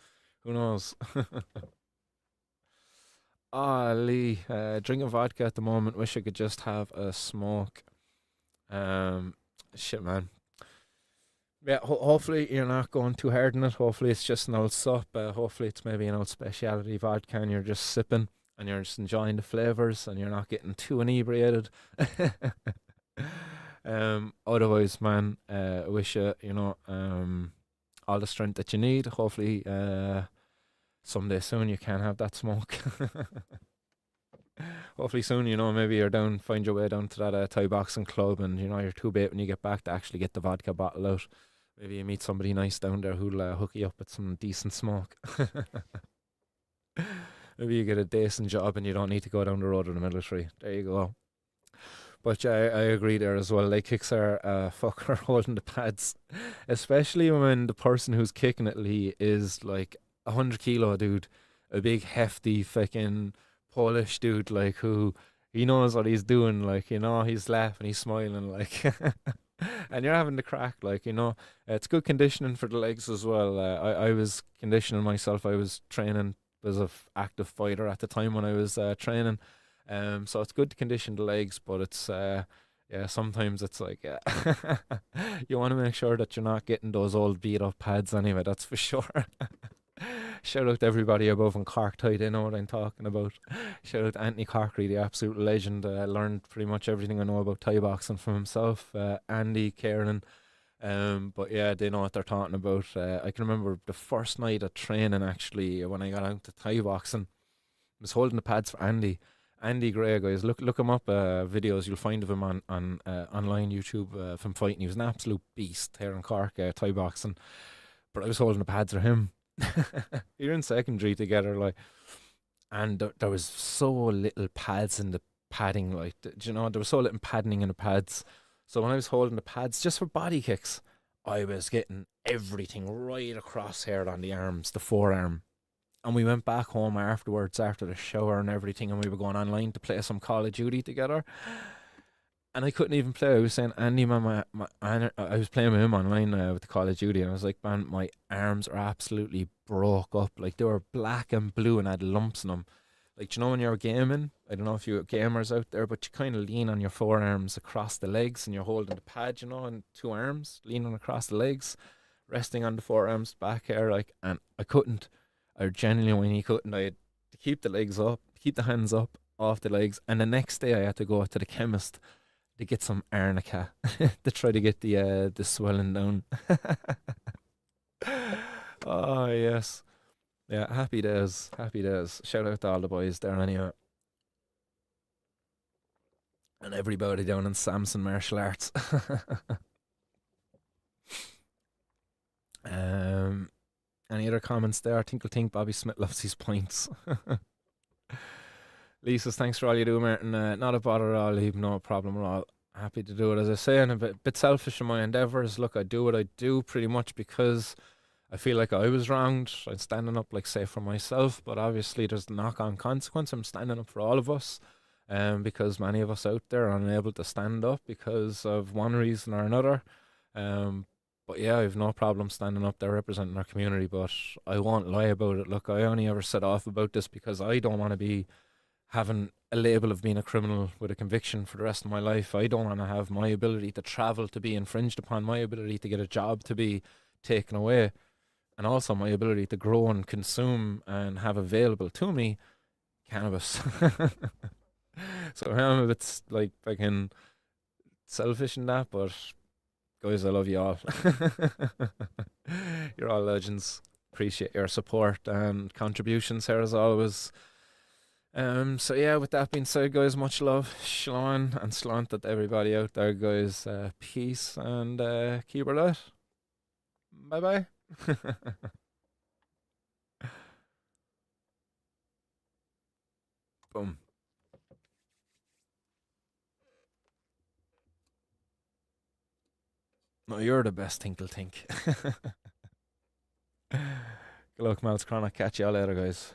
Who knows? Ah, Lee, drinking vodka at the moment. Wish I could just have a smoke. Um, Shit, man. Yeah, hopefully you're not going too hard in it. Hopefully it's just an old sup. Hopefully it's maybe an old specialty vodka and you're just sipping and you're just enjoying the flavors and you're not getting too inebriated. Otherwise, man, I wish all the strength that you need. Hopefully, someday soon you can have that smoke. Hopefully soon, maybe you're down, find your way down to that Thai boxing club, and you're too bait when you get back to actually get the vodka bottle out. Maybe you meet somebody nice down there who'll hook you up with some decent smoke. Maybe you get a decent job and you don't need to go down the road of the military. There you go. But yeah, I agree there as well. Leg kicks are fucker holding the pads, especially when the person who's kicking it, Lee, is like 100 kilo dude, a big hefty fucking Polish dude, like who he knows what he's doing, like he's laughing, he's smiling, like, and you're having the crack, like it's good conditioning for the legs as well. I was conditioning myself. I was training as a active fighter at the time when I was training, so it's good to condition the legs, but it's yeah, sometimes it's like you want to make sure that you're not getting those old beat up pads anyway. That's for sure. Shout out to everybody above in Cork Tide, they know what I'm talking about. Shout out to Anthony Cockery, the absolute legend. Learned pretty much everything I know about Thai boxing from himself. Andy, Kieran. But yeah, they know what they're talking about. I can remember the first night of training actually when I got out to Thai boxing. I was holding the pads for Andy. Andy Gray, guys, look him up. Videos you'll find of him on online YouTube from fighting. He was an absolute beast here in Cork, Thai boxing. But I was holding the pads for him. You're in secondary together, like, and there was so little pads in the padding, like, there was so little padding in the pads. So when I was holding the pads just for body kicks, I was getting everything right across here on the arms, the forearm. And we went back home afterwards, after the shower and everything, and we were going online to play some Call of Duty together. And I couldn't even play. I was saying, Andy, man, I was playing with him online with the Call of Duty, and I was like, man, my arms are absolutely broke up. Like, they were black and blue and had lumps in them. Like, when you're gaming, I don't know if you gamers out there, but you kind of lean on your forearms across the legs, and you're holding the pad, and two arms, leaning across the legs, resting on the forearms back here, like, and I couldn't. I genuinely couldn't. I had to keep the legs up, keep the hands up off the legs, and the next day I had to go to the chemist to get some arnica to try to get the swelling down. Oh yes, yeah, happy days, happy days. Shout out to all the boys there anyway. and everybody down in Samson Martial Arts. um, any other comments there? Tinkle Tink, Bobby Smith loves his points. Lisa, thanks for all you do, Martin. Not a bother at all, Leave, no problem at all. Happy to do it. As I say, and a bit selfish in my endeavours. Look, I do what I do pretty much because I feel like I was wronged. I'm standing up, like, say, for myself, but obviously there's knock-on consequence. I'm standing up for all of us, because many of us out there are unable to stand up because of one reason or another. But yeah, I've no problem standing up there representing our community, but I won't lie about it. Look, I only ever set off about this because I don't want to be having a label of being a criminal with a conviction for the rest of my life. I don't want to have my ability to travel to be infringed upon, my ability to get a job to be taken away, and also my ability to grow and consume and have available to me cannabis. So I'm a bit like fucking selfish in that, but guys, I love you all. You're all legends. Appreciate your support and contributions here as always. So yeah, with that being said, guys, much love, Shalom and slant at everybody out there, guys. Peace and keep it out. Bye bye. Boom. No, you're the best Tinkle Tink. Good luck, Mouse Chronic. Catch you all later, guys.